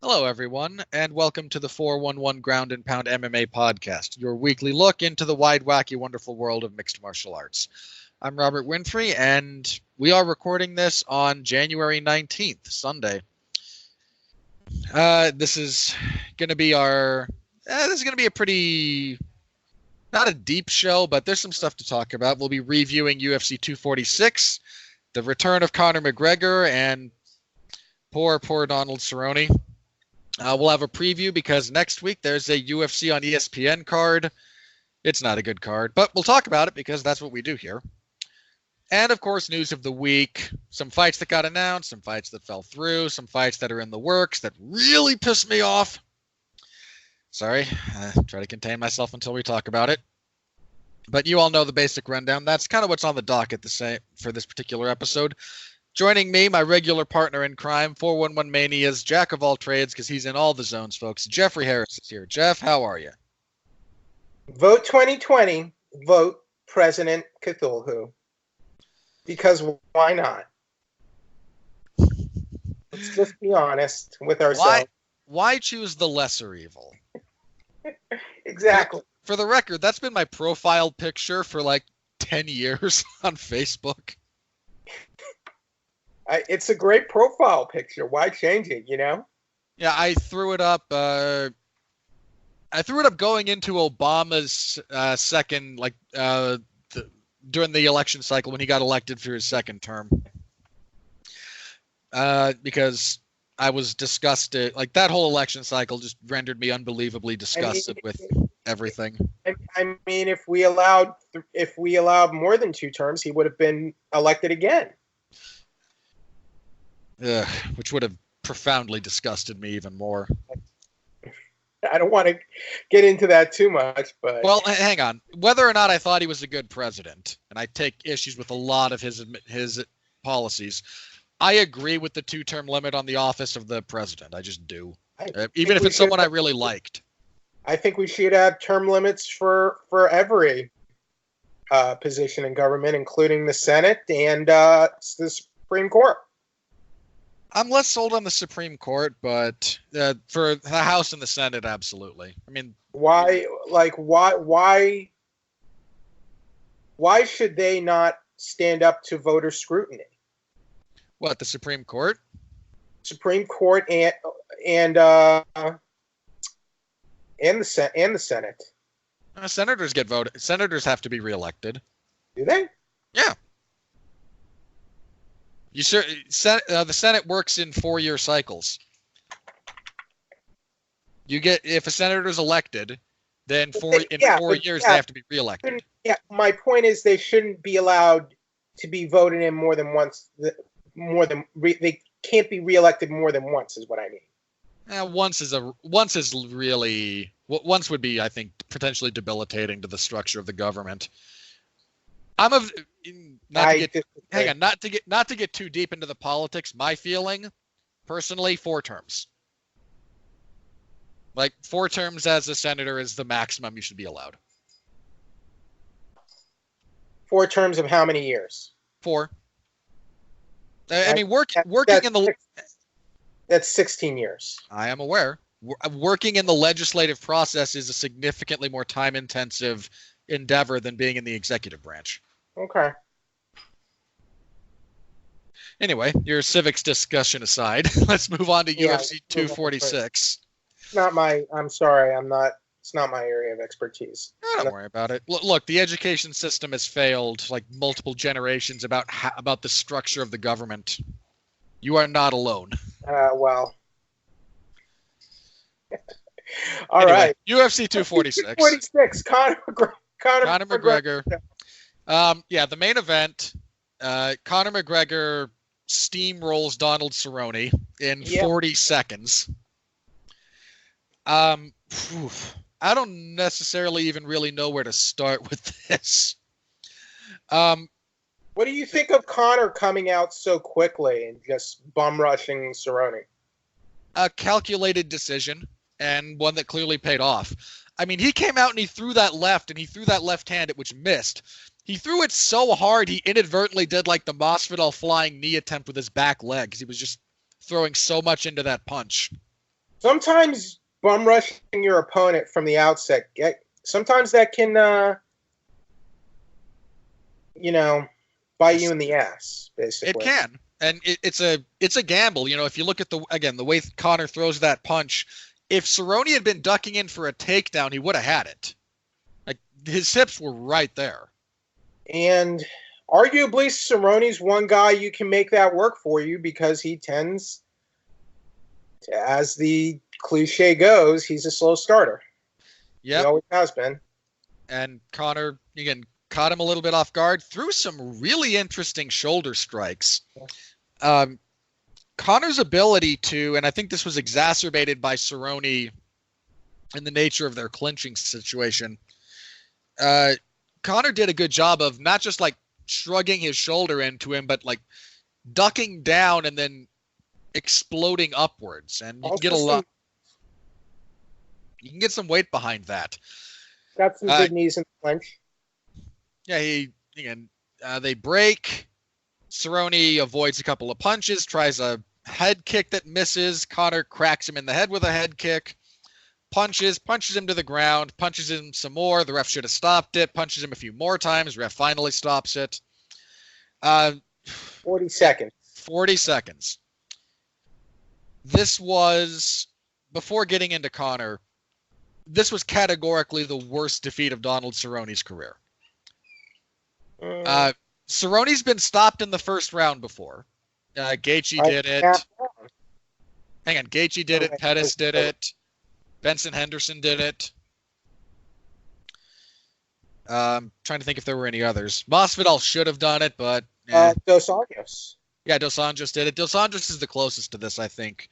Hello, everyone, and welcome to the 411 Ground and Pound MMA podcast, your weekly look into the wide, wacky, wonderful world of mixed martial arts. I'm Robert Winfrey, and we are recording this on January 19th, Sunday. This is going to be a pretty, not a deep show, but there's some stuff to talk about. We'll be reviewing UFC 246, the return of Conor McGregor, and poor Donald Cerrone. We'll have a preview because next week there's a UFC on ESPN card. It's not a good card, but we'll talk about it because that's what we do here. And, of course, news of the week. Some fights that got announced, some fights that fell through, some fights that are in the works that really pissed me off. Sorry, try to contain myself until we talk about it. But you all know the basic rundown. That's kind of what's on the docket for this particular episode. Joining me, my regular partner in crime, 411 Mania's jack of all trades, because he's in all the zones, folks. Jeffrey Harris is here. Jeff, how are you? Vote 2020, vote President Cthulhu. Because why not? Let's just be honest with ourselves. Why choose the lesser evil? Exactly. For the record, that's been my profile picture for like 10 years on Facebook. It's a great profile picture. Why change it, you know? Yeah, I threw it up. I threw it up going into Obama's second, during the election cycle when he got elected for his second term. Because I was disgusted. Like, that whole election cycle just rendered me unbelievably disgusted with everything. I mean, if we allowed more than 2 terms, he would have been elected again. Which would have profoundly disgusted me even more. I don't want to get into that too much, but... Well, hang on. Whether or not I thought he was a good president, and I take issues with a lot of his policies, I agree with the 2-term limit on the office of the president. I just do. Even if it's someone I really liked. I think we should have term limits for every position in government, including the Senate and the Supreme Court. I'm less sold on the Supreme Court, but for the House and the Senate, absolutely. I mean, why should they not stand up to voter scrutiny? What, the Supreme Court? Supreme Court and the Senate. Senators get voted. Senators have to be reelected. Do they? Yeah. The Senate works in 4-year cycles. If a senator is elected, then 4 years they have to be reelected. Yeah, my point is they shouldn't be allowed to be voted in more than once. They can't be reelected more than once, is what I mean. Once would be, I think, potentially debilitating to the structure of the government. Not to get too deep into the politics. My feeling, personally, 4 terms. Like 4 terms as a senator is the maximum you should be allowed. 4 terms of how many years? 4. I mean, working in the... That's 16 years. I am aware. Working in the legislative process is a significantly more time-intensive endeavor than being in the executive branch. Okay. Anyway, your civics discussion aside, let's move on to UFC 246. I'm sorry, it's not my area of expertise. Don't worry about it. Look, the education system has failed like multiple generations about the structure of the government. You are not alone. Well. All anyway, right. UFC 246. 246. Conor McGregor. The main event. Conor McGregor steamrolls Donald Cerrone in 40 seconds. I don't necessarily even really know where to start with this. What do you think of Conor coming out so quickly and just bum rushing Cerrone? A calculated decision, and one that clearly paid off. I mean, he came out and he threw that left hand, which missed. He threw it so hard, he inadvertently did like the Masvidal flying knee attempt with his back leg, because he was just throwing so much into that punch. Sometimes bum rushing your opponent from the outset, sometimes that can, bite you in the ass, basically. It can, and it's a gamble. If you look at the way Conor throws that punch, if Cerrone had been ducking in for a takedown, he would have had it. Like, his hips were right there. And arguably, Cerrone's one guy you can make that work for you because he tends to, as the cliche goes, he's a slow starter. Yeah, he always has been. And Conor, again, caught him a little bit off guard, threw some really interesting shoulder strikes. Conor's ability to, and I think this was exacerbated by Cerrone in the nature of their clinching situation. Conor did a good job of not just like shrugging his shoulder into him, but like ducking down and then exploding upwards. And you can get you can get some weight behind that. Got some good knees in the clinch. Yeah, they break. Cerrone avoids a couple of punches, tries a head kick that misses. Conor cracks him in the head with a head kick. Punches him to the ground, punches him some more. The ref should have stopped it. Punches him a few more times. Ref finally stops it. 40 seconds. 40 seconds. This was, before getting into Conor, this was categorically the worst defeat of Donald Cerrone's career. Cerrone's been stopped in the first round before. Gaethje did it. Hang on, Gaethje did it. Pettis did it. Benson Henderson did it. Trying to think if there were any others. Masvidal should have done it, but Dos Anjos. Yeah, Dos Anjos did it. Dos Anjos is the closest to this, I think.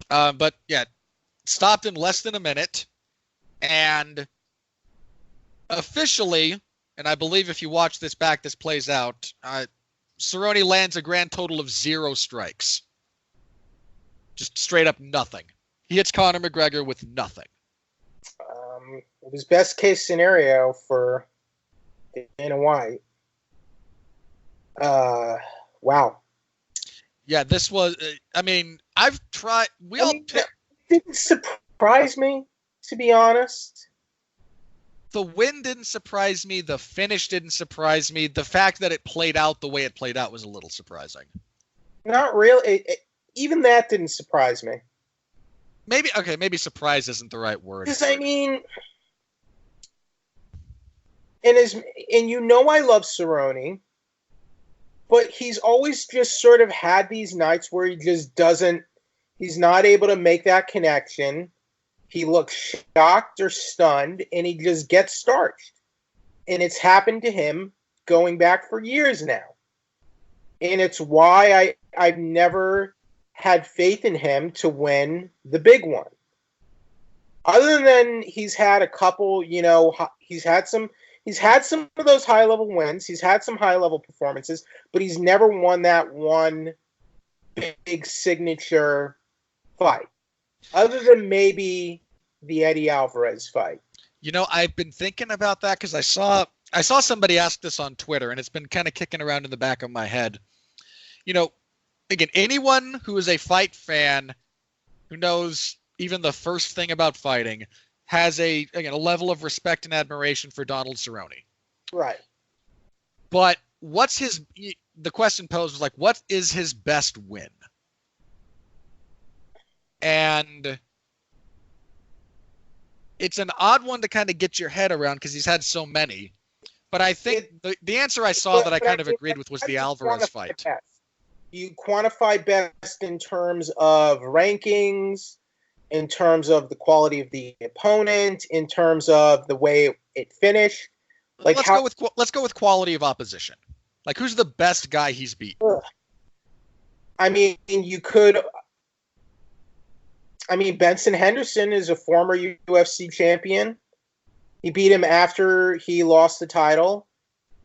But yeah, stopped in less than a minute, and officially, and I believe if you watch this back, this plays out. Cerrone lands a grand total of 0 strikes. Just straight up nothing. He hits Conor McGregor with nothing. It was best case scenario for Dana White. Wow. Yeah, this was. I mean, I've tried. It didn't surprise me, to be honest. The win didn't surprise me. The finish didn't surprise me. The fact that it played out the way it played out was a little surprising. Not really. Even that didn't surprise me. Maybe surprise isn't the right word. Because I mean, and I love Cerrone, but he's always just sort of had these nights where he just doesn't. He's not able to make that connection. He looks shocked or stunned, and he just gets starched. And it's happened to him going back for years now. And it's why I've never had faith in him to win the big one. Other than he's had a couple, he's had some of those high-level wins. He's had some high-level performances, but he's never won that one big signature fight. Other than maybe the Eddie Alvarez fight. I've been thinking about that because I saw somebody ask this on Twitter, and it's been kind of kicking around in the back of my head. Again, anyone who is a fight fan who knows even the first thing about fighting has a level of respect and admiration for Donald Cerrone. Right. But the question posed was like, what is his best win? And it's an odd one to kind of get your head around because he's had so many. But I think the answer I saw that I kind of agreed with was the Alvarez fight. You quantify best in terms of rankings, in terms of the quality of the opponent, in terms of the way it finished. Let's go with quality of opposition. Like, who's the best guy he's beat? Benson Henderson is a former UFC champion. He beat him after he lost the title,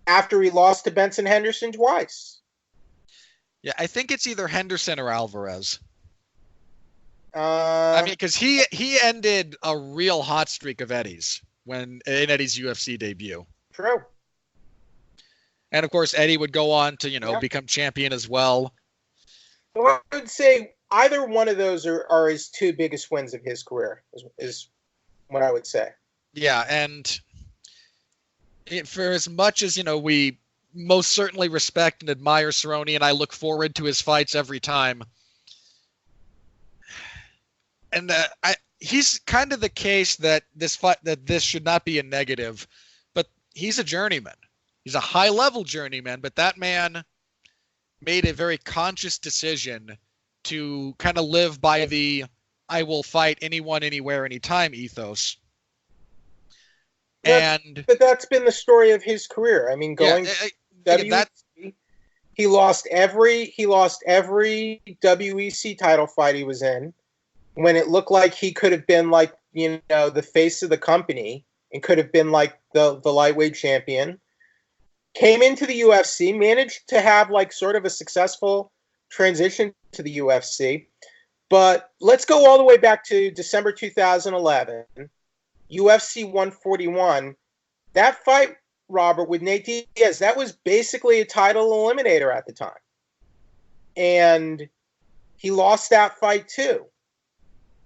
after he lost to Benson Henderson twice. Yeah, I think it's either Henderson or Alvarez. Because he ended a real hot streak of Eddie's in Eddie's UFC debut. True. And of course, Eddie would go on to become champion as well. So I would say either one of those are his two biggest wins of his career, is what I would say. Yeah, and for as much as, we most certainly respect and admire Cerrone, and I look forward to his fights every time. And he's kind of the case that this should not be a negative, but he's a journeyman. He's a high-level journeyman, but that man made a very conscious decision to kind of live by the "I will fight anyone, anywhere, anytime" ethos. But that's been the story of his career. I mean, going WEC, he lost every WEC title fight he was in, when it looked like he could have been like, the face of the company and could have been like the lightweight champion. Came into the UFC, managed to have like sort of a successful transition to the UFC. But let's go all the way back to December 2011, UFC 141. That fight, Robert, with Nate Diaz, that was basically a title eliminator at the time. And he lost that fight too.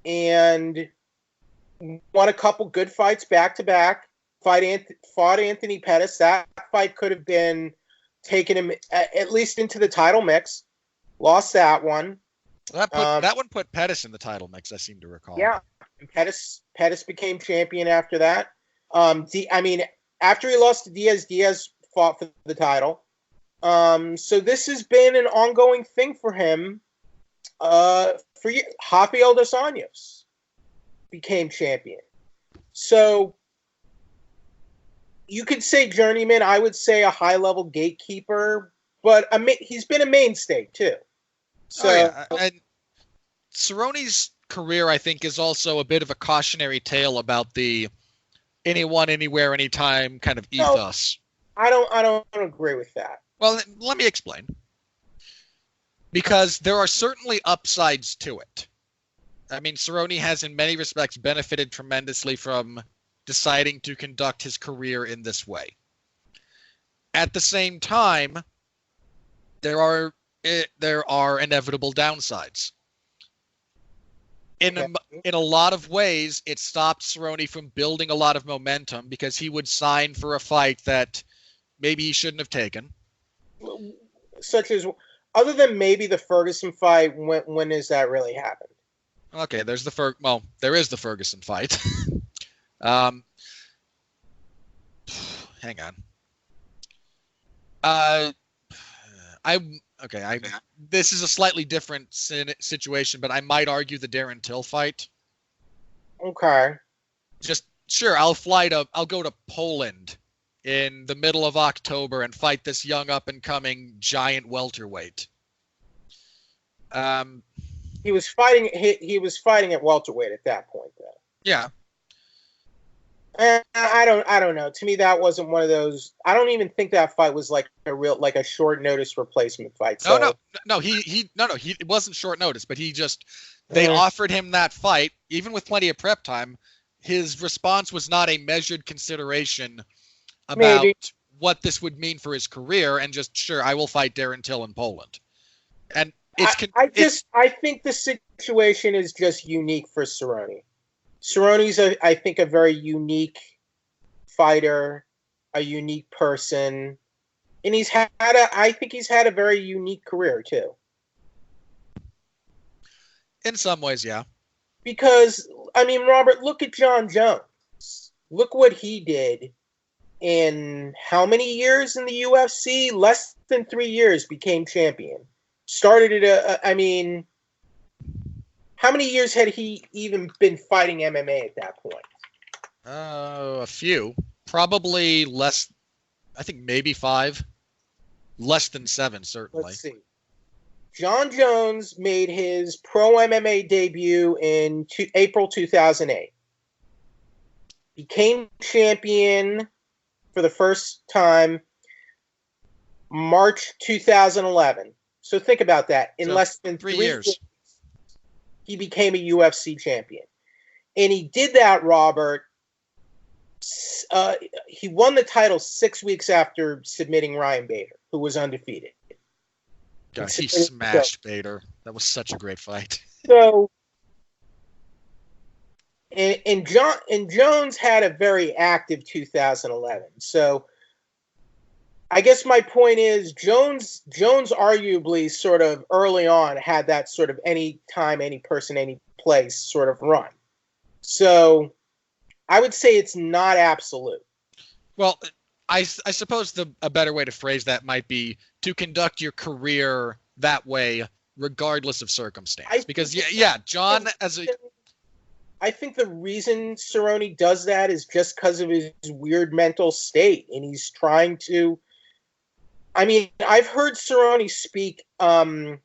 And won a couple good fights back-to-back. Fought Anthony Pettis. That fight could have been taking him at least into the title mix. Lost that one. That one put Pettis in the title mix, I seem to recall. Yeah, and Pettis became champion after that. After he lost to Diaz, Diaz fought for the title. So this has been an ongoing thing for him. For years. Rafael dos Anjos became champion. So you could say journeyman. I would say a high-level gatekeeper, but he's been a mainstay too. So, and Cerrone's career, I think, is also a bit of a cautionary tale about the anyone, anywhere, anytime kind of ethos. No, I don't agree with that. Well, let me explain. Because there are certainly upsides to it. I mean, Cerrone has in many respects benefited tremendously from deciding to conduct his career in this way. At the same time, there are inevitable downsides. In a lot of ways, it stopped Cerrone from building a lot of momentum because he would sign for a fight that maybe he shouldn't have taken. Such as, other than maybe the Ferguson fight, when has that really happened? Okay, there is the Ferguson fight. Hang on. This is a slightly different situation, but I might argue the Darren Till fight. Okay. Just sure, I'll go to Poland in the middle of October and fight this young up and coming giant welterweight. He was fighting at welterweight at that point, though. Yeah. I don't know. To me, that wasn't one of those. I don't even think that fight was like a short notice replacement fight. So. No. It wasn't short notice, but they offered him that fight even with plenty of prep time. His response was not a measured consideration about what this would mean for his career, and just sure, I will fight Darren Till in Poland. And I think the situation is just unique for Cerrone. Cerrone's, I think, a very unique fighter, a unique person, and I think he's had a very unique career too. In some ways, yeah. Because, I mean, Robert, look at John Jones. Look what he did in how many years in the UFC? Less than 3 years became champion. Started at how many years had he even been fighting MMA at that point? A few. Probably less. I think maybe 5. Less than 7, certainly. Let's see. John Jones made his pro MMA debut in April 2008. Became champion for the first time March 2011. So think about that. In less than 3 years, he became a UFC champion. And he did that, Robert. He won the title 6 weeks after submitting Ryan Bader, who was undefeated. God, he smashed Bader. That was such a great fight. So, and Jones had a very active 2011. So, I guess my point is Jones arguably sort of early on had that sort of any time, any person, any place sort of run. So I would say it's not absolute. Well, I suppose a better way to phrase that might be to conduct your career that way, regardless of circumstance. Because John I think the reason Cerrone does that is just because of his weird mental state, and he's trying to. I mean, I've heard Cerrone speak at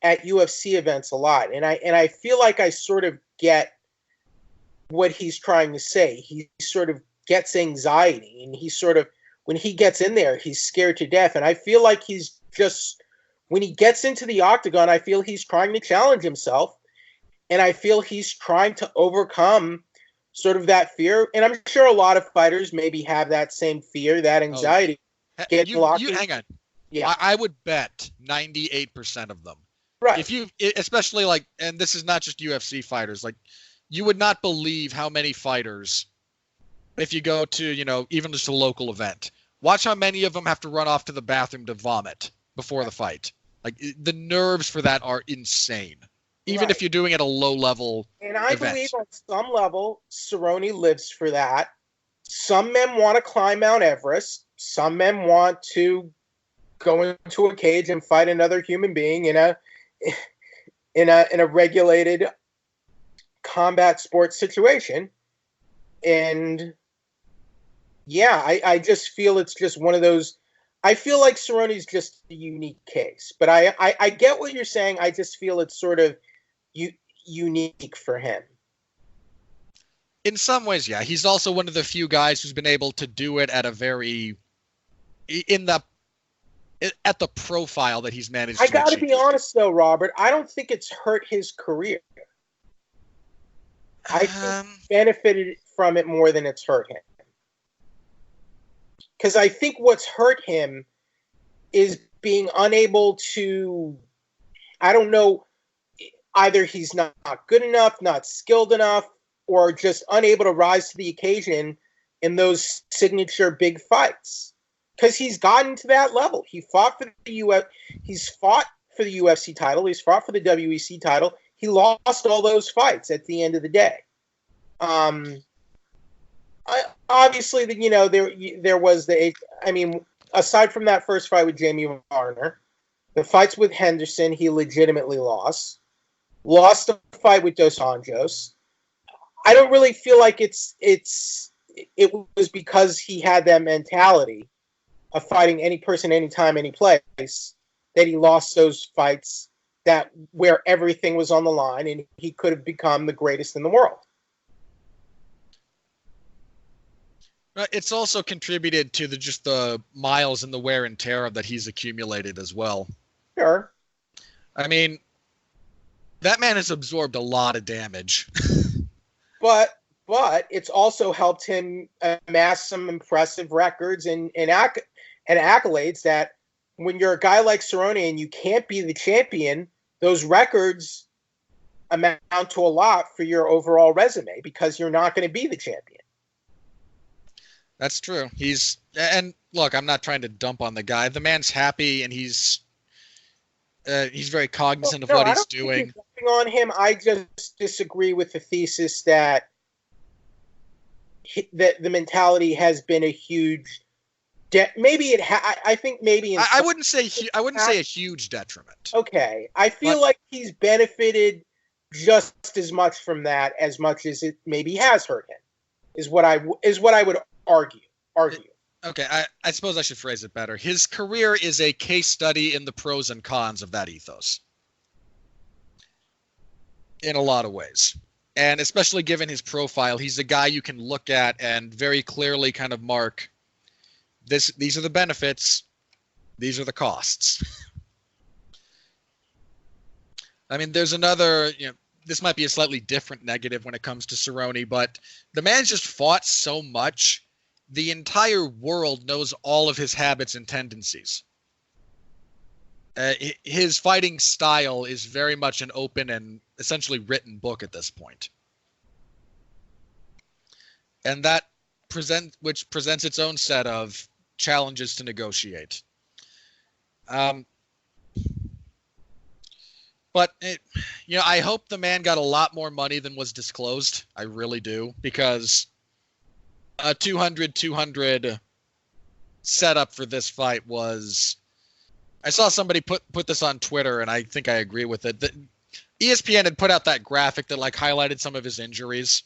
UFC events a lot, and I feel like I sort of get what he's trying to say. He sort of gets anxiety, and he sort of, when he gets in there, he's scared to death. And I feel like he's just, when he gets into the octagon, I feel he's trying to challenge himself, and I feel he's trying to overcome sort of that fear. And I'm sure a lot of fighters maybe have that same fear, that anxiety. You hang on. Yeah, I would bet 98% of them. Right. If you, especially like, and this is not just UFC fighters, like, you would not believe how many fighters, if you go to, even just a local event, watch how many of them have to run off to the bathroom to vomit before the fight. Like, the nerves for that are insane, even if you're doing it at a low level. And I believe on some level, Cerrone lives for that. Some men want to climb Mount Everest. Some men want to go into a cage and fight another human being in a regulated combat sports situation. And yeah, I just feel it's just one of those. I feel like Cerrone's just a unique case, but I get what you're saying. I just feel it's sort of unique for him. In some ways, yeah. He's also one of the few guys who's been able to do it at a very at the profile that he's managed. I got to be honest, though, Robert. I don't think it's hurt his career. I think he benefited from it more than it's hurt him. Because I think what's hurt him is being unable to, I don't know, either he's not good enough, not skilled enough, or just unable to rise to the occasion in those signature big fights. Because he's gotten to that level. He fought for the He's fought for the UFC title. He's fought for the WEC title. He lost all those fights at the end of the day. Obviously, there was aside from that first fight with Jamie Varner, the fights with Henderson, he legitimately lost. Lost the fight with Dos Anjos. I don't really feel like it was because he had that mentality of fighting any person, anytime, any place, that he lost those fights where everything was on the line and he could have become the greatest in the world. It's also contributed to just the miles and the wear and tear that he's accumulated as well. Sure. I mean, that man has absorbed a lot of damage. But it's also helped him amass some impressive records and accolades that when you're a guy like Cerrone and you can't be the champion, those records amount to a lot for your overall resume because you're not going to be the champion. That's true. And look, I'm not trying to dump on the guy. The man's happy and he's very cognizant of what he's doing. Think you're dumping on him. I just disagree with the thesis that the mentality has been a huge. I think maybe. I wouldn't say a huge detriment. Okay, I feel like he's benefited just as much from that as much as it maybe has hurt him. Is what I would argue. Okay, I suppose I should phrase it better. His career is a case study in the pros and cons of that ethos. In a lot of ways. And especially given his profile, he's a guy you can look at and very clearly kind of mark, these are the benefits, these are the costs. I mean, there's another, this might be a slightly different negative when it comes to Cerrone, but the man's just fought so much. The entire world knows all of his habits and tendencies. his fighting style is very much an open and essentially written book at this point. And that presents its own set of challenges to negotiate. But I hope the man got a lot more money than was disclosed. I really do, because a 200 setup for this fight was. I saw somebody put this on Twitter, and I think I agree with it. That ESPN had put out that graphic that highlighted some of his injuries.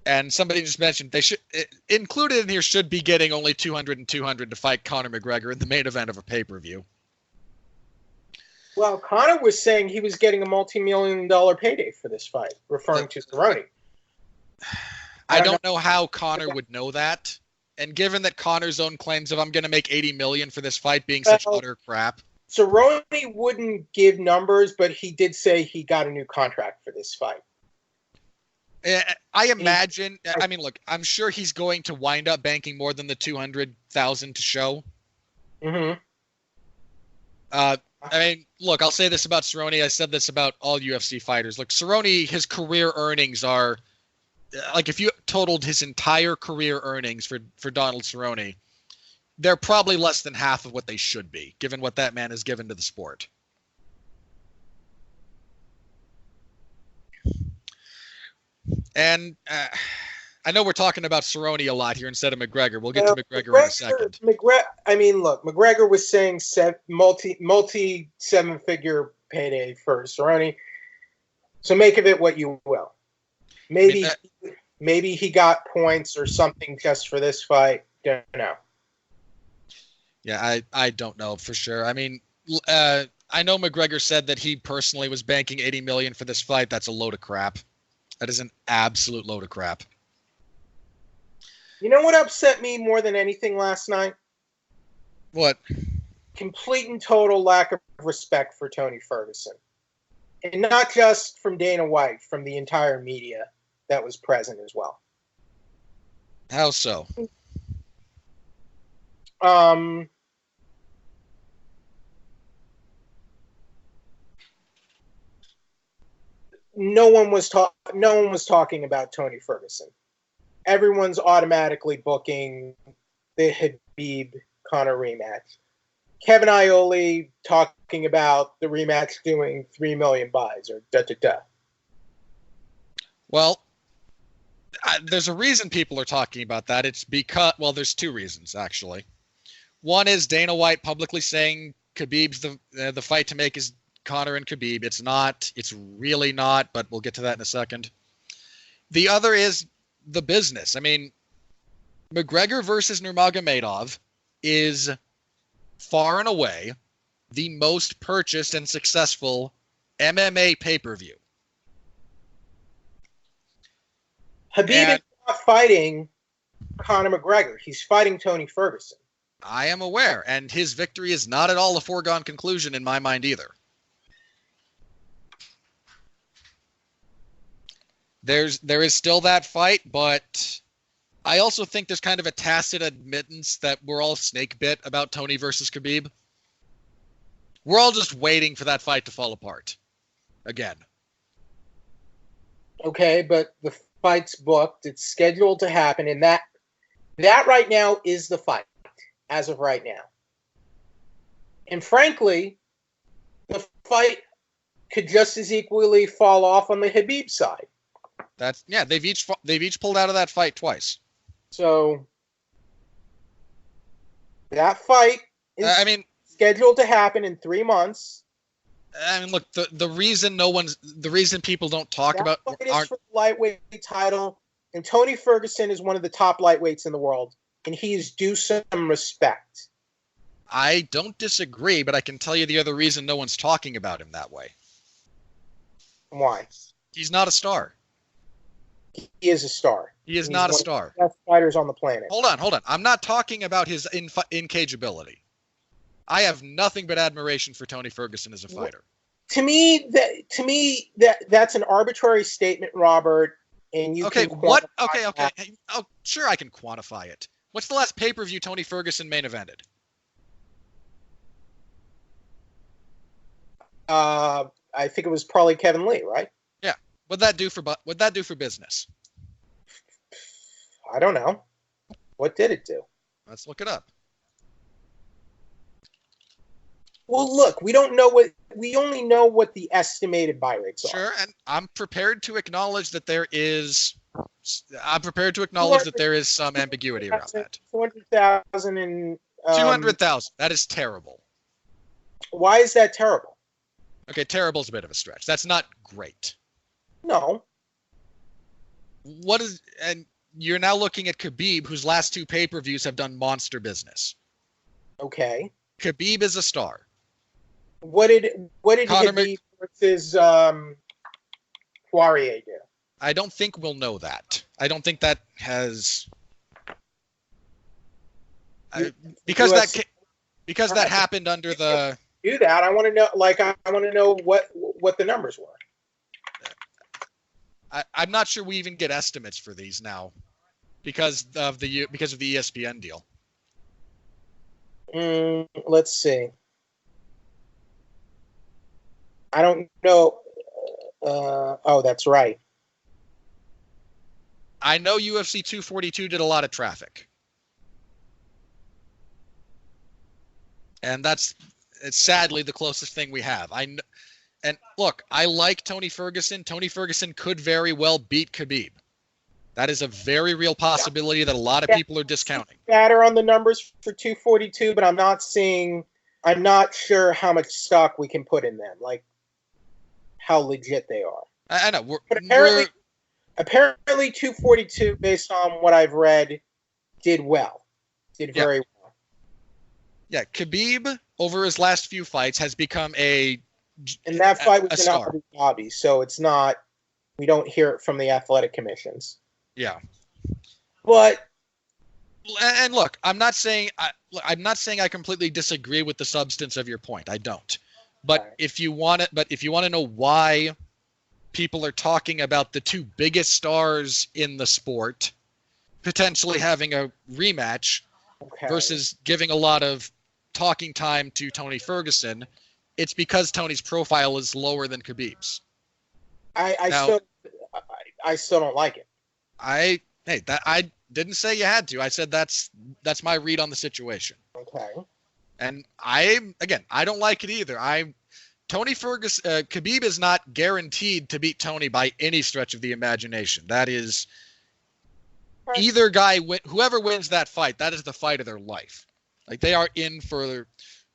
And somebody just mentioned they should included in here should be getting only 200 and 200 to fight Conor McGregor in the main event of a pay-per-view. Well, Conor was saying he was getting a multi-million-dollar payday for this fight, referring to Cerrone. I don't know how Conor would know that. And given that Conor's own claims of I'm going to make $80 million for this fight being such utter crap. Cerrone wouldn't give numbers, but he did say he got a new contract for this fight. I imagine. I mean, look, I'm sure he's going to wind up banking more than the $200,000 to show. Mm-hmm. I mean, look, I'll say this about Cerrone. I said this about all UFC fighters. Look, Cerrone, his career earnings are if you totaled his entire career earnings for Donald Cerrone, they're probably less than half of what they should be, given what that man has given to the sport. And I know we're talking about Cerrone a lot here instead of McGregor. We'll get to McGregor in a second. McGregor was saying multi seven-figure payday for Cerrone. So make of it what you will. Maybe he got points or something just for this fight. Don't know. Yeah, I don't know for sure. I mean, I know McGregor said that he personally was banking $80 million for this fight. That's a load of crap. That is an absolute load of crap. You know what upset me more than anything last night? What? Complete and total lack of respect for Tony Ferguson. And not just from Dana White, from the entire media that was present as well. How so? No one was talking about Tony Ferguson. Everyone's automatically booking the Khabib Conor rematch. Kevin Iole talking about the rematch doing 3 million buys or da-da-da. Well, there's a reason people are talking about that. It's because, well, there's two reasons, actually. One is Dana White publicly saying Khabib's the fight to make is Conor and Khabib. It's not. It's really not, but we'll get to that in a second. The other is the business. I mean, McGregor versus Nurmagomedov is far and away the most purchased and successful MMA pay-per-view. Khabib is not fighting Conor McGregor. He's fighting Tony Ferguson. I am aware, and his victory is not at all a foregone conclusion in my mind either. There is still that fight, but I also think there's kind of a tacit admittance that we're all snake bit about Tony versus Khabib. We're all just waiting for that fight to fall apart. Again. Okay, but the fight's booked. It's scheduled to happen, and that right now is the fight, as of right now. And frankly, the fight could just as equally fall off on the Khabib side. They've each pulled out of that fight twice. So that fight is scheduled to happen in 3 months. I mean, look, the reason people don't talk about it is for the lightweight title, and Tony Ferguson is one of the top lightweights in the world, and he is due some respect. I don't disagree, but I can tell you the other reason no one's talking about him that way. Why? He's not a star. He is a star. He is not a star. Of the best fighters on the planet. Hold on. I'm not talking about his in-cage ability. I have nothing but admiration for Tony Ferguson as a fighter. To me, that's an arbitrary statement, Robert. And you okay, can what? Okay. Oh, sure, I can quantify it. What's the last pay-per-view Tony Ferguson main evented? I think it was probably Kevin Lee, right? Yeah. What'd that do for business? I don't know. What did it do? Let's look it up. Well, look, we only know what the estimated buy rates are. Sure, and I'm prepared to acknowledge that there is some ambiguity around that. 200,000 and 200,000. That is terrible. Why is that terrible? Okay, terrible is a bit of a stretch. That's not great. No. And you're now looking at Khabib, whose last 2 pay-per-views have done monster business. Okay. Khabib is a star. What did Khabib versus Poirier do? I don't think we'll know that. I don't think that has because that happened under the. Do that. I want to know. Like, I want to know what the numbers were. I'm not sure we even get estimates for these now, because of the ESPN deal. Let's see. I don't know. Oh, that's right. I know UFC 242 did a lot of traffic. And it's sadly the closest thing we have. And look, I like Tony Ferguson. Tony Ferguson could very well beat Khabib. That is a very real possibility that a lot of people are discounting. Better on the numbers for 242, but I'm not sure how much stock we can put in them. Like, how legit they are. I know. Apparently 242, based on what I've read, did very well. Yeah, Khabib, over his last few fights, has become and that fight was an Abu Dhabi, so it's not, we don't hear it from the athletic commissions. Yeah. But, and look, I'm not saying I completely disagree with the substance of your point. I don't. But right. if you want to know why people are talking about the 2 biggest stars in the sport potentially having a rematch versus giving a lot of talking time to Tony Ferguson, it's because Tony's profile is lower than Khabib's. I still don't like it. I didn't say you had to. I said that's my read on the situation. Okay. And I don't like it either. Khabib is not guaranteed to beat Tony by any stretch of the imagination. That is whoever wins that fight, that is the fight of their life. Like, they are in for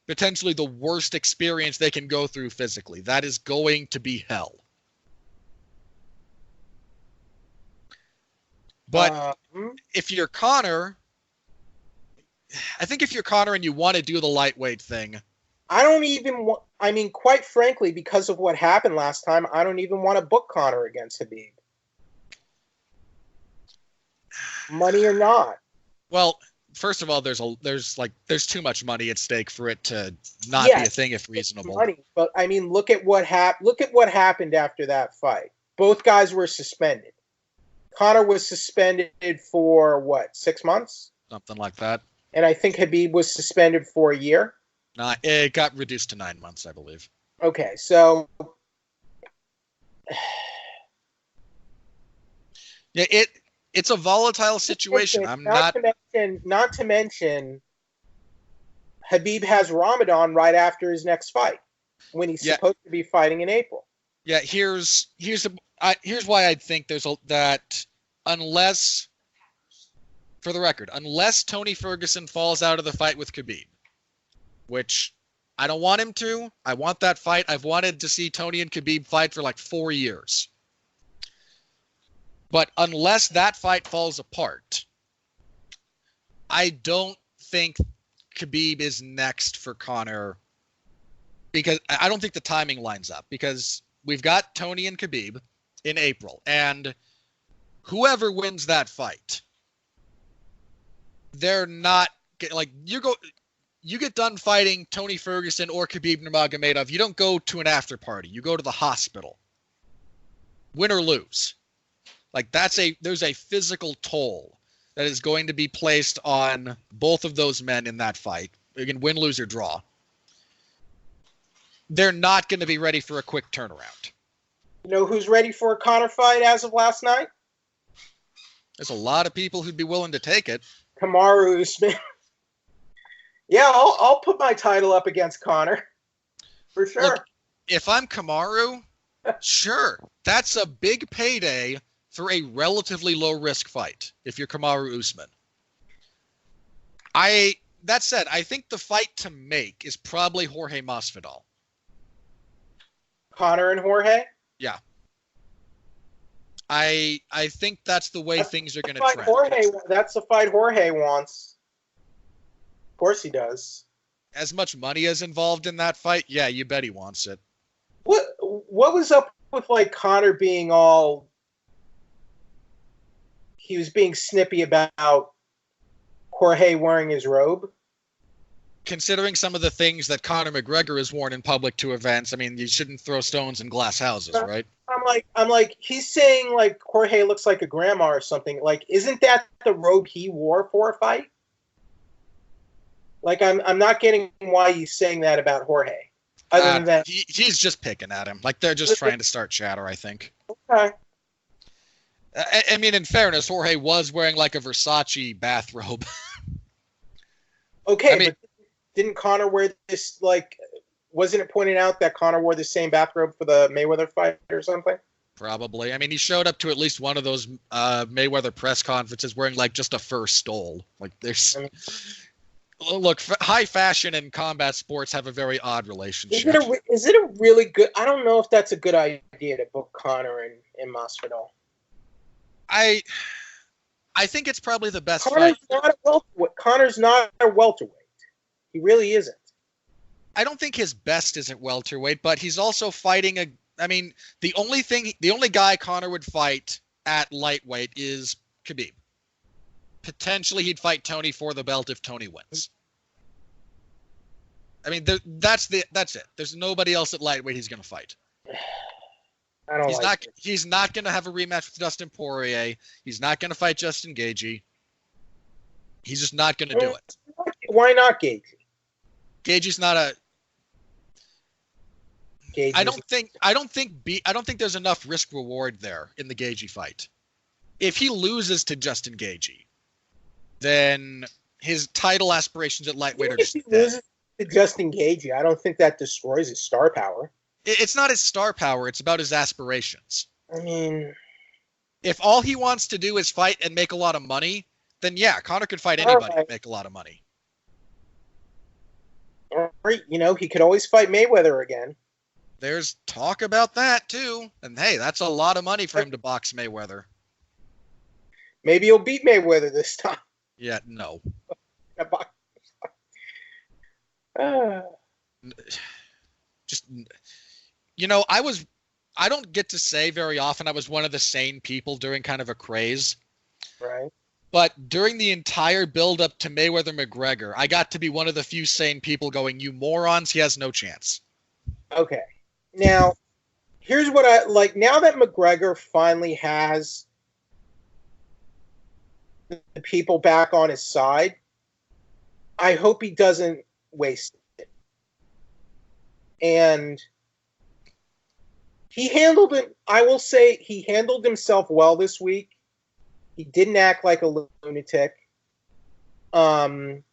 potentially the worst experience they can go through physically. That is going to be hell. But if you're Conor, I think if you're Conor and you want to do the lightweight thing, quite frankly, because of what happened last time, I don't even want to book Conor against Khabib. Money or not. Well, first of all, there's too much money at stake for it to not be a thing if reasonable. Money, but I mean, look at what happened after that fight. Both guys were suspended. Conor was suspended for 6 months? Something like that. And I think Khabib was suspended for a year. It got reduced to 9 months, I believe. Okay, so yeah, it's a volatile situation. Not to mention, Khabib has Ramadan right after his next fight, when he's supposed to be fighting in April. Yeah, here's why I think unless, for the record, unless Tony Ferguson falls out of the fight with Khabib, which I don't want him to. I want that fight. I've wanted to see Tony and Khabib fight for like 4 years. But unless that fight falls apart, I don't think Khabib is next for Conor, because I don't think the timing lines up, because we've got Tony and Khabib in April, and whoever wins that fight, they're not like, you get done fighting Tony Ferguson or Khabib Nurmagomedov, you don't go to an after party. You go to the hospital. Win or lose. Like, there's a physical toll that is going to be placed on both of those men in that fight. You can win, lose, or draw. they're not going to be ready for a quick turnaround. You know who's ready for a Conor fight as of last night? There's a lot of people who'd be willing to take it. Kamaru Usman. Yeah, I'll put my title up against Conor for sure. Look, if I'm Kamaru, sure, that's a big payday for a relatively low-risk fight if you're Kamaru Usman. That said, I think the fight to make is probably Jorge Masvidal. Conor and Jorge? Yeah. I think that's the way things are going to trend. That's the fight Jorge wants. Of course he does. As much money as involved in that fight, yeah, you bet he wants it. What was up with like Conor being all? He was being snippy about Jorge wearing his robe. Considering some of the things that Conor McGregor has worn in public to events, I mean, you shouldn't throw stones in glass houses, right? I'm like, he's saying like Jorge looks like a grandma or something. Like, isn't that the robe he wore for a fight? Like, I'm not getting why he's saying that about Jorge. Other than that, he's just picking at him. Like, they're just trying to start chatter, I think. Okay. I mean, in fairness, Jorge was wearing like a Versace bathrobe. Okay, but didn't Conor wear this, like, wasn't it pointed out that Conor wore the same bathrobe for the Mayweather fight or something? Probably. I mean, he showed up to at least one of those Mayweather press conferences wearing, like, just a fur stole. Like, there's... Look, high fashion and combat sports have a very odd relationship. Is it a really good... I don't know if that's a good idea to book Conor and Masvidal. I think it's probably the best Conor's fight. Conor's not a welterweight. He really isn't. I don't think his best isn't welterweight, but he's also fighting the only guy Conor would fight at lightweight is Khabib. Potentially he'd fight Tony for the belt if Tony wins. I mean, that's it. There's nobody else at lightweight he's going to fight. He's not going to have a rematch with Dustin Poirier. He's not going to fight Justin Gaethje. He's just not going to do it. Why not Gaethje? Gaethje's not a. I don't think there's enough risk reward there in the Gaethje fight. If he loses to Justin Gaethje, then his title aspirations at lightweight are just dead. If he loses to Justin Gaethje, I don't think that destroys his star power. It's not his star power. It's about his aspirations. I mean, if all he wants to do is fight and make a lot of money, then yeah, Conor could fight anybody and make a lot of money. Or, he could always fight Mayweather again. There's talk about that, too. And, hey, that's a lot of money for him to box Mayweather. Maybe he'll beat Mayweather this time. Yeah, no. Just, I don't get to say very often I was one of the sane people during kind of a craze. Right. But during the entire build-up to Mayweather-McGregor, I got to be one of the few sane people going, you morons, he has no chance. Okay. Now, here's what I like. Now that McGregor finally has the people back on his side, I hope he doesn't waste it. And he handled it. I will say he handled himself well this week. He didn't act like a lunatic. Don't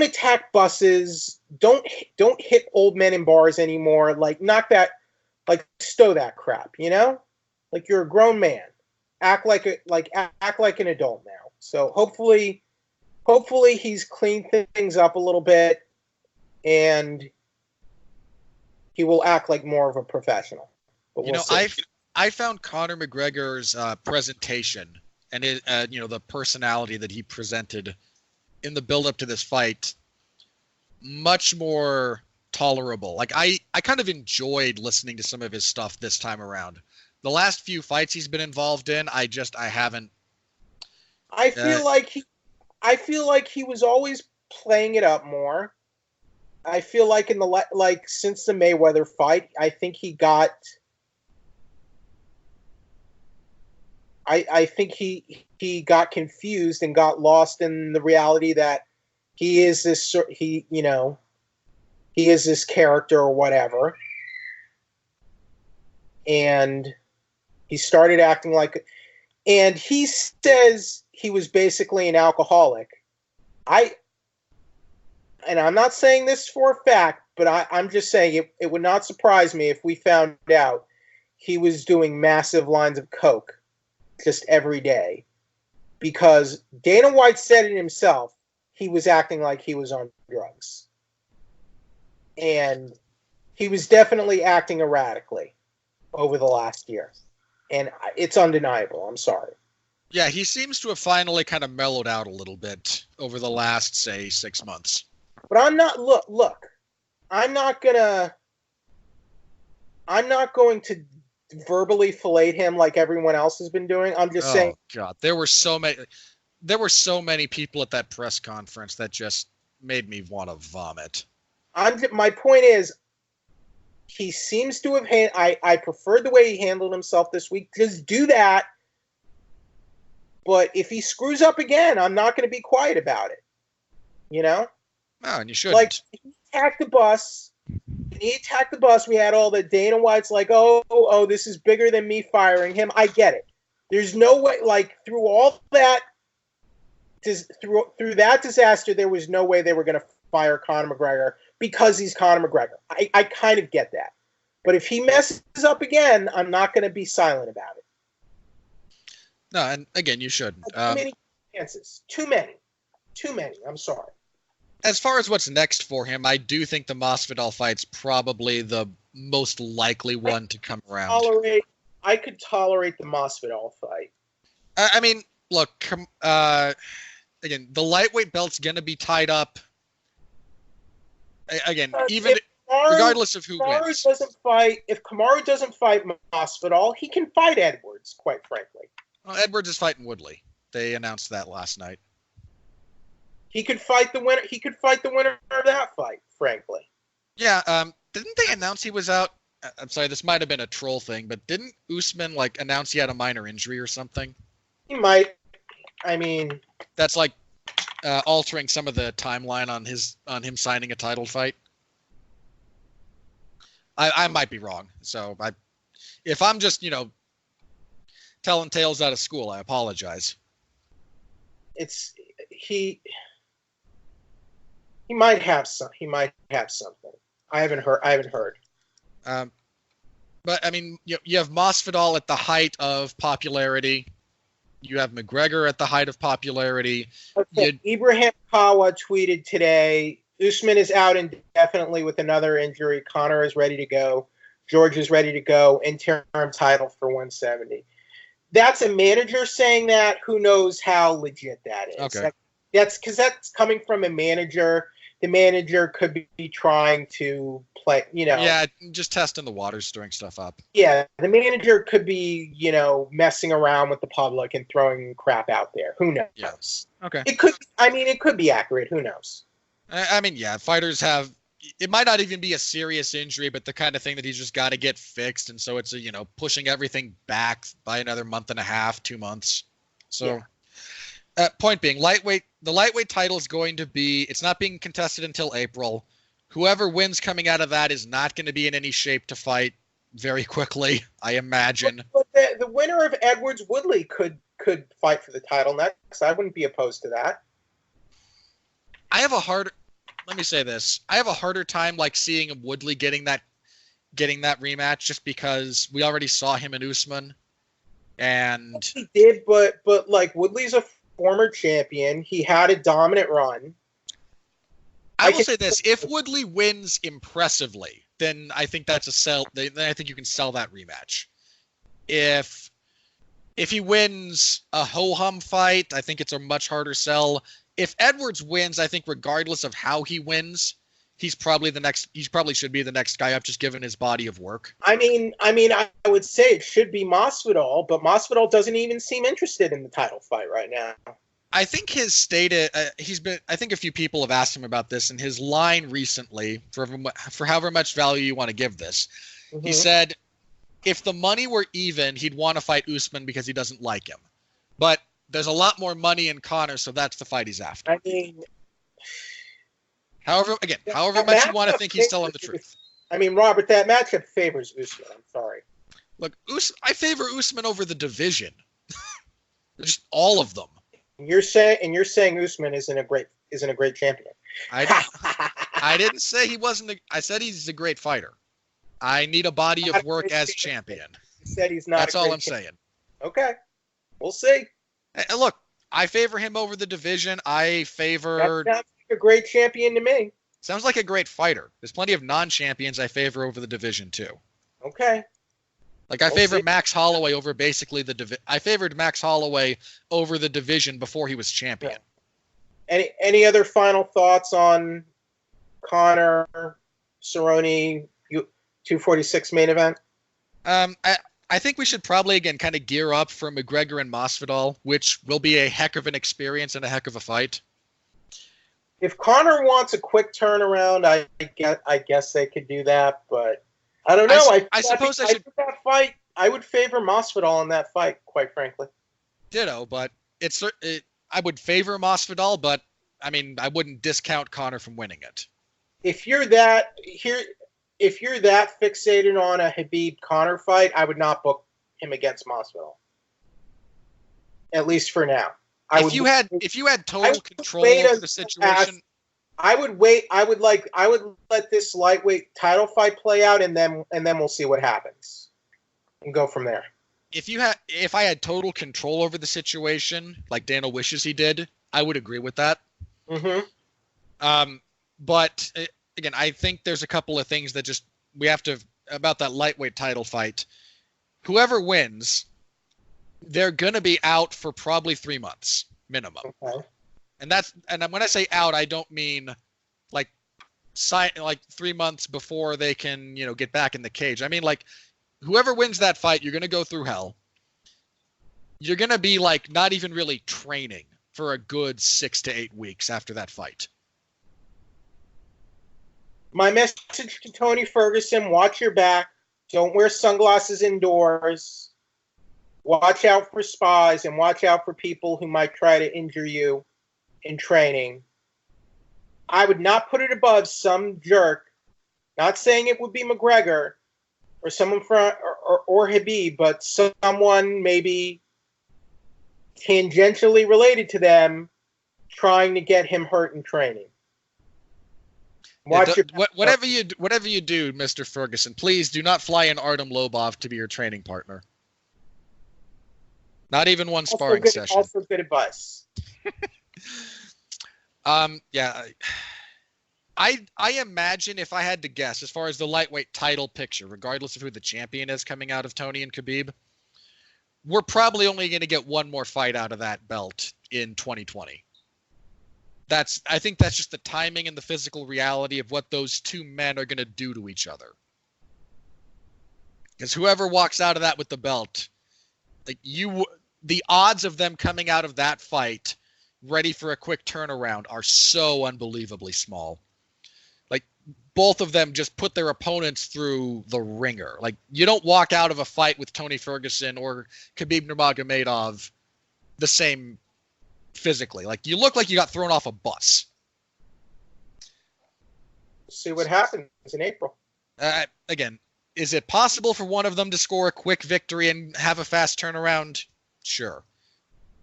attack buses. Don't hit old men in bars anymore. Like, knock that, like, stow that crap. Like, you're a grown man. Act like an adult now. So hopefully he's cleaned things up a little bit, and he will act like more of a professional. But I found Conor McGregor's presentation and the personality that he presented in the build-up to this fight much more tolerable. Like, I kind of enjoyed listening to some of his stuff this time around. The last few fights he's been involved in, I haven't. I feel like he was always playing it up more. I feel like since the Mayweather fight, I think he got I think he got confused and got lost in the reality that he is this he is this character or whatever, and he started acting like, and he says he was basically an alcoholic. And I'm not saying this for a fact, but I'm just saying it would not surprise me if we found out he was doing massive lines of coke just every day, because Dana White said it himself. He was acting like he was on drugs, and he was definitely acting erratically over the last year, and it's undeniable. I'm sorry. Yeah, he seems to have finally kind of mellowed out a little bit over the last, say, 6 months. But I'm not look. I'm not going to verbally fillet him like everyone else has been doing. I'm just saying. Oh God, there were so many people at that press conference that just made me want to vomit. My point is, he seems to have. I preferred the way he handled himself this week. Just do that. But if he screws up again, I'm not going to be quiet about it. You know? No, and you shouldn't. Like, he attacked the bus. We had all the Dana White's like, oh, this is bigger than me firing him. I get it. There's no way, like, through all that, through that disaster, there was no way they were going to fire Conor McGregor because he's Conor McGregor. I kind of get that. But if he messes up again, I'm not going to be silent about it. No, and again, you shouldn't. Too many chances. Too many. I'm sorry. As far as what's next for him, I do think the Masvidal fight's probably the most likely one to come around. I could tolerate the Masvidal fight. I mean, look, again, the lightweight belt's going to be tied up. Again, even regardless of who wins. If Kamaru doesn't fight Masvidal, he can fight Edwards, quite frankly. Well, Edwards is fighting Woodley. They announced that last night. He could fight the winner. He could fight the winner of that fight, frankly. Yeah. Didn't they announce he was out? I'm sorry, this might have been a troll thing, but didn't Usman announce he had a minor injury or something? He might. I mean, that's altering some of the timeline on him signing a title fight. I might be wrong. So if I'm just telling tales out of school, I apologize. He might have some. He might have something. I haven't heard. But I mean, you have Masvidal at the height of popularity. You have McGregor at the height of popularity. Okay. Ibrahim Kawa tweeted today, Usman is out indefinitely with another injury. Conor is ready to go. George is ready to go. Interim title for 170. That's a manager saying that. Who knows how legit that is? Okay. That's because that's coming from a manager. The manager could be trying to play, Yeah, just testing the waters, stirring stuff up. Yeah, the manager could be, messing around with the public and throwing crap out there. Who knows? Yeah. Okay. It could be accurate. Who knows? I mean, yeah, fighters have. It might not even be a serious injury, but the kind of thing that he's just got to get fixed, and so it's pushing everything back by another month and a half, 2 months. So. Yeah. Point being, the lightweight title is going to be, it's not being contested until April. Whoever wins coming out of that is not going to be in any shape to fight very quickly, I imagine. But the winner of Edwards Woodley could fight for the title next. I wouldn't be opposed to that. Let me say this. I have a harder time seeing Woodley getting that rematch just because we already saw him in Usman. And he did, but Woodley's a former champion. He had a dominant run. I will say this: if Woodley wins impressively, then I think that's a sell. Then I think you can sell that rematch. If he wins a ho-hum fight, I think it's a much harder sell. If Edwards wins, I think regardless of how he wins, he's probably the next. He probably should be the next guy up, just given his body of work. I mean, I would say it should be Masvidal, but Masvidal doesn't even seem interested in the title fight right now. I think his stated. I think a few people have asked him about this, and his line recently, for however much value you want to give this, he said, if the money were even, he'd want to fight Usman because he doesn't like him. But there's a lot more money in Conor, so that's the fight he's after. I mean, however much you want to think he's telling the truth. I mean, Robert, that matchup favors Usman. I'm sorry. Look, I favor Usman over the division. Just all of them. You're saying Usman isn't a great champion. I didn't say he wasn't. I said he's a great fighter. I need a body of work as champion. You said he's not. That's all I'm saying. Okay, we'll see. And look, I favor him over the division. I favor. That sounds like a great champion to me. Sounds like a great fighter. There's plenty of non-champions I favor over the division too. Okay. Like I favor Max Holloway over basically the division. I favored Max Holloway over the division before he was champion. Yeah. Any other final thoughts on Conor Cerrone 246 main event? I think we should probably again kind of gear up for McGregor and Masvidal, which will be a heck of an experience and a heck of a fight. If Conor wants a quick turnaround, I guess they could do that, but I don't know. I suppose I should. That fight, I would favor Masvidal in that fight, quite frankly. Ditto, but I would favor Masvidal, but I mean, I wouldn't discount Conor from winning it. If you're that fixated on a Khabib Conor fight, I would not book him against Masvidal. At least for now. If you had total control over the situation, I would wait. I would let this lightweight title fight play out, and then we'll see what happens, and go from there. If I had total control over the situation, like Dana wishes he did, I would agree with that. Mm-hmm. But again, I think there's a couple of things that we have to about that lightweight title fight. Whoever wins, they're gonna be out for probably 3 months minimum. Okay. And when I say out, I don't mean like 3 months before they can, get back in the cage. I mean, like, whoever wins that fight, you're going to go through hell. You're going to be like not even really training for a good 6 to 8 weeks after that fight. My message to Tony Ferguson, watch your back. Don't wear sunglasses indoors. Watch out for spies and watch out for people who might try to injure you in training. I would not put it above some jerk, not saying it would be McGregor or someone or Khabib, but someone maybe tangentially related to them trying to get him hurt in training. Whatever you do, Mr. Ferguson, please do not fly in Artem Lobov to be your training partner. Not even one sparring session. Also good advice. Yeah. I imagine, if I had to guess, as far as the lightweight title picture, regardless of who the champion is coming out of Tony and Khabib, we're probably only going to get one more fight out of that belt in 2020. I think that's just the timing and the physical reality of what those two men are going to do to each other. Because whoever walks out of that with the belt, the odds of them coming out of that fight ready for a quick turnaround are so unbelievably small. Like, both of them just put their opponents through the ringer. Like, you don't walk out of a fight with Tony Ferguson or Khabib Nurmagomedov the same physically. Like, you look like you got thrown off a bus. See what happens in April. Again, is it possible for one of them to score a quick victory and have a fast turnaround? Sure.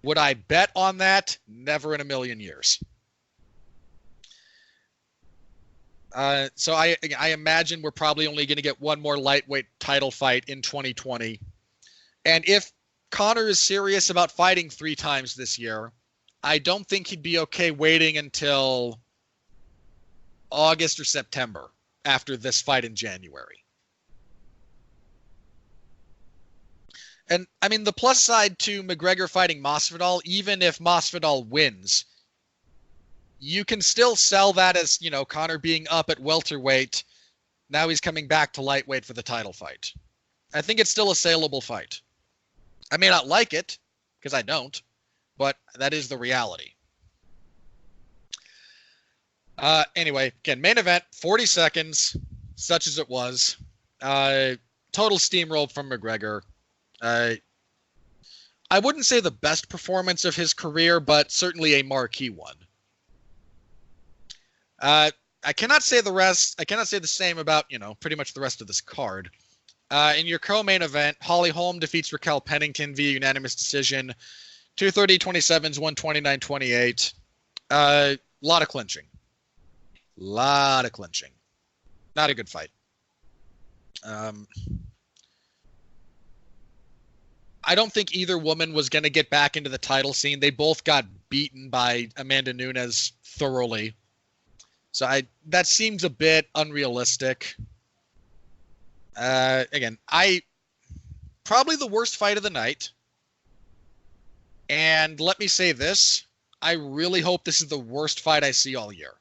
Would I bet on that? Never in a million years. So I imagine we're probably only going to get one more lightweight title fight in 2020. And if Conor is serious about fighting 3 times this year, I don't think he'd be okay waiting until August or September after this fight in January. And I mean, the plus side to McGregor fighting Masvidal, even if Masvidal wins, you can still sell that as, Conor being up at welterweight. Now he's coming back to lightweight for the title fight. I think it's still a saleable fight. I may not like it, because I don't, but that is the reality. Anyway, again, main event, 40 seconds, such as it was. total steamroll from McGregor. I wouldn't say the best performance of his career, but certainly a marquee one. I cannot say the rest. I cannot say the same about, pretty much the rest of this card. In your co-main event, Holly Holm defeats Raquel Pennington via unanimous decision. 230-27s, 129-28. A lot of clinching. Not a good fight. I don't think either woman was going to get back into the title scene. They both got beaten by Amanda Nunes thoroughly. So that seems a bit unrealistic. Again, probably the worst fight of the night. And let me say this. I really hope this is the worst fight I see all year.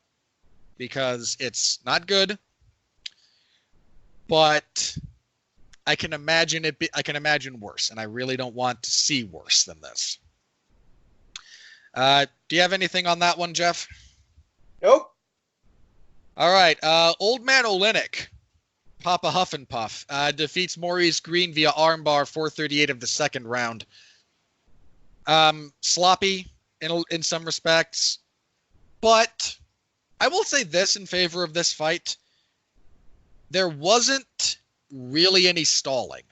Because it's not good. But I can imagine I can imagine worse, and I really don't want to see worse than this. Do you have anything on that one, Jeff? Nope. All right. Old Man Olynyk, Papa Huff and Puff, defeats Maurice Green via armbar, 4:38 of the second round. Sloppy in some respects, but I will say this in favor of this fight. There wasn't really any stalling.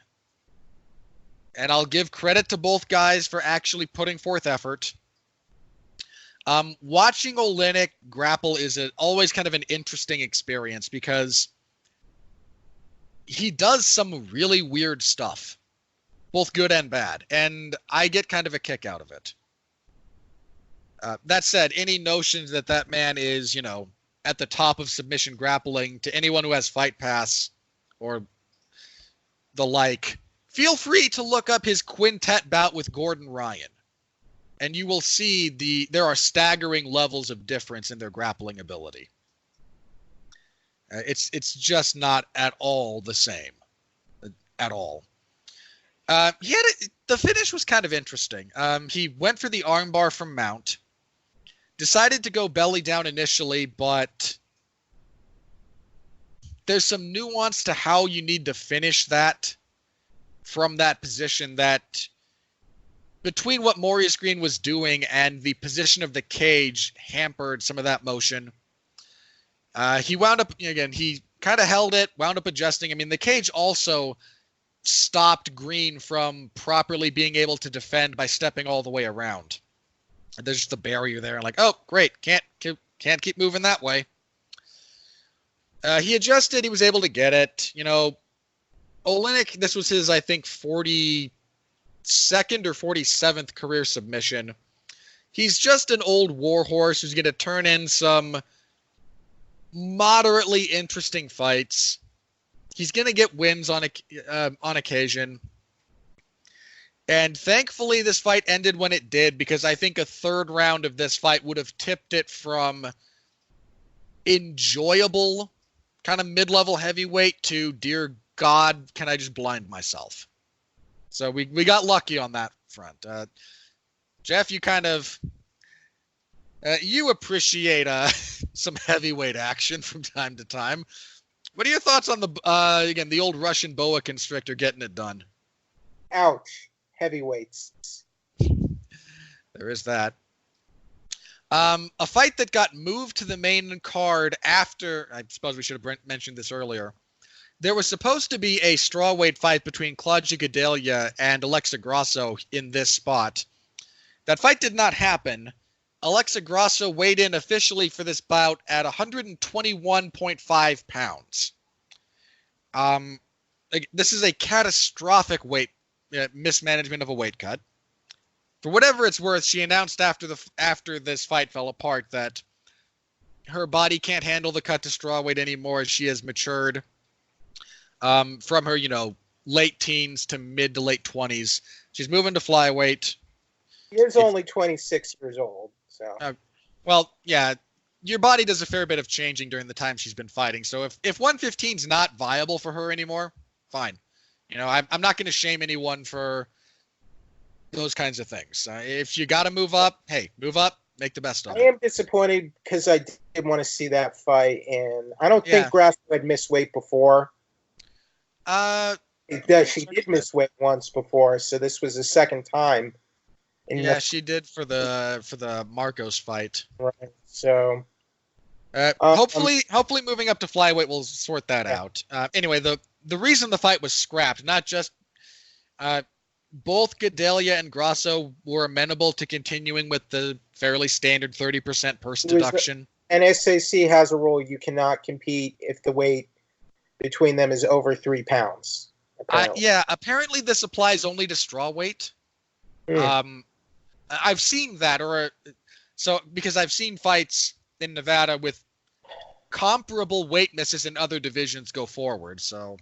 And I'll give credit to both guys for actually putting forth effort. Watching Olynyk grapple is always kind of an interesting experience because he does some really weird stuff, both good and bad, and I get kind of a kick out of it. That said, any notions that man is, at the top of submission grappling, to anyone who has Fight Pass or the like, feel free to look up his quintet bout with Gordon Ryan, and you will see there are staggering levels of difference in their grappling ability. It's just not at all the same, at all. The finish was kind of interesting. He went for the armbar from Mount, decided to go belly down initially, but there's some nuance to how you need to finish that from that position that between what Maurice Green was doing and the position of the cage hampered some of that motion. He wound up, again, he kind of held it, wound up adjusting. I mean, the cage also stopped Green from properly being able to defend by stepping all the way around. There's just the barrier there. Like, oh, great. Can't keep moving that way. He adjusted. He was able to get it. Olynyk, this was his, I think, 42nd or 47th career submission. He's just an old warhorse who's going to turn in some moderately interesting fights. He's going to get wins on occasion. And thankfully, this fight ended when it did, because I think a third round of this fight would have tipped it from enjoyable kind of mid-level heavyweight to, dear God, can I just blind myself? So we got lucky on that front. Jeff, you kind of you appreciate some heavyweight action from time to time. What are your thoughts on the old Russian boa constrictor getting it done? Ouch. Heavyweights. There is that. A fight that got moved to the main card after, I suppose we should have mentioned this earlier. There was supposed to be a strawweight fight between Claudia Gadelha and Alexa Grasso in this spot. That fight did not happen. Alexa Grasso weighed in officially for this bout at 121.5 pounds. This is a catastrophic mismanagement of a weight cut. For whatever it's worth, she announced after this fight fell apart that her body can't handle the cut to strawweight anymore as she has matured from her, late teens to mid to late 20s. She's moving to flyweight. She is only 26 years old, so. Well, yeah, your body does a fair bit of changing during the time she's been fighting. So if 115 is not viable for her anymore, fine. I'm not going to shame anyone for those kinds of things. If you got to move up, hey, move up, make the best of it. I am disappointed because I did want to see that fight, and I don't think Grasso had missed weight before. It does. She did miss weight once before, so this was the second time. Yeah, she did for the Marcos fight. Right. So hopefully moving up to flyweight will sort that yeah. out. Anyway, the reason the fight was scrapped, not just both Gedalia and Grasso were amenable to continuing with the fairly standard 30% purse deduction. And SAC has a rule: you cannot compete if the weight between them is over 3 pounds. Apparently this applies only to straw weight. I've seen that, because I've seen fights in Nevada with comparable weight misses in other divisions go forward. So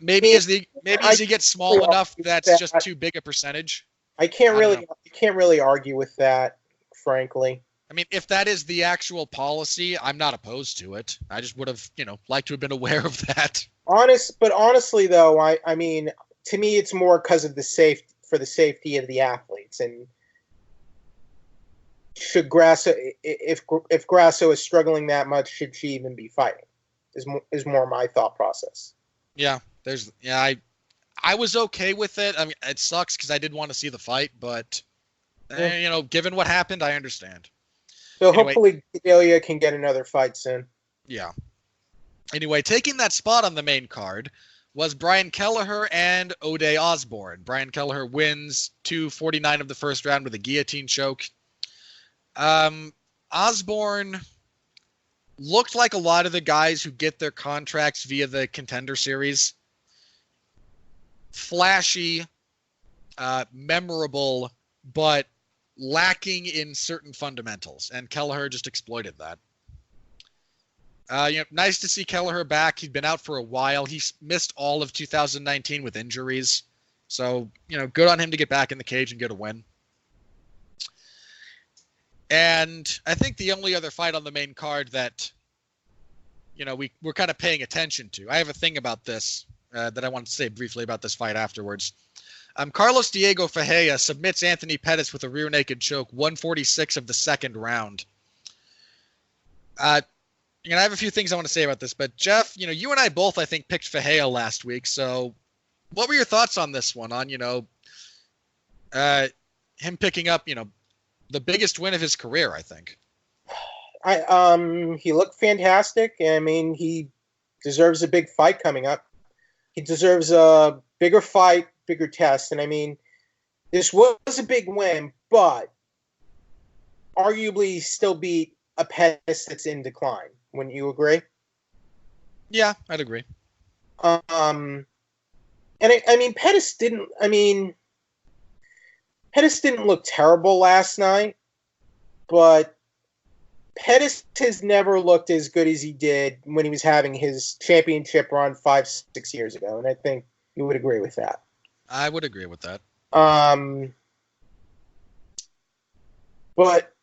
maybe as he gets small enough, that's just too big a percentage. I can't really argue with that, frankly. I mean, if that is the actual policy, I'm not opposed to it. I just would have, liked to have been aware of that. Honestly, though, I mean, to me, it's more because of the safety of the athletes. And should Grasso, if Grasso is struggling that much, should she even be fighting? Is more my thought process. Yeah, I was okay with it. I mean, it sucks because I did want to see the fight, but given what happened, I understand. So hopefully Gedalia can get another fight soon. Yeah. Anyway, taking that spot on the main card was Brian Kelleher and O'Day Osborne. Brian Kelleher wins 2:49 of the first round with a guillotine choke. Osborne looked like a lot of the guys who get their contracts via the Contender Series. Flashy, memorable, but lacking in certain fundamentals, and Kelleher just exploited that. Nice to see Kelleher back. He'd been out for a while. He missed all of 2019 with injuries. So, good on him to get back in the cage and get a win. And I think the only other fight on the main card that, we're kind of paying attention to. I have a thing about this that I want to say briefly about this fight afterwards. Carlos Diego Ferreira submits Anthony Pettis with a rear naked choke, 146 of the second round. I have a few things I want to say about this, but Jeff, you and I both, I think, picked Ferreira last week. So what were your thoughts on this one, on, him picking up, the biggest win of his career, I think? He looked fantastic. I mean, he deserves a big fight coming up. He deserves a bigger fight, bigger test. And I mean, this was a big win, but arguably still beat a Pettis that's in decline. Wouldn't you agree? Yeah, I'd agree. And I mean, Pettis didn't look terrible last night, but Pettis has never looked as good as he did when he was having his championship run 5-6 years ago. And I think you would agree with that. I would agree with that. But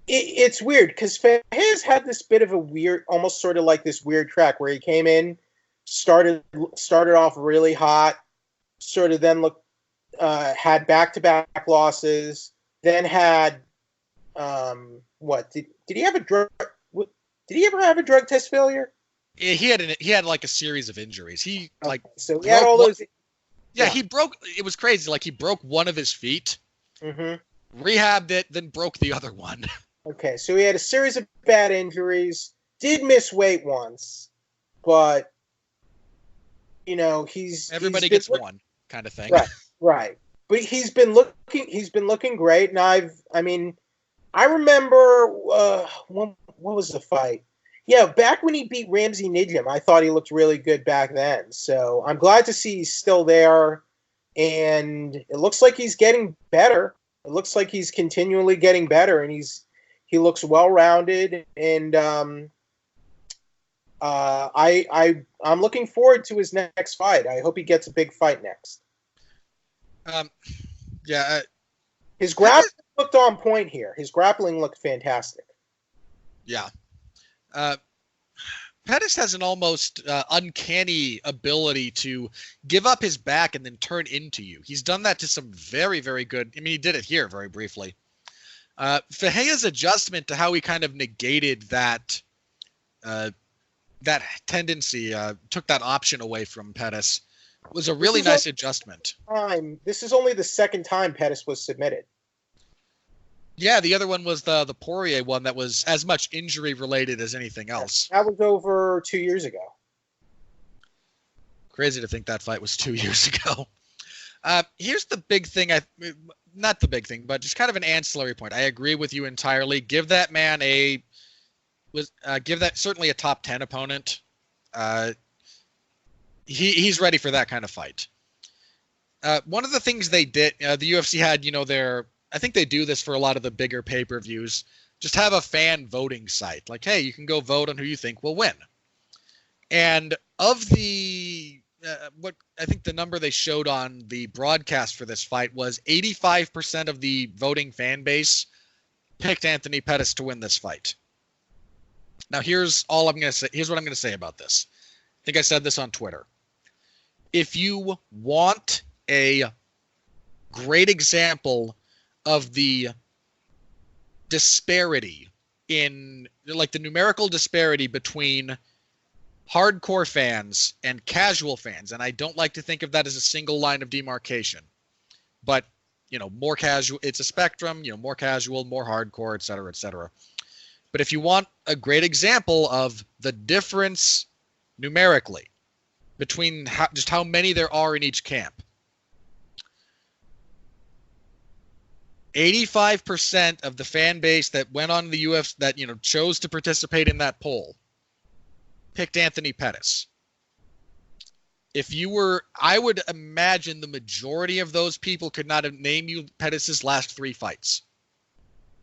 it's weird because Ferreira's had this bit of a weird, almost sort of like this weird track where he came in, started off really hot, sort of then had back-to-back losses, then had did he have a drug? Did he ever have a drug test failure? Yeah, he had like a series of injuries. He so he had all those. Yeah, he broke. It was crazy. Like he broke one of his feet, rehabbed it, then broke the other one. Okay, so he had a series of bad injuries. Did miss weight once, but everybody gets one kind of thing. Right. But he's been looking great, and I remember what was the fight? Yeah, back when he beat Ramsey Nijem, I thought he looked really good back then. So I'm glad to see he's still there, and it looks like he's getting better. It looks like he's continually getting better, and he looks well-rounded, and I'm looking forward to his next fight. I hope he gets a big fight next. His grappling looked on point here. His grappling looked fantastic. Yeah. Pettis has an almost uncanny ability to give up his back and then turn into you. He's done that to some very, very good. I mean, he did it here very briefly. Ferreira's adjustment to how he kind of negated that that tendency, took that option away from Pettis, was a really nice adjustment. This is only the second time Pettis was submitted. Yeah, the other one was the Poirier one that was as much injury related as anything else. That was over 2 years ago. Crazy to think that fight was 2 years ago. Here's the big thing. Not the big thing, but just kind of an ancillary point. I agree with you entirely. Give that man give that certainly a top 10 opponent. He's ready for that kind of fight. One of the things they did, the UFC had, I think they do this for a lot of the bigger pay-per-views. Just have a fan voting site. Like, hey, you can go vote on who you think will win. And of the what I think the number they showed on the broadcast for this fight was 85% of the voting fan base picked Anthony Pettis to win this fight. Now, here's all I'm going to say. Here's what I'm going to say about this. I think I said this on Twitter. If you want a great example of the disparity in, like, the numerical disparity between hardcore fans and casual fans, and I don't like to think of that as a single line of demarcation, but more casual, it's a spectrum, more casual, more hardcore, et cetera, et cetera. But if you want a great example of the difference numerically between how many there are in each camp, 85% of the fan base that went on the UFC, that chose to participate in that poll, picked Anthony Pettis. I would imagine the majority of those people could not have named you Pettis' last 3 fights.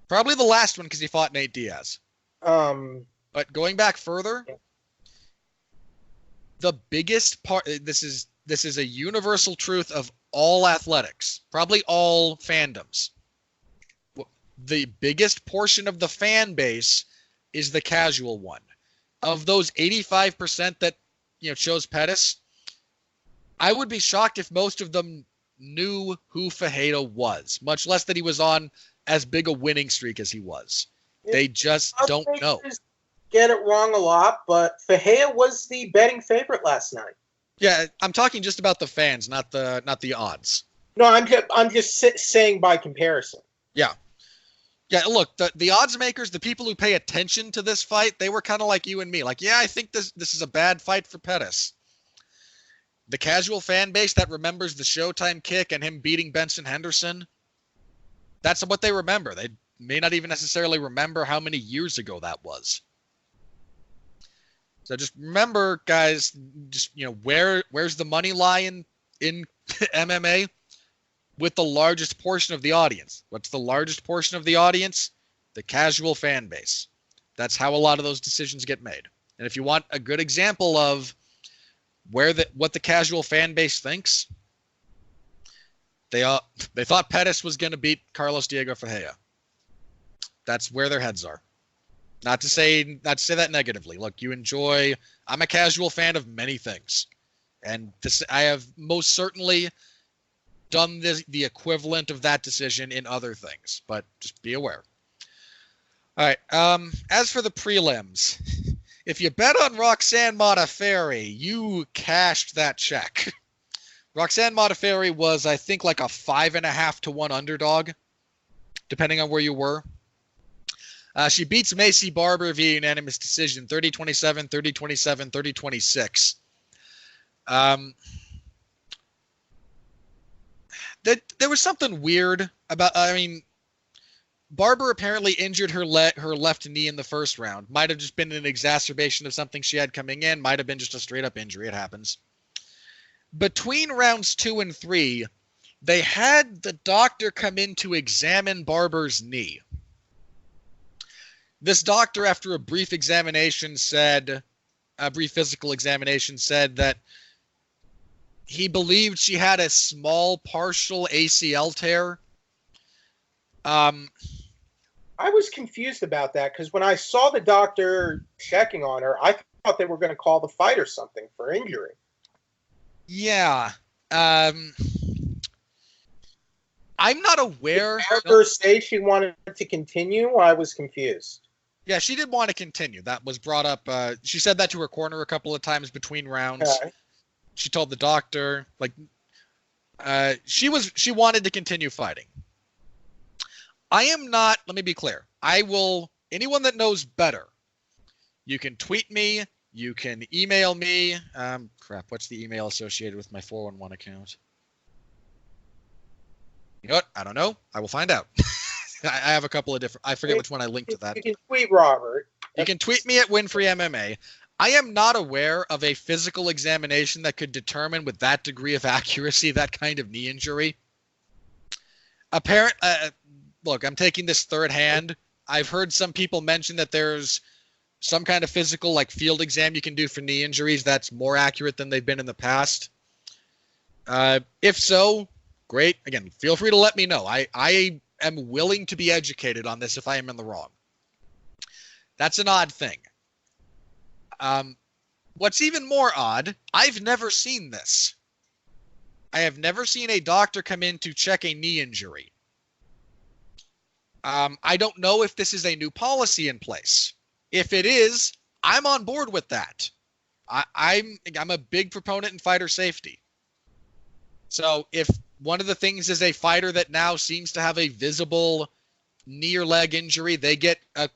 Probably the last one because he fought Nate Diaz. But going back further, the biggest part, this is a universal truth of all athletics, probably all fandoms. The biggest portion of the fan base is the casual one. Of those 85% that chose Pettis, I would be shocked if most of them knew who Cejudo was, much less that he was on as big a winning streak as he was. They just don't know. Get it wrong a lot, but Cejudo was the betting favorite last night. Yeah, I'm talking just about the fans, not the odds. No, I'm just saying by comparison. Yeah. Yeah, look, the odds makers, the people who pay attention to this fight, they were kind of like you and me. Like, yeah, I think this is a bad fight for Pettis. The casual fan base that remembers the Showtime kick and him beating Benson Henderson, that's what they remember. They may not even necessarily remember how many years ago that was. So just remember, guys, just where's the money lie in MMA? With the largest portion of the audience. What's the largest portion of the audience? The casual fan base. That's how a lot of those decisions get made. And if you want a good example of what the casual fan base thinks, they thought Pettis was going to beat Carlos Diego Ferreira. That's where their heads are. Not to say that negatively. Look, I'm a casual fan of many things. And I have most certainly done the equivalent of that decision in other things, but just be aware. All right. As for the prelims, if you bet on Roxanne Modafferi, you cashed that check. Roxanne Modafferi was, I think, like a 5.5 to 1 underdog, depending on where you were. She beats Macy Barber via unanimous decision, 30-27, 30-27, 30-26. There was something weird about. Barber apparently injured her left knee in the first round. Might have just been an exacerbation of something she had coming in. Might have been just a straight up injury. It happens. Between rounds 2 and 3, they had the doctor come in to examine Barber's knee. This doctor, after a brief physical examination, said that he believed she had a small partial ACL tear. I was confused about that because when I saw the doctor checking on her, I thought they were going to call the fight or something for injury. Yeah. I'm not aware. Did Barber say she wanted to continue? I was confused. Yeah, she did want to continue. That was brought up. She said that to her corner a couple of times between rounds. Okay. She told the doctor, like, she wanted to continue fighting. I am not, let me be clear. Anyone that knows better, you can tweet me, you can email me. What's the email associated with my 411 account? You know what? I don't know. I will find out. I have a couple of different, I forget which one I linked to that. You can tweet Robert. You can tweet me at Winfrey MMA. I am not aware of a physical examination that could determine with that degree of accuracy that kind of knee injury. Look, I'm taking this third hand. I've heard some people mention that there's some kind of physical, like field exam you can do for knee injuries that's more accurate than they've been in the past. If so, great. Again, feel free to let me know. I am willing to be educated on this if I am in the wrong. That's an odd thing. What's even more odd, I've never seen this. I have never seen a doctor come in to check a knee injury. I don't know if this is a new policy in place. If it is, I'm on board with that. I'm a big proponent in fighter safety. So if one of the things is a fighter that now seems to have a visible knee or leg injury, they get a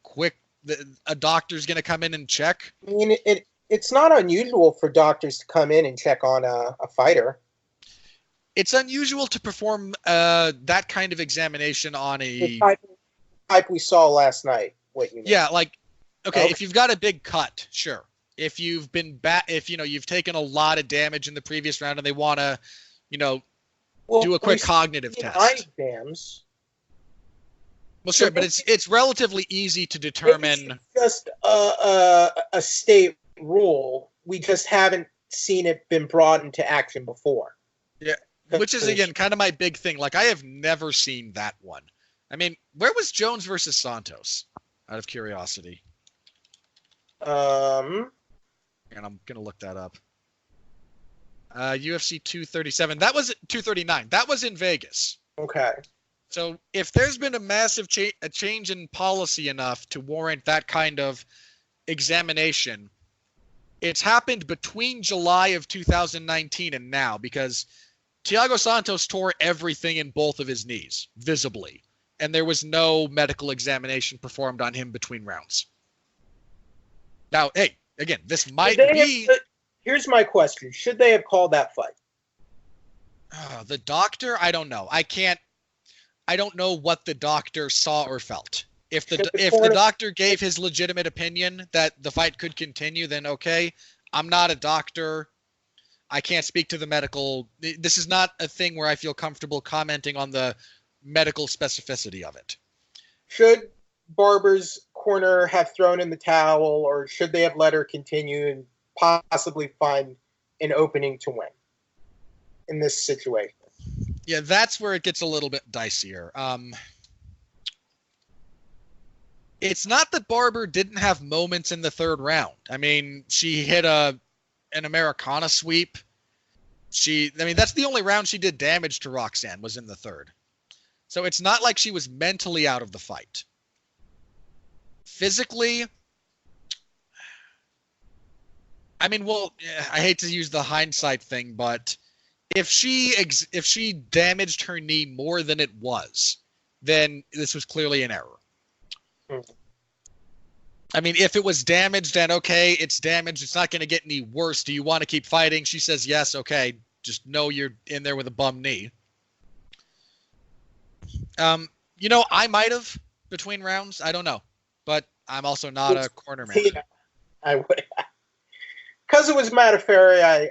doctor's going to come in and check. I mean, it's not unusual for doctors to come in and check on a fighter. It's unusual to perform that kind of examination on the type we saw last night. Yeah, like, okay, if you've got a big cut, sure. If you've been you've taken a lot of damage in the previous round and they want to, do a quick cognitive test. Eye exams. Well, sure, but it's relatively easy to determine. It's just a state rule. We just haven't seen it been brought into action before. Yeah, which is, again, kind of my big thing. Like, I have never seen that one. I mean, where was Jones versus Santos? Out of curiosity. And I'm going to look that up. UFC 237. That was 239. That was in Vegas. Okay. So if there's been a massive change in policy enough to warrant that kind of examination, it's happened between July of 2019 and now, because Thiago Santos tore everything in both of his knees, visibly, and there was no medical examination performed on him between rounds. Now, hey, again, this might be... Here's my question. Should they have called that fight? The doctor? I don't know. I don't know what the doctor saw or felt. If the doctor gave his legitimate opinion that the fight could continue, then okay. I'm not a doctor. I can't speak to the medical. This is not a thing where I feel comfortable commenting on the medical specificity of it. Should Barber's corner have thrown in the towel, or should they have let her continue and possibly find an opening to win in this situation? Yeah, that's where it gets a little bit dicier. It's not that Barber didn't have moments in the third round. I mean, she hit an Americana sweep. That's the only round she did damage to Roxanne, was in the third. So it's not like she was mentally out of the fight. Physically, I mean, well, I hate to use the hindsight thing, but if she damaged her knee more than it was, then this was clearly an error. I mean, if it was damaged, then okay, it's damaged. It's not going to get any worse. Do you want to keep fighting? She says yes. Okay, just know you're in there with a bum knee. I might have between rounds. I don't know, but I'm also not a corner man. Yeah, I would. Because it was Mataferi,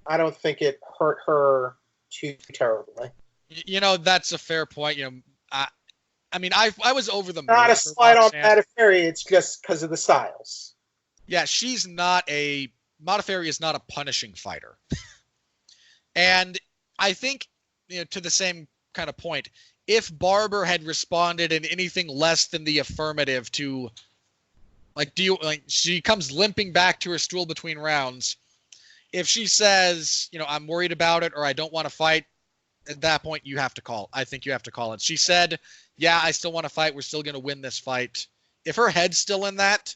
I don't think it hurt her too terribly. That's a fair point. I was over the moon. Not a slight on Mataferi, it's just because of the styles. Yeah, Mataferi is not a punishing fighter. And I think, to the same kind of point, if Barber had responded in anything less than the affirmative to, she comes limping back to her stool between rounds. If she says, I'm worried about it, or I don't want to fight, at that point I think you have to call it. She said, yeah, I still want to fight. We're still going to win this fight. if her head's still in that,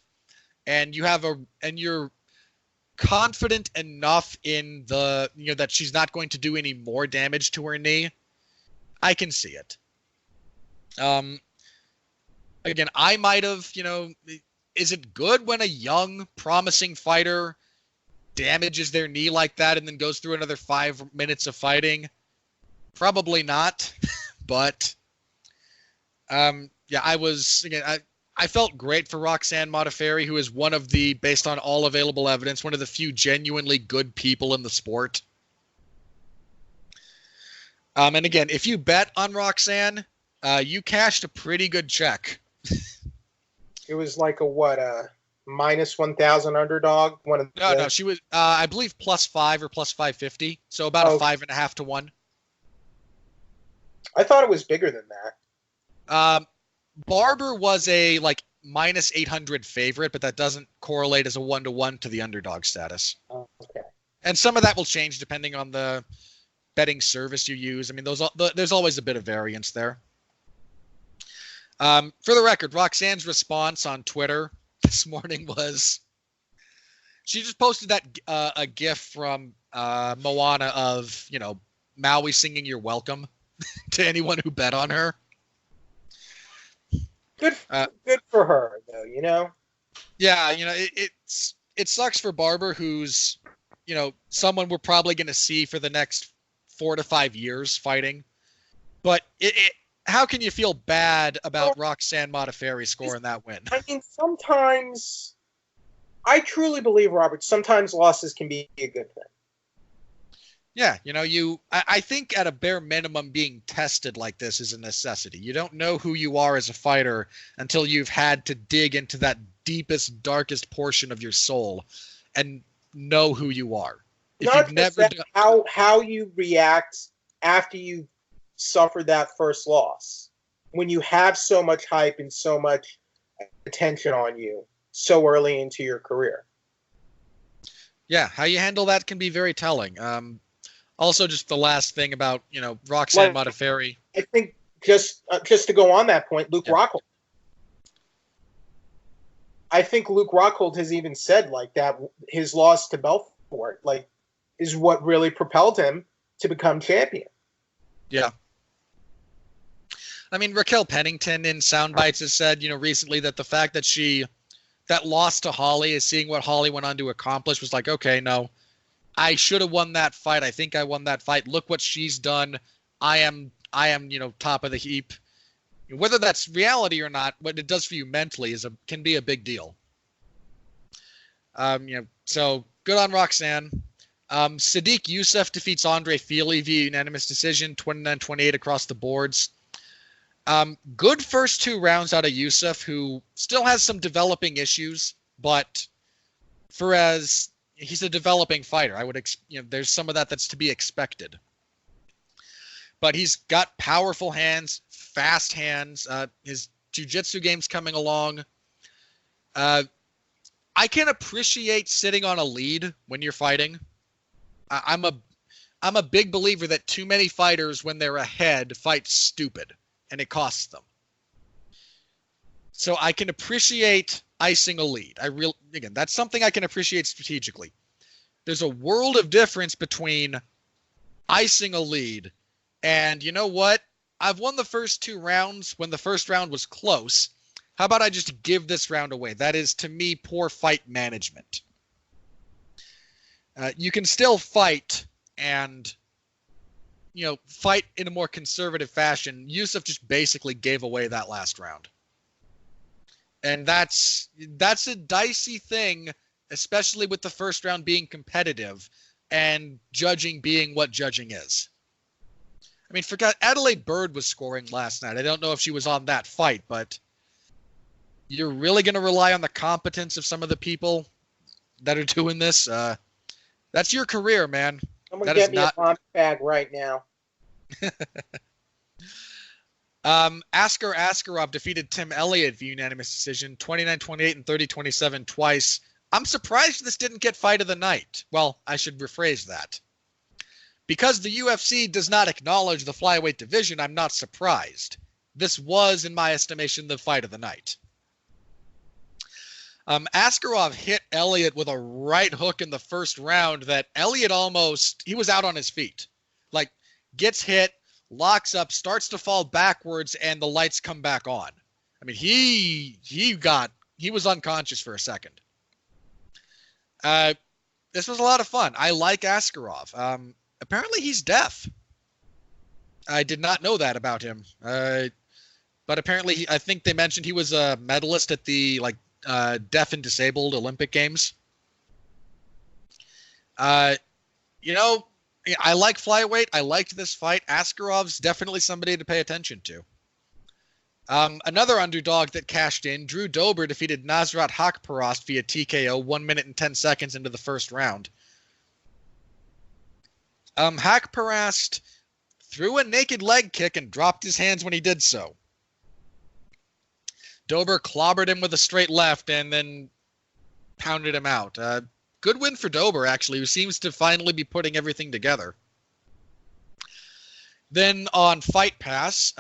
and you're confident enough in that she's not going to do any more damage to her knee, I can see it. Again, I might have, is it good when a young, promising fighter damages their knee like that and then goes through another 5 minutes of fighting? Probably not. But, I felt great for Roxanne Modafferi, who is one of the, based on all available evidence, one of the few genuinely good people in the sport. And again, if you bet on Roxanne, you cashed a pretty good check. It was like a minus 1,000 underdog? No, she was, I believe, +5 or +550. So about a 5.5 to 1. I thought it was bigger than that. Barber was a minus 800 favorite, but that doesn't correlate as a 1-to-1 to the underdog status. Oh, okay. And some of that will change depending on the betting service you use. I mean, there's always a bit of variance there. For the record, Roxanne's response on Twitter this morning was, she just posted that a GIF from Moana of Maui singing "You're Welcome" to anyone who bet on her. Good for her, though. Yeah, it sucks for Barber, who's someone we're probably going to see for the next 4 to 5 years fighting. But how can you feel bad about Roxanne Modafferi scoring that win? I mean, sometimes I truly believe, Robert, sometimes losses can be a good thing. Yeah, I think at a bare minimum being tested like this is a necessity. You don't know who you are as a fighter until you've had to dig into that deepest, darkest portion of your soul and know who you are. If Not you've never how you react after you suffered that first loss, when you have so much hype and so much attention on you so early into your career. Yeah, how you handle that can be very telling. Also, just the last thing about Roxanne Modafferi. I think just to go on that point, Luke Rockhold. I think Luke Rockhold has even said that his loss to Belfort is what really propelled him to become champion. Yeah. I mean, Raquel Pennington in Soundbites has said, recently that the fact that that loss to Holly is seeing what Holly went on to accomplish was like, okay, no, I should have won that fight. I think I won that fight. Look what she's done. I am, top of the heap. Whether that's reality or not, what it does for you mentally can be a big deal. So good on Roxanne. Sadiq Youssef defeats Andre Fili via unanimous decision, 29-28 across the boards. Good first 2 rounds out of Youssef, who still has some developing issues, but he's a developing fighter. I would, there's some of that's to be expected. But he's got powerful hands, fast hands. His jiu-jitsu game's coming along. I can appreciate sitting on a lead when you're fighting. I'm a big believer that too many fighters, when they're ahead, fight stupid, and it costs them. So I can appreciate icing a lead. Again, that's something I can appreciate strategically. There's a world of difference between icing a lead and, you know what? I've won the first 2 rounds when the first round was close. How about I just give this round away? That is, to me, poor fight management. You can still fight and, fight in a more conservative fashion. Youssef just basically gave away that last round. And that's a dicey thing, especially with the first round being competitive and judging being what judging is. I mean, forgot Adelaide Bird was scoring last night. I don't know if she was on that fight, but you're really going to rely on the competence of some of the people that are doing this. That's your career, man. I'm going to get me a bomb bag right now. Askar Askarov defeated Tim Elliott via unanimous decision, 29-28 and 30-27 twice. I'm surprised this didn't get fight of the night. Well, I should rephrase that. Because the UFC does not acknowledge the flyweight division, I'm not surprised. This was, in my estimation, the fight of the night. Askarov hit Elliott with a right hook in the first round that Elliott he was out on his feet. Like, gets hit, locks up, starts to fall backwards, and the lights come back on. I mean, he was unconscious for a second. This was a lot of fun. I like Askarov. Apparently he's deaf. I did not know that about him. But apparently, I think they mentioned he was a medalist at the deaf and disabled Olympic Games. I like flyweight. I liked this fight. Askarov's definitely somebody to pay attention to. Another underdog that cashed in, Drew Dober defeated Nasrat Haqparast via TKO 1 minute and 10 seconds into the first round. Haqparast threw a naked leg kick and dropped his hands when he did so. Dober clobbered him with a straight left and then pounded him out. Good win for Dober, actually, who seems to finally be putting everything together. Then on Fight Pass,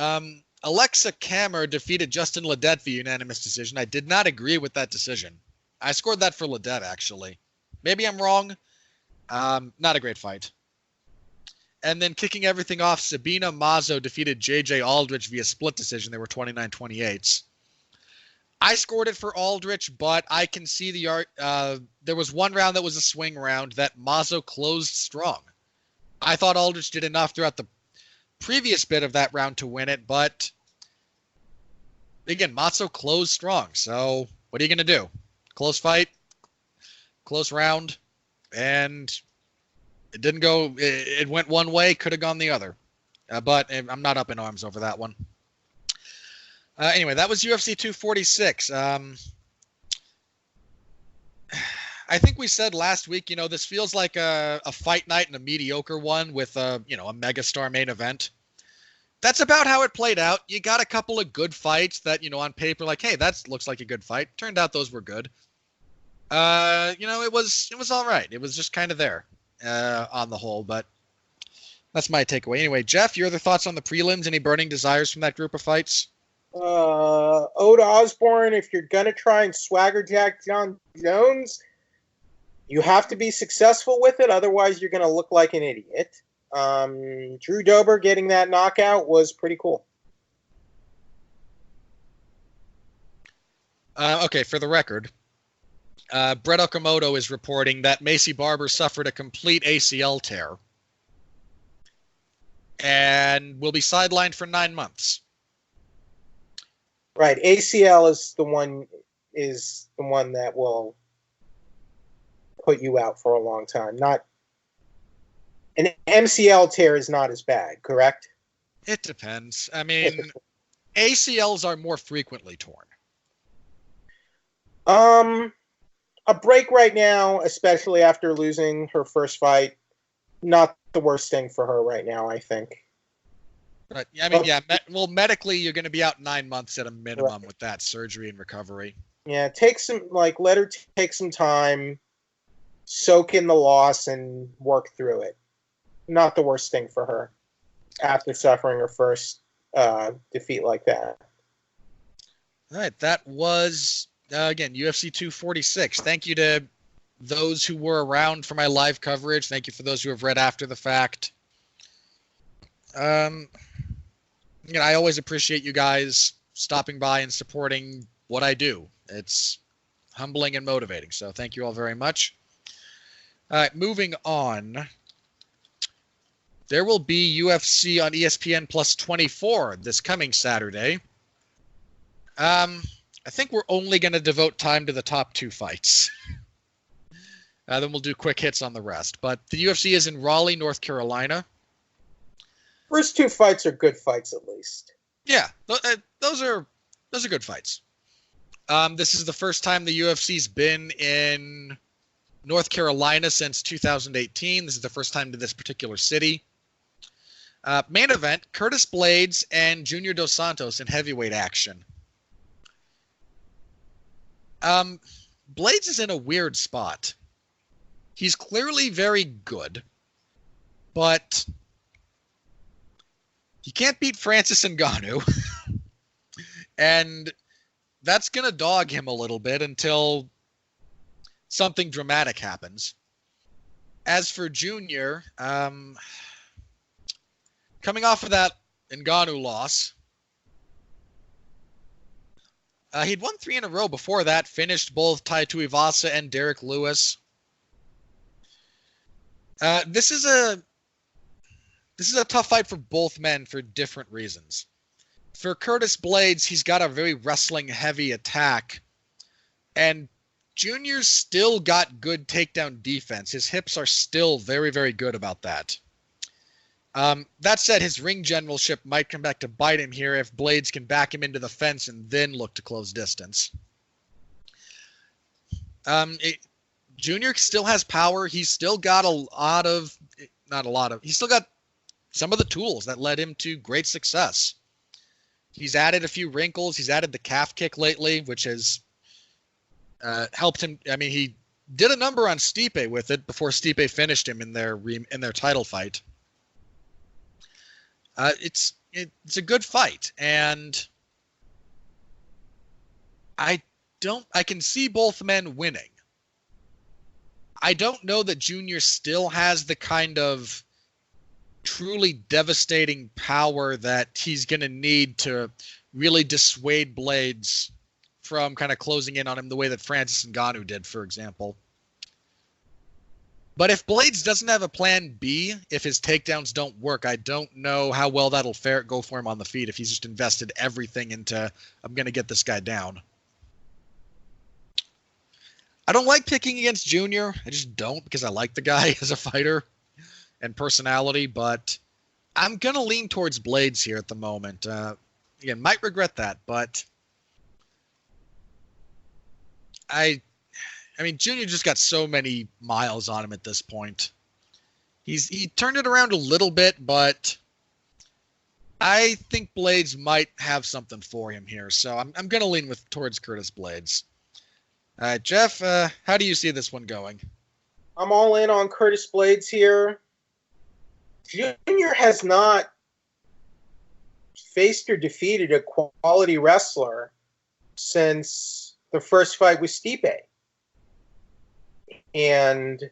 Alexa Kammer defeated Justin Ledet via unanimous decision. I did not agree with that decision. I scored that for Ledet, actually. Maybe I'm wrong. Not a great fight. And then kicking everything off, Sabina Mazo defeated J.J. Aldrich via split decision. They were 29-28. I scored it for Aldrich, but I can see there was one round that was a swing round that Mazo closed strong. I thought Aldrich did enough throughout the previous bit of that round to win it, but again, Mazo closed strong. So what are you going to do? Close fight, close round, and it didn't go. It went one way, could have gone the other. But I'm not up in arms over that one. Anyway, that was UFC 246. I think we said last week, this feels like a fight night and a mediocre one with a megastar main event. That's about how it played out. You got a couple of good fights that, on paper, like, hey, that looks like a good fight. Turned out those were good. It was all right. It was just kind of there on the whole, but that's my takeaway. Anyway, Jeff, your other thoughts on the prelims? Any burning desires from that group of fights? Ode Osborne, if you're going to try and swagger Jack John Jones, you have to be successful with it. Otherwise, you're going to look like an idiot. Drew Dober getting that knockout was pretty cool. Okay, for the record, Brett Okamoto is reporting that Macy Barber suffered a complete ACL tear and will be sidelined for 9 months. Right, ACL is the one that will put you out for a long time. Not an MCL tear is not as bad, correct? It depends. I mean, ACLs are more frequently torn. A break right now, especially after losing her first fight, not the worst thing for her right now, I think. Right. I mean, yeah. Medically, you're going to be out 9 months at a minimum with that surgery and recovery. Yeah, let her take some time, soak in the loss, and work through it. Not the worst thing for her after suffering her first defeat like that. All right, that was again UFC 246. Thank you to those who were around for my live coverage. Thank you for those who have read after the fact. I always appreciate you guys stopping by and supporting what I do. It's humbling and motivating. So thank you all very much. All right, moving on. There will be UFC on ESPN Plus 24 this coming Saturday. I think we're only going to devote time to the top 2 fights. Then we'll do quick hits on the rest. But the UFC is in Raleigh, North Carolina. First 2 fights are good fights, at least. Yeah, those are good fights. This is the first time the UFC's been in North Carolina since 2018. This is the first time to this particular city. Main event, Curtis Blades and Junior Dos Santos in heavyweight action. Blades is in a weird spot. He's clearly very good, but he can't beat Francis Ngannou. And that's going to dog him a little bit until something dramatic happens. As for Junior, coming off of that Ngannou loss, he'd won 3 in a row before that, finished both Tai Tuivasa and Derek Lewis. This is a tough fight for both men for different reasons. For Curtis Blades, he's got a very wrestling-heavy attack, and Junior's still got good takedown defense. His hips are still very, very good about that. That said, his ring generalship might come back to bite him here if Blades can back him into the fence and then look to close distance. Junior still has power. He's still got he's still got some of the tools that led him to great success. He's added a few wrinkles. He's added the calf kick lately, which has helped him. I mean, he did a number on Stipe with it before Stipe finished him in their title fight. It's a good fight, and I can see both men winning. I don't know that Junior still has the kind of truly devastating power that he's going to need to really dissuade Blades from kind of closing in on him the way that Francis Ngannou did, for example. But if Blades doesn't have a plan B, if his takedowns don't work, I don't know how well that'll go for him on the feet if he's just invested everything into, I'm going to get this guy down. I don't like picking against Junior. I just don't, because I like the guy as a fighter and personality, but I'm going to lean towards Blades here at the moment. Again, might regret that, but I mean, Junior just got so many miles on him at this point. He turned it around a little bit, but I think Blades might have something for him here. So I'm going to lean towards Curtis Blades. Jeff, how do you see this one going? I'm all in on Curtis Blades here. Junior has not faced or defeated a quality wrestler since the first fight with Stipe. And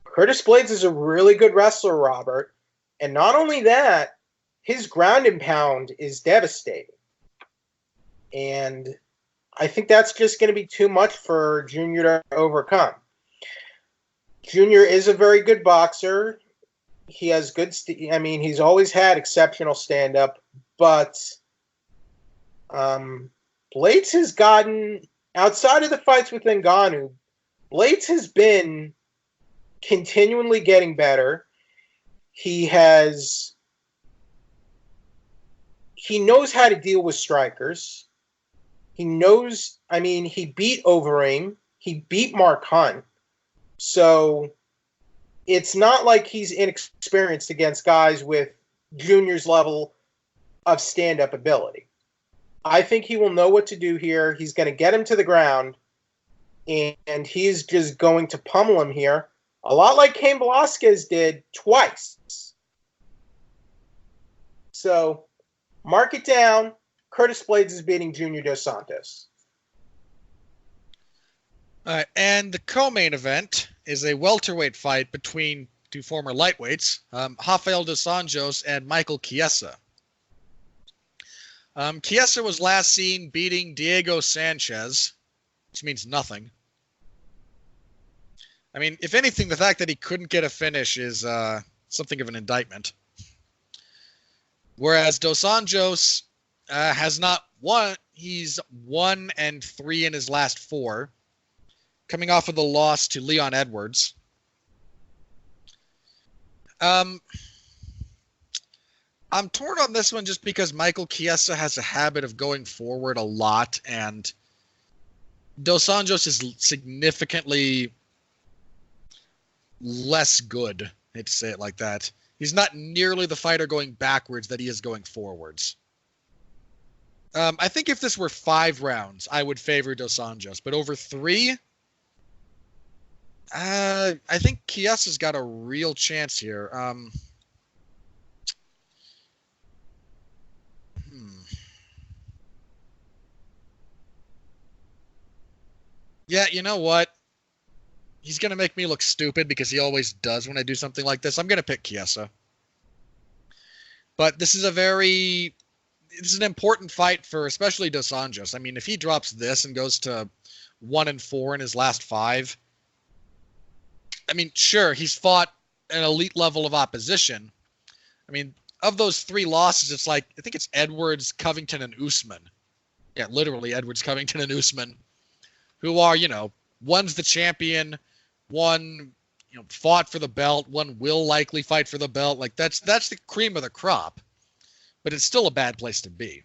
Curtis Blades is a really good wrestler, Robert. And not only that, his ground and pound is devastating. And I think that's just going to be too much for Junior to overcome. Junior is a very good boxer. He has good he's always had exceptional stand-up, but Blades has gotten, outside of the fights with Ngannou, Blades has been continually getting better. He knows how to deal with strikers. He knows, he beat Overeem. He beat Mark Hunt. So it's not like he's inexperienced against guys with Junior's level of stand-up ability. I think he will know what to do here. He's going to get him to the ground, and he's just going to pummel him here, a lot like Cain Velasquez did twice. So mark it down. Curtis Blades is beating Junior Dos Santos. And the co-main event is a welterweight fight between two former lightweights, Rafael Dos Anjos and Michael Chiesa. Chiesa was last seen beating Diego Sanchez, which means nothing. I mean, if anything, the fact that he couldn't get a finish is something of an indictment. Whereas Dos Anjos has not won. He's 1-3 in his last 4, coming off of the loss to Leon Edwards. I'm torn on this one just because Michael Chiesa has a habit of going forward a lot, and Dos Anjos is significantly less good. I hate to say it like that. He's not nearly the fighter going backwards that he is going forwards. I think if this were 5 rounds, I would favor Dos Anjos, but over 3, I think Chiesa's got a real chance here. Yeah, you know what? He's going to make me look stupid because he always does when I do something like this. I'm going to pick Chiesa. But this is an important fight for especially Dos Anjos. I mean, if he drops this and goes to 1-4 in his last 5, I mean, sure, he's fought an elite level of opposition. I mean, of those 3 losses, it's like, I think it's Edwards, Covington, and Usman. Yeah, literally Edwards, Covington, and Usman, who are, one's the champion, one, fought for the belt, one will likely fight for the belt. Like, that's the cream of the crop. But it's still a bad place to be.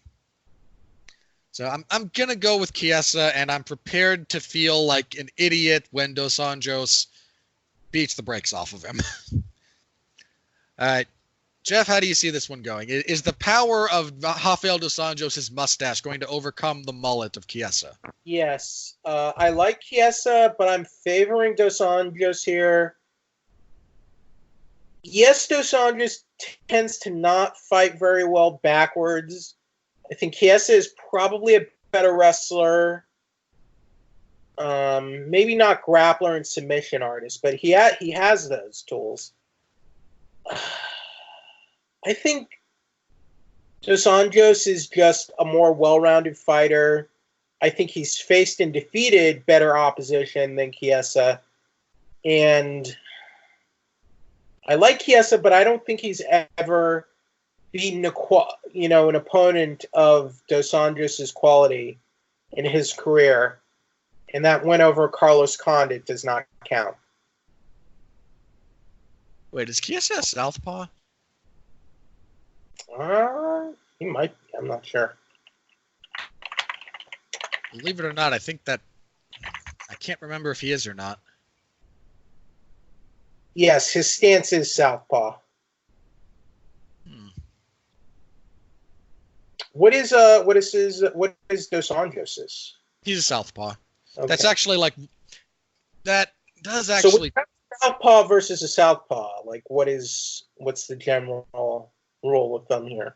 So I'm going to go with Chiesa, and I'm prepared to feel like an idiot when Dos Anjos beats the brakes off of him. All right. Jeff, how do you see this one going? Is the power of Rafael Dos Anjos' mustache going to overcome the mullet of Chiesa? Yes. I like Chiesa, but I'm favoring Dos Anjos here. Yes, Dos Anjos tends to not fight very well backwards. I think Chiesa is probably a better wrestler. Maybe not grappler and submission artist, but he has those tools. I think Dos Anjos is just a more well-rounded fighter. I think he's faced and defeated better opposition than Chiesa. And I like Chiesa, but I don't think he's ever beaten an opponent of Dos Anjos' quality in his career. And that win over Carlos Condit does not count. Wait, is Chiesa a southpaw? He might be. I'm not sure. Believe it or not, I think that I can't remember if he is or not. Yes, his stance is southpaw. What is Dos Anjos's? He's a southpaw. Okay. That's actually like that does actually. So southpaw versus a southpaw. Like, what's the general rule of thumb here?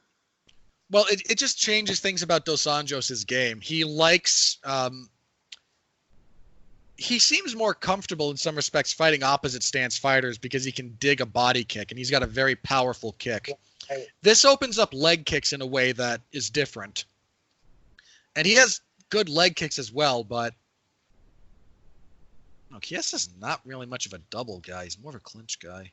Well, it just changes things about Dos Anjos' game. He likes. He seems more comfortable in some respects fighting opposite stance fighters because he can dig a body kick, and he's got a very powerful kick. Right. This opens up leg kicks in a way that is different. And he has good leg kicks as well, but no, Chiesa's not really much of a double guy. He's more of a clinch guy.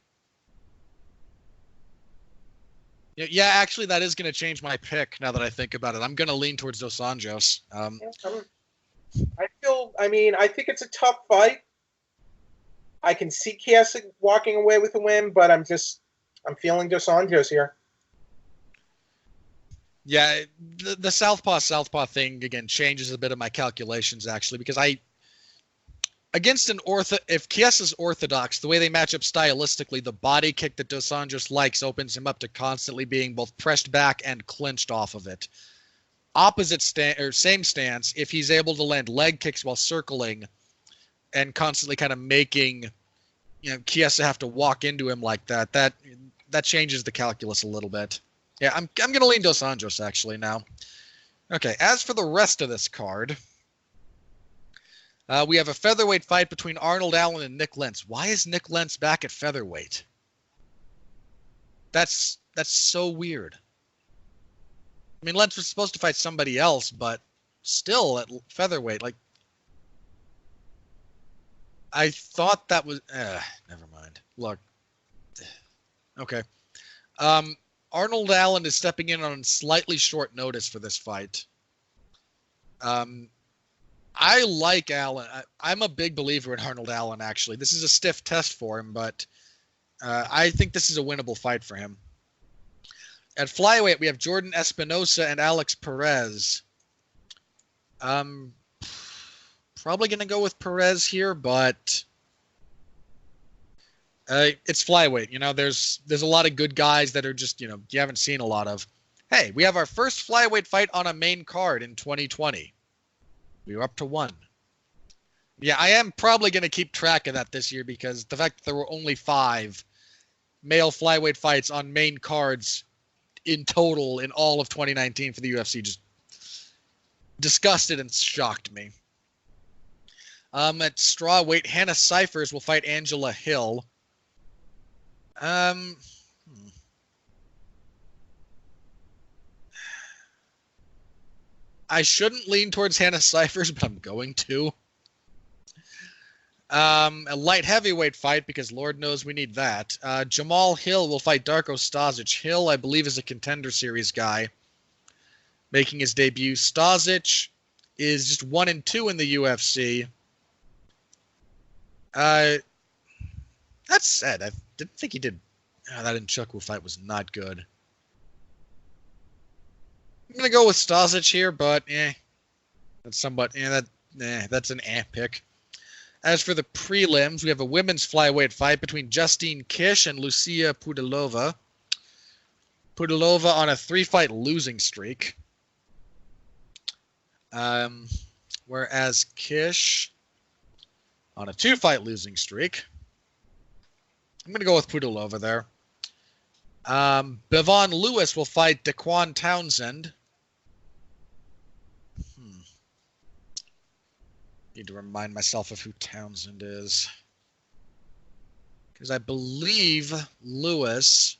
Yeah, actually, that is going to change my pick now that I think about it. I'm going to lean towards Dos Anjos. I think it's a tough fight. I can see Chiesa walking away with a win, but I'm feeling Dos Anjos here. Yeah, the southpaw thing again changes a bit of my calculations actually because if Chiesa's orthodox, the way they match up stylistically, the body kick that Dos Anjos likes opens him up to constantly being both pressed back and clinched off of it. Same stance, if he's able to land leg kicks while circling and constantly kind of making Chiesa have to walk into him like that changes the calculus a little bit. Yeah, I'm going to lean Dos Anjos actually now. Okay, as for the rest of this card, we have a featherweight fight between Arnold Allen and Nick Lentz. Why is Nick Lentz back at featherweight? That's so weird. I mean, Lentz was supposed to fight somebody else, but still at featherweight. Like, I thought that was... never mind. Look. Okay. Arnold Allen is stepping in on slightly short notice for this fight. I like Allen. I'm a big believer in Arnold Allen, actually. This is a stiff test for him, but I think this is a winnable fight for him. At flyweight, we have Jordan Espinosa and Alex Perez. Probably going to go with Perez here, but it's flyweight. There's a lot of good guys that are just, you haven't seen a lot of. Hey, we have our first flyweight fight on a main card in 2020. We were up to 1. Yeah, I am probably going to keep track of that this year because the fact that there were only 5 male flyweight fights on main cards in total in all of 2019 for the UFC just disgusted and shocked me. At strawweight, Hannah Cyphers will fight Angela Hill. I shouldn't lean towards Hannah Cyphers, but I'm going to. A light heavyweight fight, because Lord knows we need that. Jamal Hill will fight Darko Stosic. Hill, I believe, is a Contender Series guy making his debut. Stosic is just 1-2 in the UFC. That said, I didn't think he did. That Nchukwu fight was not good. I'm gonna go with Stosic here, but that's somewhat that's an pick. As for the prelims, we have a women's flyweight fight between Justine Kish and Lucia Pudilova. Pudilova on a 3-fight losing streak. Whereas Kish on a 2-fight losing streak. I'm going to go with Pudilova there. Bevon Lewis will fight Daquan Townsend. Need to remind myself of who Townsend is. Because I believe Lewis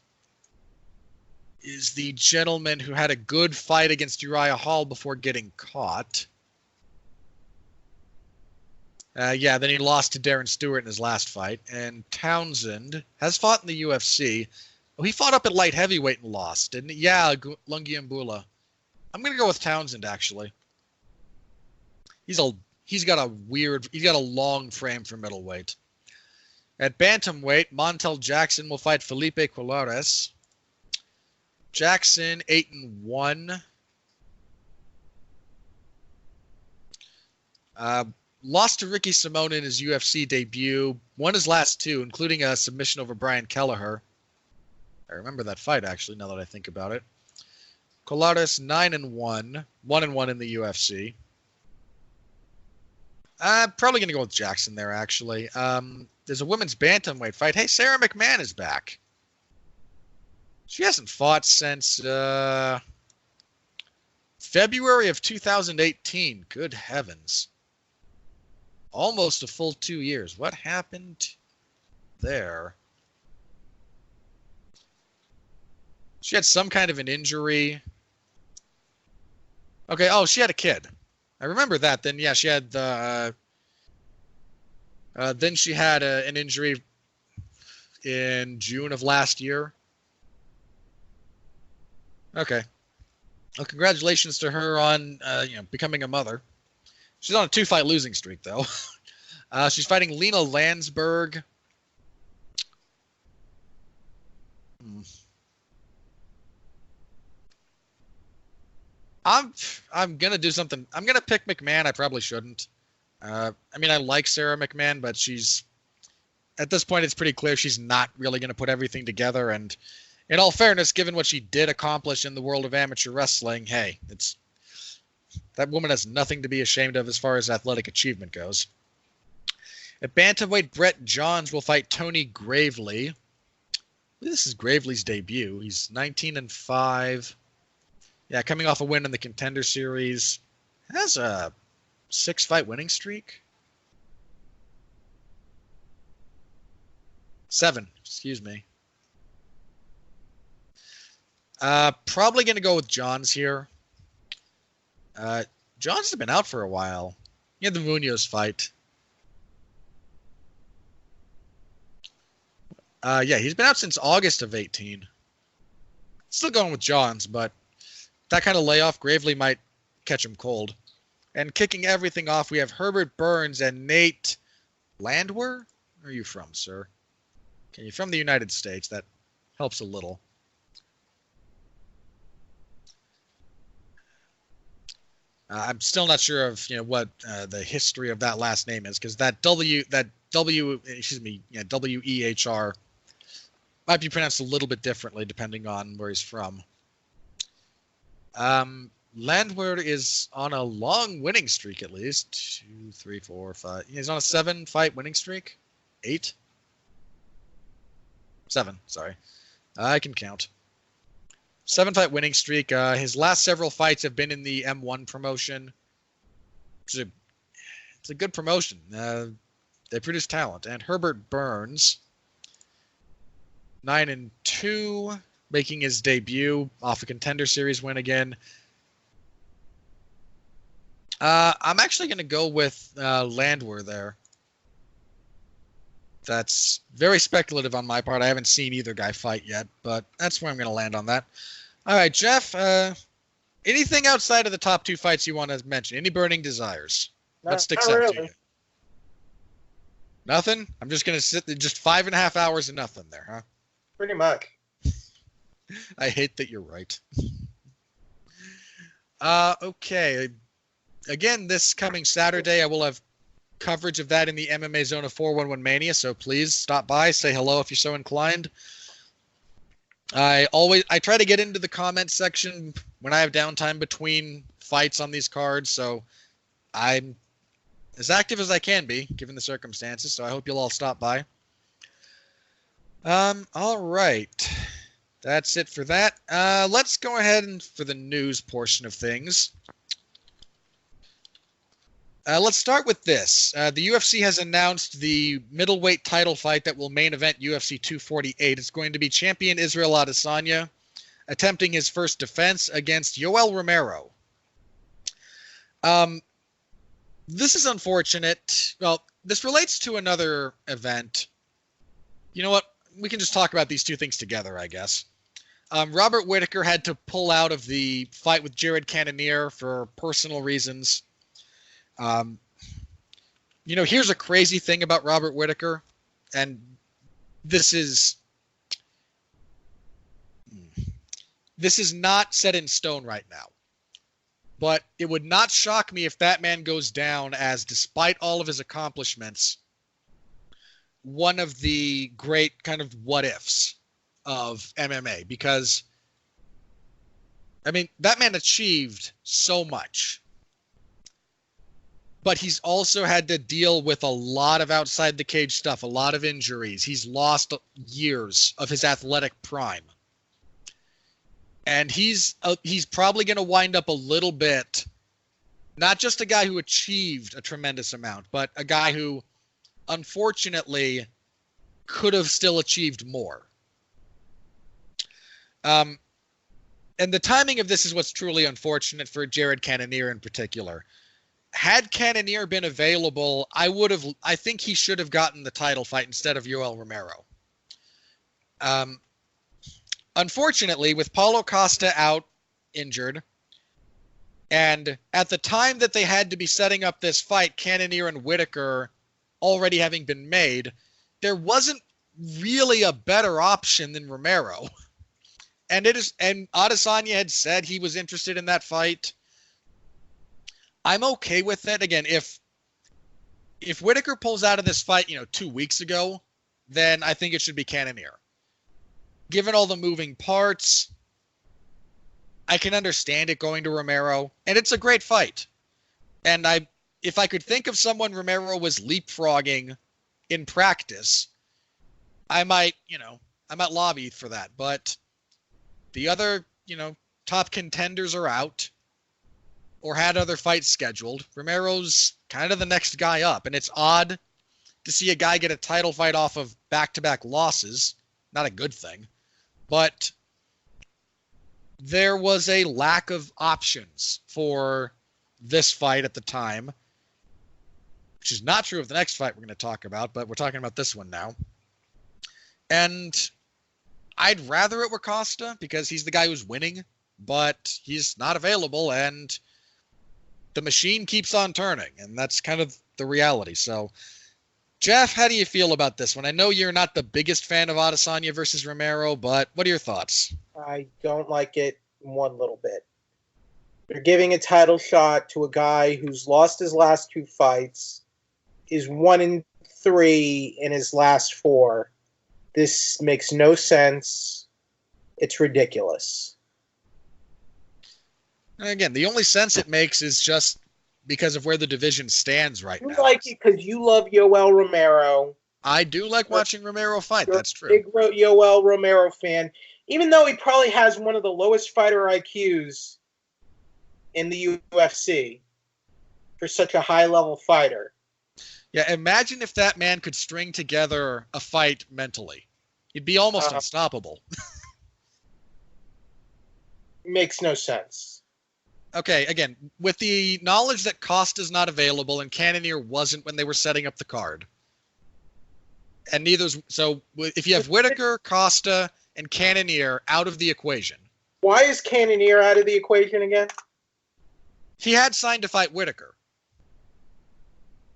is the gentleman who had a good fight against Uriah Hall before getting caught. Then he lost to Darren Stewart in his last fight. And Townsend has fought in the UFC. Oh, he fought up at light heavyweight and lost, didn't he? Yeah, Lungiambula. I'm going to go with Townsend, actually. He's got a long frame for middleweight. At bantamweight, Montel Jackson will fight Felipe Colares. Jackson 8-1. Lost to Ricky Simone in his UFC debut. Won his last 2, including a submission over Brian Kelleher. I remember that fight, actually, now that I think about it. Colares 9-1. 1-1 in the UFC. I'm probably going to go with Jackson there, actually. There's a women's bantamweight fight. Hey, Sarah McMahon is back. She hasn't fought since February of 2018. Good heavens. Almost a full 2 years. What happened there? She had some kind of an injury. Okay, she had a kid. I remember that. Then, yeah, she had then she had an injury in June of last year. Okay. Well, congratulations to her on becoming a mother. She's on a 2-fight losing streak, though. She's fighting Lena Landsberg. I'm gonna do something. I'm gonna pick McMahon. I probably shouldn't. I like Sarah McMahon, but at this point, it's pretty clear she's not really gonna put everything together. And in all fairness, given what she did accomplish in the world of amateur wrestling, hey, that woman has nothing to be ashamed of as far as athletic achievement goes. At bantamweight, Brett Johns will fight Tony Gravely. This is Gravely's debut. He's 19-5. Yeah, coming off a win in the Contender Series. Has a 6-fight winning streak. 7, excuse me. Probably going to go with Johns here. Johns has been out for a while. He had the Munoz fight. He's been out since August of 18. Still going with Johns, but that kind of layoff, Gravely might catch him cold. And kicking everything off, we have Herbert Burns and Nate Landwehr. Where are you from, sir? Okay, you're from the United States. That helps a little. I'm still not sure of what the history of that last name is, because WEHR might be pronounced a little bit differently depending on where he's from. Landwehr is on a long winning streak, at least. 2, 3, 4, 5. He's on a 7-fight winning streak. 8? 7, sorry. I can count. 7-fight winning streak. His last several fights have been in the M1 promotion. It's a good promotion. They produce talent. And Herbert Burns, 9-2, making his debut off a Contender Series win again. I'm actually going to go with Landwehr there. That's very speculative on my part. I haven't seen either guy fight yet, but that's where I'm going to land on that. All right, Jeff, anything outside of the top 2 fights you want to mention? Any burning desires? What sticks out to you? Nothing? I'm just going to sit there, just 5.5 hours of nothing there, huh? Pretty much. I hate that you're right. Okay. Again, this coming Saturday, I will have coverage of that in the MMA Zone of 411 Mania, so please stop by, say hello if you're so inclined. I try to get into the comment section when I have downtime between fights on these cards, so I'm as active as I can be, given the circumstances, so I hope you'll all stop by. All right. That's it for that. Let's go ahead and for the news portion of things. Let's start with this. The UFC has announced the middleweight title fight that will main event UFC 248. It's going to be champion Israel Adesanya attempting his first defense against Yoel Romero. This is unfortunate. Well, this relates to another event. You know what? We can just talk about these two things together, I guess. Robert Whittaker had to pull out of the fight with Jared Cannonier for personal reasons. Here's a crazy thing about Robert Whittaker, and this is not set in stone right now. But it would not shock me if that man goes down as, despite all of his accomplishments, one of the great kind of what-ifs of MMA. Because, that man achieved so much. But he's also had to deal with a lot of outside the cage stuff, a lot of injuries. He's lost years of his athletic prime. And he's probably going to wind up a little bit, not just a guy who achieved a tremendous amount, but a guy who, unfortunately, could have still achieved more. And the timing of this is what's truly unfortunate for Jared Cannonier in particular. Had Cannonier been available, I think he should have gotten the title fight instead of Yoel Romero. Unfortunately, with Paulo Costa out injured, and at the time that they had to be setting up this fight, Cannonier and Whittaker already having been made, there wasn't really a better option than Romero. And Adesanya had said he was interested in that fight. I'm okay with it. Again, if Whittaker pulls out of this fight, 2 weeks ago, then I think it should be Cannonier. Given all the moving parts, I can understand it going to Romero, and it's a great fight. And if I could think of someone Romero was leapfrogging in practice, I might lobby for that. But the other, top contenders are out or had other fights scheduled. Romero's kind of the next guy up, and it's odd to see a guy get a title fight off of back-to-back losses. Not a good thing. But there was a lack of options for this fight at the time, which is not true of the next fight we're going to talk about, but we're talking about this one now. And I'd rather it were Costa because he's the guy who's winning, but he's not available, and the machine keeps on turning, and that's kind of the reality. So, Jeff, how do you feel about this one? I know you're not the biggest fan of Adesanya versus Romero, but what are your thoughts? I don't like it one little bit. They're giving a title shot to a guy who's lost his last 2 fights, is 1-3 in his last 4. This makes no sense. It's ridiculous. And again, the only sense it makes is just because of where the division stands right now. You like it because you love Yoel Romero. I do like watching Romero fight. You're That's true. Big Yoel Romero fan. Even though he probably has one of the lowest fighter IQs in the UFC for such a high-level fighter. Yeah, imagine if that man could string together a fight mentally. He'd be almost unstoppable. Makes no sense. Okay, again, with the knowledge that Costa's not available and Cannonier wasn't when they were setting up the card. And neither's so if you have Whittaker, Costa, and Cannonier out of the equation. Why is Cannonier out of the equation again? He had signed to fight Whittaker.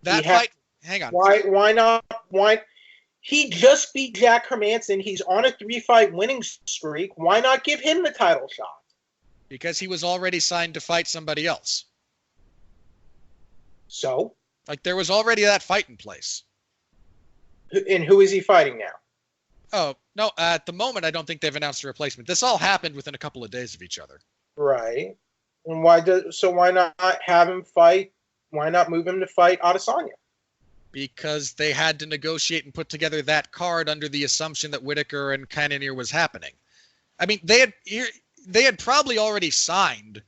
Hang on. Why not? Why? He just beat Jack Hermanson. He's on a 3-fight winning streak. Why not give him the title shot? Because he was already signed to fight somebody else. So? Like, there was already that fight in place. And who is he fighting now? Oh, no, at the moment, I don't think they've announced a replacement. This all happened within a couple of days of each other. Right. And why not have him fight? Why not move him to fight Adesanya? Because they had to negotiate and put together that card under the assumption that Whittaker and Cannonier was happening. I mean, they had probably already signed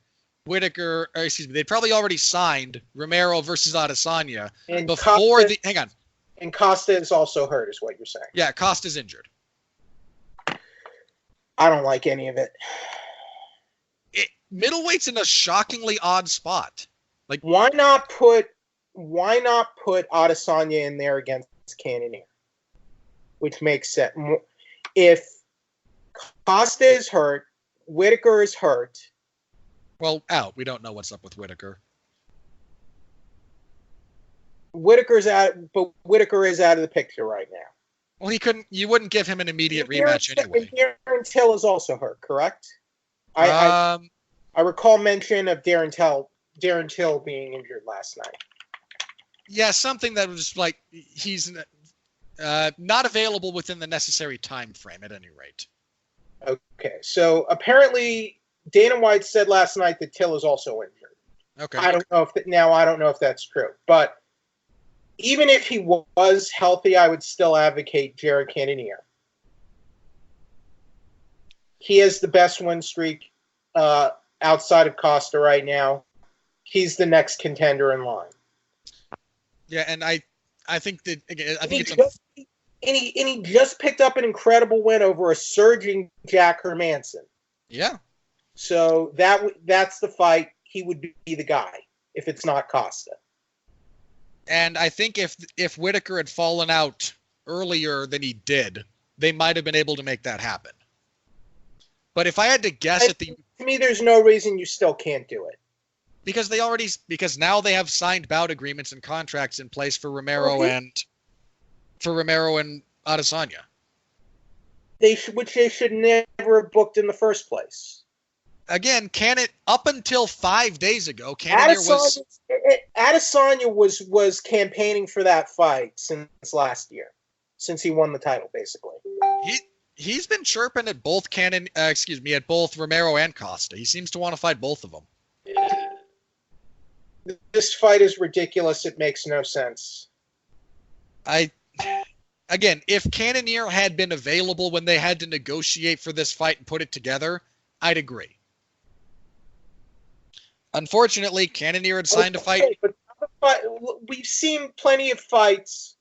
they'd probably already signed Romero versus Adesanya and before hang on. And Costa is also hurt, is what you're saying. Yeah, Costa's injured. I don't like any of it. Middleweight's in a shockingly odd spot. Like, why not put Adesanya in there against Cannonier? Which makes sense. If Costa is hurt, Whittaker is hurt. Well, we don't know what's up with Whittaker. Whittaker is out of the picture right now. Well, you wouldn't give him an immediate rematch anyway. And Darren Till is also hurt, correct? I recall mention of Darren Till being injured last night. Yeah, something that was like he's not available within the necessary time frame at any rate. Okay, so apparently Dana White said last night that Till is also injured. Okay. I don't know if that's true, but even if he was healthy, I would still advocate Jared Cannonier. He has the best win streak outside of Costa right now. He's the next contender in line. Yeah, and I think that again, he just picked up an incredible win over a surging Jack Hermanson. Yeah. So that's the fight. He would be the guy if it's not Costa. And I think if Whittaker had fallen out earlier than he did, they might have been able to make that happen. But if I had to guess to me, there's no reason you still can't do it. Because now they have signed bout agreements and contracts in place for Romero and Adesanya. Which they should never have booked in the first place. Again, up until 5 days ago, Adesanya was campaigning for that fight since last year, since he won the title, basically. He's been chirping at both Romero and Costa. He seems to want to fight both of them. This fight is ridiculous. It makes no sense. Again, if Cannonier had been available when they had to negotiate for this fight and put it together, I'd agree. Unfortunately, Cannonier had signed a fight. But we've seen plenty of fights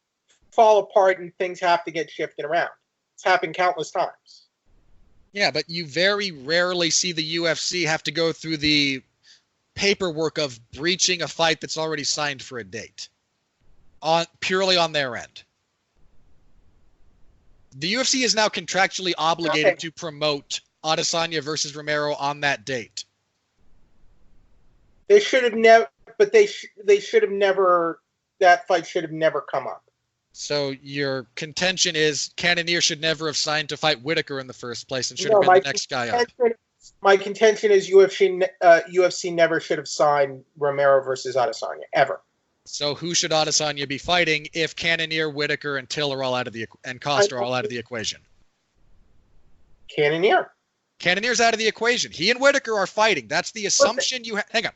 fall apart and things have to get shifted around. It's happened countless times. Yeah, but you very rarely see the UFC have to go through the paperwork of breaching a fight that's already signed for a date, purely on their end. The UFC is now contractually obligated to promote Adesanya versus Romero on that date. They should have never, but they should have never. That fight should have never come up. So your contention is Cannonier should never have signed to fight Whittaker in the first place and should have been the next guy up. My contention is UFC never should have signed Romero versus Adesanya ever. So who should Adesanya be fighting if Cannonier, Whittaker, and Till are all out of and Costa are all out of the equation? Cannonier. Cannonier's out of the equation. He and Whittaker are fighting. That's the assumption you have. Hang on.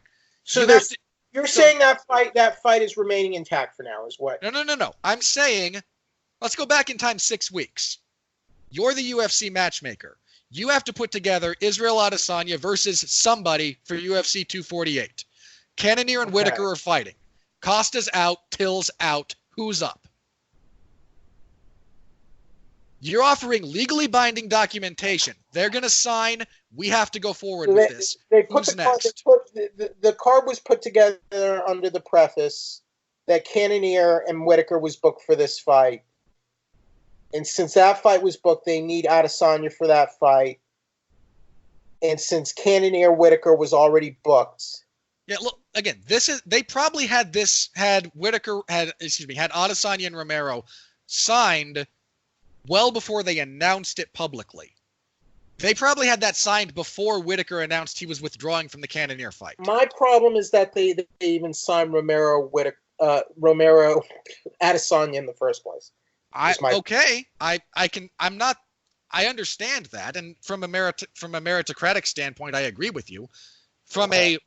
So you're saying that fight is remaining intact for now, is what? No. I'm saying, let's go back in time 6 weeks. You're the UFC matchmaker. You have to put together Israel Adesanya versus somebody for UFC 248. Cannonier and Whittaker are fighting. Costa's out. Till's out. Who's up? You're offering legally binding documentation. They're going to sign. We have to go forward with this. Who's next? The card was put together under the preface that Cannonier and Whitaker was booked for this fight. And since that fight was booked, they need Adesanya for that fight. And since Cannonier Whitaker was already booked. Yeah, look, again, they probably had Adesanya and Romero signed well before they announced it publicly. They probably had that signed before Whitaker announced he was withdrawing from the Cannonier fight. My problem is that they even signed Romero Adesanya in the first place. I understand that, and from a meritocratic standpoint, I agree with you. From a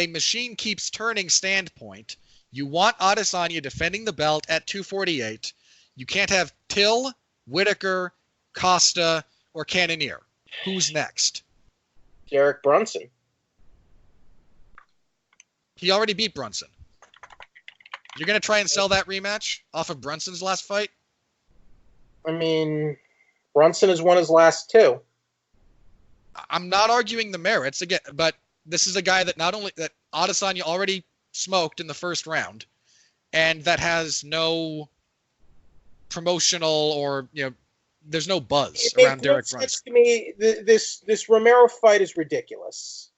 machine keeps turning standpoint, you want Adesanya defending the belt at 248. You can't have Till, Whitaker, Costa, or Cannonier. Who's next? Derek Brunson. He already beat Brunson. You're going to try and sell that rematch off of Brunson's last fight? I mean, Brunson has won his last two. I'm not arguing the merits again, but this is a guy that that Adesanya already smoked in the first round, and that has no promotional or there's no buzz around Derek Brunson. To me, this Romero fight is ridiculous.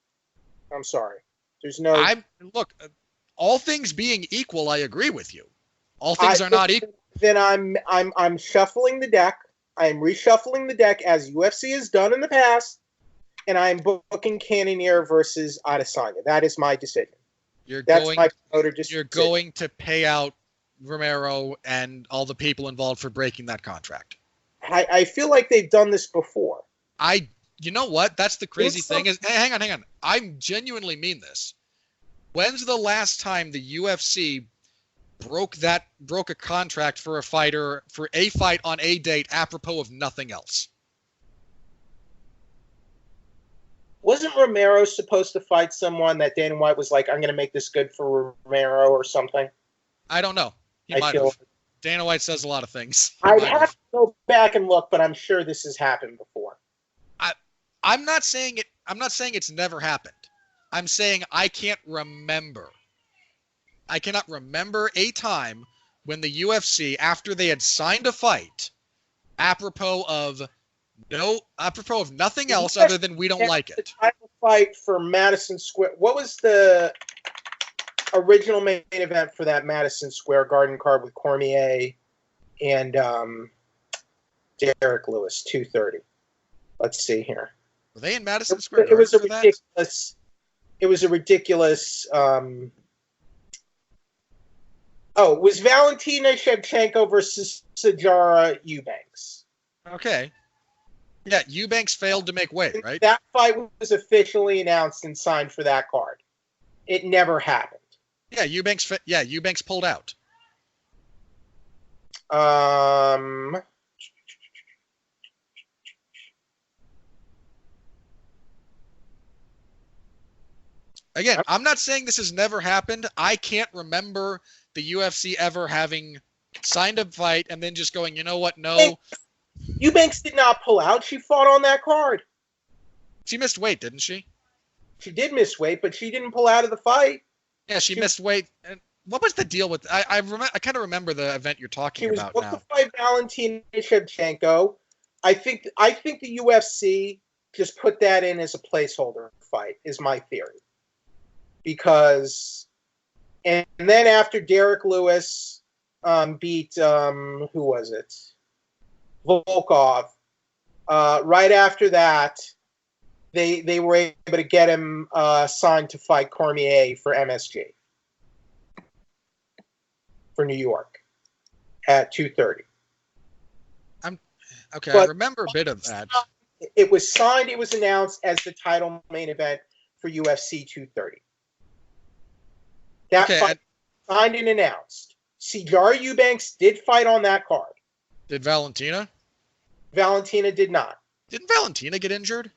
I'm sorry. There's no. Look. All things being equal, I agree with you. All things are not equal. Then I'm shuffling the deck. I'm reshuffling the deck as UFC has done in the past, and I'm booking Cannonier versus Adesanya. That is my decision. That's my promoter decision. You're going to pay out Romero and all the people involved for breaking that contract. I feel like they've done this before. You know what? That's the crazy thing is. Hang on. I genuinely mean this. When's the last time the UFC broke a contract for a fighter for a fight on a date apropos of nothing else? Wasn't Romero supposed to fight someone that Dana White was like, I'm going to make this good for Romero or something? I don't know. He might have. Dana White says a lot of things. I'd have to go back and look, but I'm sure this has happened before. I'm not saying it's never happened. I'm saying I can't remember. I cannot remember a time when the UFC, after they had signed a fight, apropos of nothing else other than we don't like it. The title fight for Madison Square. What was the original main event for that Madison Square Garden card with Cormier and Derek Lewis, 230? Let's see here. Were they in Madison Square It Garden? was a ridiculous. It was Valentina Shevchenko versus Sijara Eubanks. Okay. Yeah, Eubanks failed to make weight, right? That fight was officially announced and signed for that card. It never happened. Yeah, Eubanks pulled out. Again, I'm not saying this has never happened. I can't remember the UFC ever having signed a fight and then just going, you know what, no. Eubanks did not pull out. She fought on that card. She missed weight, didn't she? She did miss weight, but she didn't pull out of the fight. Yeah, she missed weight. And what was the deal with? I kind of remember the event you're talking about now. She was booked to fight Valentina Shevchenko. I think the UFC just put that in as a placeholder fight. Is my theory. Because, and then after Derek Lewis beat who was it? Volkov. Right after that, they were able to get him signed to fight Cormier for MSG for New York at 230. I remember a bit of that. It was signed. It was announced as the title main event for UFC 230. That fight signed and announced. Sijara Eubanks did fight on that card. Did Valentina? Valentina did not. Didn't Valentina get injured?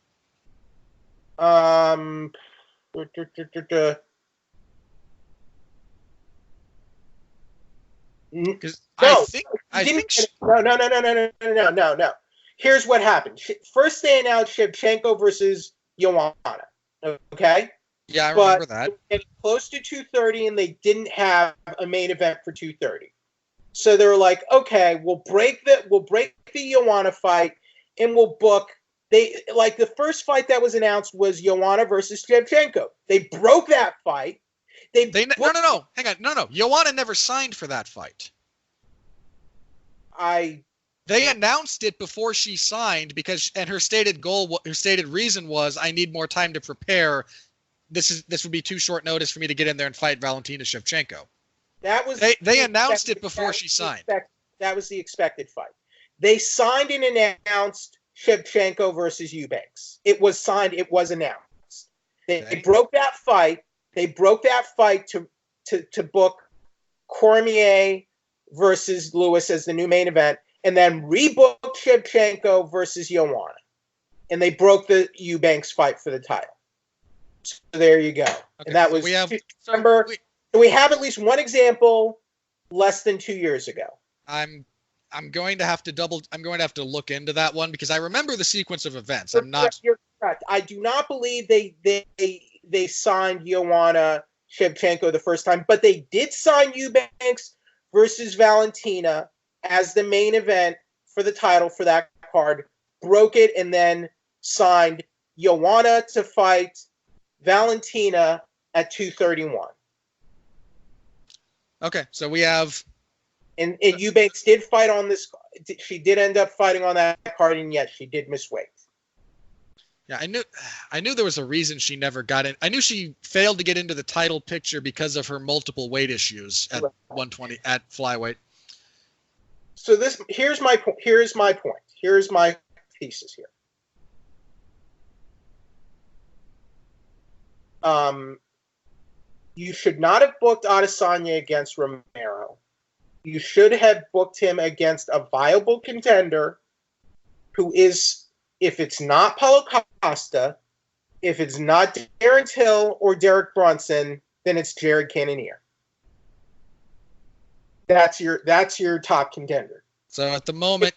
Let me Because No, I think no. Here's what happened. First, they announced Shevchenko versus Joanna. Okay, yeah, I but remember that. getting close to 2:30, and they didn't have a main event for 2:30. So they were like, okay, we'll break the Joanna fight, and we'll book. They like the first fight that was announced was Joanna versus Shevchenko. They broke that fight. No. Hang on. No. Joanna never signed for that fight. They announced it before she signed and her stated reason was, I need more time to prepare. This would be too short notice for me to get in there and fight Valentina Shevchenko. They announced it before she signed. That was the expected fight. They signed and announced Shevchenko versus Eubanks. It was signed. It was announced. They broke that fight. They broke that fight to book Cormier versus Lewis as the new main event, and then rebooked Shevchenko versus Joanna. And they broke the Eubanks fight for the title. So there you go. Okay, and that was December. We have at least one example less than 2 years ago. I'm going to have to look into that one because I remember the sequence of events. You're correct. I do not believe they signed Joanna Shevchenko the first time, but they did sign Eubanks versus Valentina as the main event for the title for that card, broke it, and then signed Joanna to fight Valentina at 231. Okay, so we have... And Eubanks did fight on this. She did end up fighting on that card, and yes, she did miss weight. Yeah, I knew there was a reason she never got in. I knew she failed to get into the title picture because of her multiple weight issues at 120 at flyweight. So here's my point. Here's my thesis here. You should not have booked Adesanya against Romero. You should have booked him against a viable contender who is, if it's not Paulo Costa, if it's not Darren Till or Derek Brunson, then it's Jared Cannonier. That's your top contender. So at the moment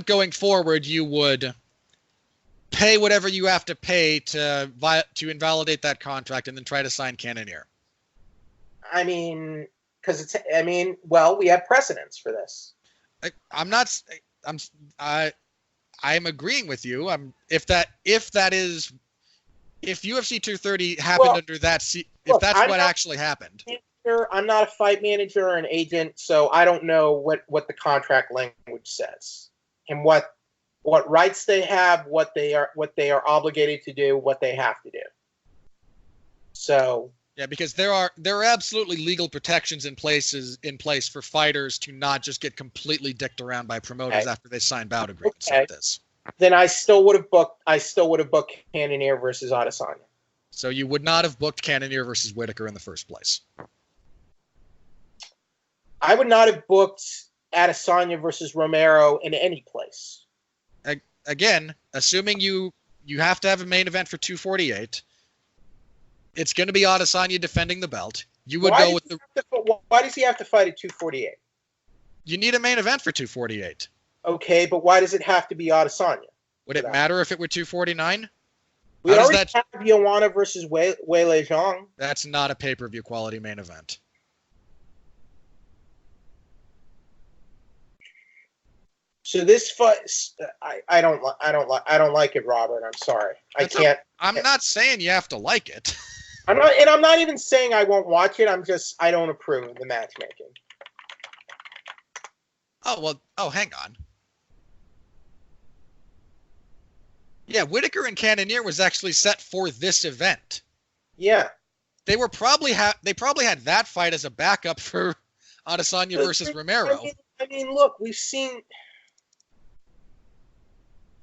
going forward, you would pay whatever you have to pay to invalidate that contract and then try to sign Cannonier. I mean, we have precedents for this. I'm agreeing with you. If UFC 230 happened under that, if that's what actually happened. I'm not a fight manager or an agent, so I don't know what the contract language says and what rights they have, what they are obligated to do, what they have to do. So yeah, because there are absolutely legal protections in place for fighters to not just get completely dicked around by promoters after they sign bout agreements like this. Then I still would have booked Cannonier versus Adesanya. So you would not have booked Cannonier versus Whitaker in the first place. I would not have booked Adesanya versus Romero in any place. Again, assuming you have to have a main event for 248. It's going to be Adesanya defending the belt. You would go with why does he have to fight at 248? You need a main event for 248. Okay, but why does it have to be Adesanya? Would it matter if it were 249? We already have Joanna versus Weili Zhang. That's not a pay-per-view quality main event. So this fight, I don't like it, Robert. I'm sorry. I'm not saying you have to like it. I'm not even saying I won't watch it. I don't approve of the matchmaking. Hang on. Yeah, Whitaker and Cannonier was actually set for this event. Yeah. They probably had that fight as a backup for Adesanya versus Romero. I mean, look, we've seen.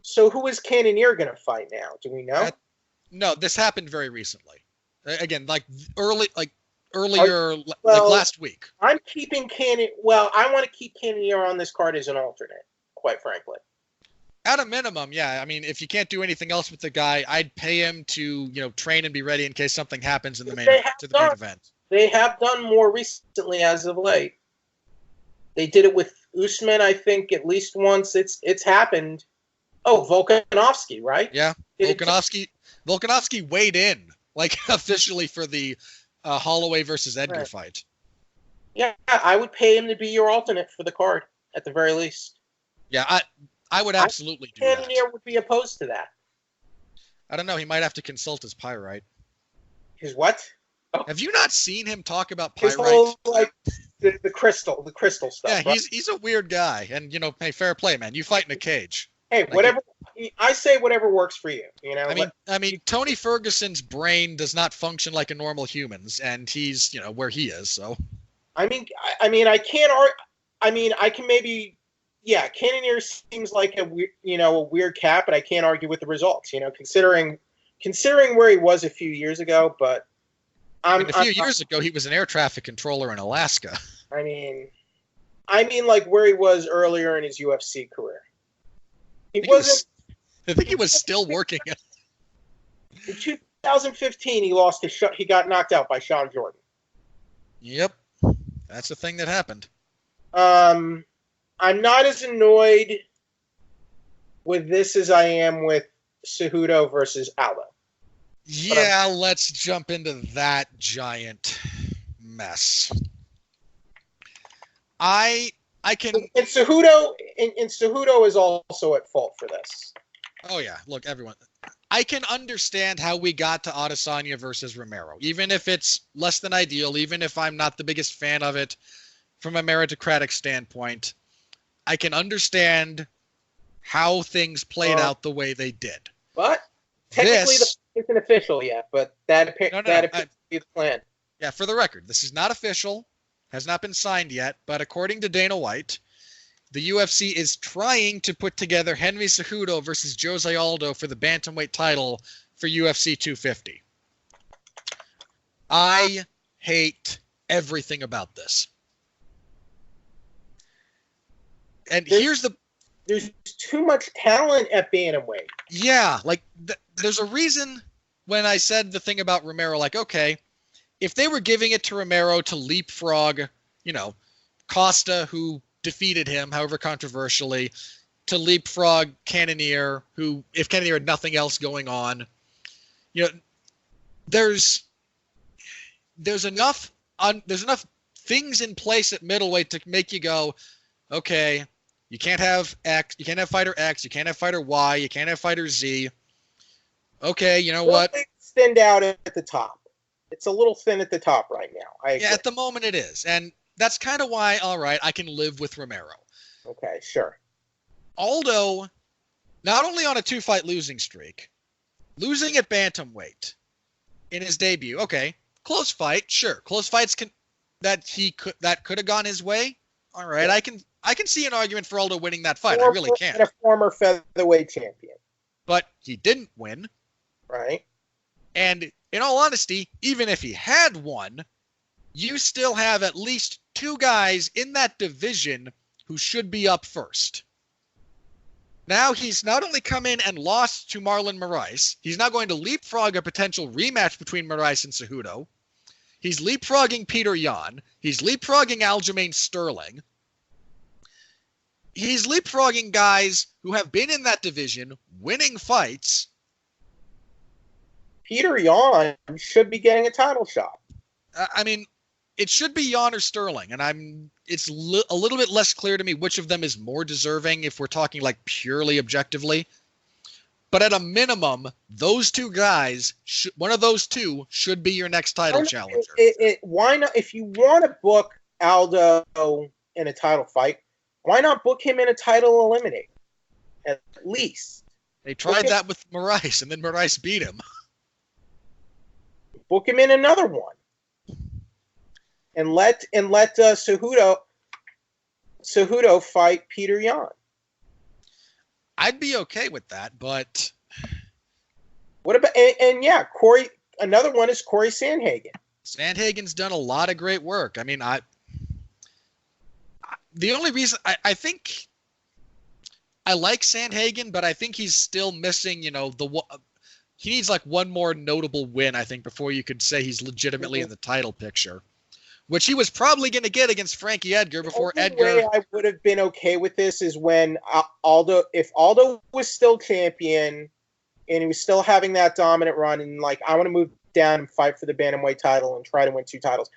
So who is Cannonier going to fight now? Do we know? No, this happened very recently. Again, earlier last week. I'm keeping Cannonier. Well, I want to keep Cannonier on this card as an alternate, quite frankly. At a minimum, yeah. I mean, if you can't do anything else with the guy, I'd pay him to train and be ready in case something happens in the main event. They have done more recently as of late. They did it with Usman, I think, at least once. It's happened. Oh, Volkanovski, right? Yeah, Volkanovski weighed in, like, officially for the Holloway versus Edgar fight. Yeah, I would pay him to be your alternate for the card, at the very least. Yeah, I would absolutely do that. Cannonier would be opposed to that. I don't know. He might have to consult his pyrite. His what? Oh. Have you not seen him talk about pyrite? His whole, like, the crystal stuff. Yeah, right? he's a weird guy. And, hey, fair play, man. You fight in a cage. Hey, like, whatever. I say whatever works for you. I mean, Tony Ferguson's brain does not function like a normal human's, and he's, where he is. So. I can maybe. Yeah, Cannonier seems like a weird cat, but I can't argue with the results. Considering where he was a few years ago, but a few years ago he was an air traffic controller in Alaska. I mean, like where he was earlier in his UFC career. I think he was still working. In 2015, he got knocked out by Sean Jordan. Yep, that's the thing that happened. I'm not as annoyed with this as I am with Cejudo versus Aldo. Yeah, let's jump into that giant mess. I can. And Cejudo is also at fault for this. Oh yeah, look, everyone. I can understand how we got to Adesanya versus Romero, even if it's less than ideal, even if I'm not the biggest fan of it from a meritocratic standpoint. I can understand how things played out the way they did. But technically, this isn't official yet. But that appears to be the plan. Yeah, for the record, this is not official, has not been signed yet. But according to Dana White, the UFC is trying to put together Henry Cejudo versus Jose Aldo for the bantamweight title for UFC 250. I hate everything about this. And there's too much talent at bantamweight. Yeah, like there's a reason when I said the thing about Romero, like, okay, if they were giving it to Romero to leapfrog, Costa, who defeated him, however controversially, to leapfrog Cannonier, who, if Cannonier had nothing else going on, there's enough things in place at middleweight to make you go, okay, you can't have X, you can't have fighter X, you can't have fighter Y, you can't have fighter Z. Okay, you know what? It's thinned out at the top. It's a little thin at the top right now. Yeah, at the moment it is. And that's kind of why, all right, I can live with Romero. Okay, sure. Aldo, not only on a 2-fight losing streak, losing at bantamweight in his debut. Okay, close fight, sure. Close fights that could have gone his way. All right, yeah. I can see an argument for Aldo winning that fight. I really can. And a former featherweight champion. But he didn't win. Right. And in all honesty, even if he had won, you still have at least 2 guys in that division who should be up first. Now he's not only come in and lost to Marlon Moraes, he's now going to leapfrog a potential rematch between Moraes and Cejudo. He's leapfrogging Peter Yan. He's leapfrogging Aljamain Sterling. He's leapfrogging guys who have been in that division, winning fights. Peter Yan should be getting a title shot. I mean, it should be Yan or Sterling, and it's a little bit less clear to me which of them is more deserving if we're talking like purely objectively. But at a minimum, those 2 guys, one of those 2 should be your next title challenger. Why not? If you want to book Aldo in a title fight, why not book him in a title eliminator? At least. They tried that with Moraes, and then Moraes beat him. Book him in another one. And let Cejudo fight Peter Yan. I'd be okay with that, but what about and yeah, Corey? Another one is Corey Sandhagen. Sandhagen's done a lot of great work. I mean, the only reason I think I like Sandhagen, but I think he's still missing, he needs like one more notable win, I think, before you could say he's legitimately in the title picture, which he was probably going to get against Frankie Edgar before The only Edgar. way I would have been okay with this is when Aldo, if Aldo was still champion and he was still having that dominant run, and like I want to move down and fight for the bantamweight title and try to win 2 titles,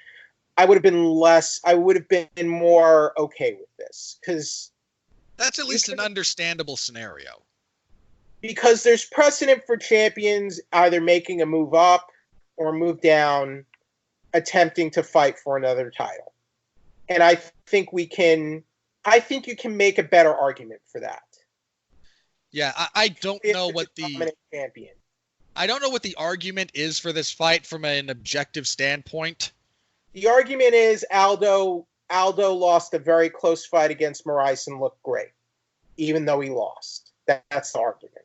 I would have been more okay with this, because that's at least an understandable scenario. Because there's precedent for champions either making a move up or move down, attempting to fight for another title. And I think you can make a better argument for that. Yeah, I don't know what champion. I don't know what the argument is for this fight from an objective standpoint. The argument is Aldo lost a very close fight against Moraes and looked great, even though he lost. That's the argument.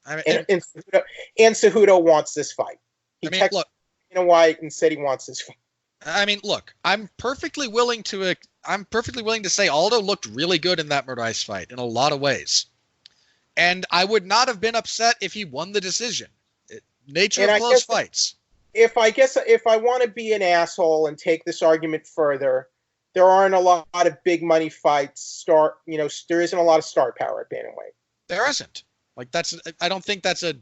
I mean, and Cejudo wants this fight. He texted Dana White and said he wants this fight. I mean, look, I'm perfectly willing to say Aldo looked really good in that Moraes fight in a lot of ways. And I would not have been upset if he won the decision. Nature of close fights. If I want to be an asshole and take this argument further, there aren't a lot of big money fights. There isn't a lot of star power at bantamweight. There isn't. Like I don't think that's a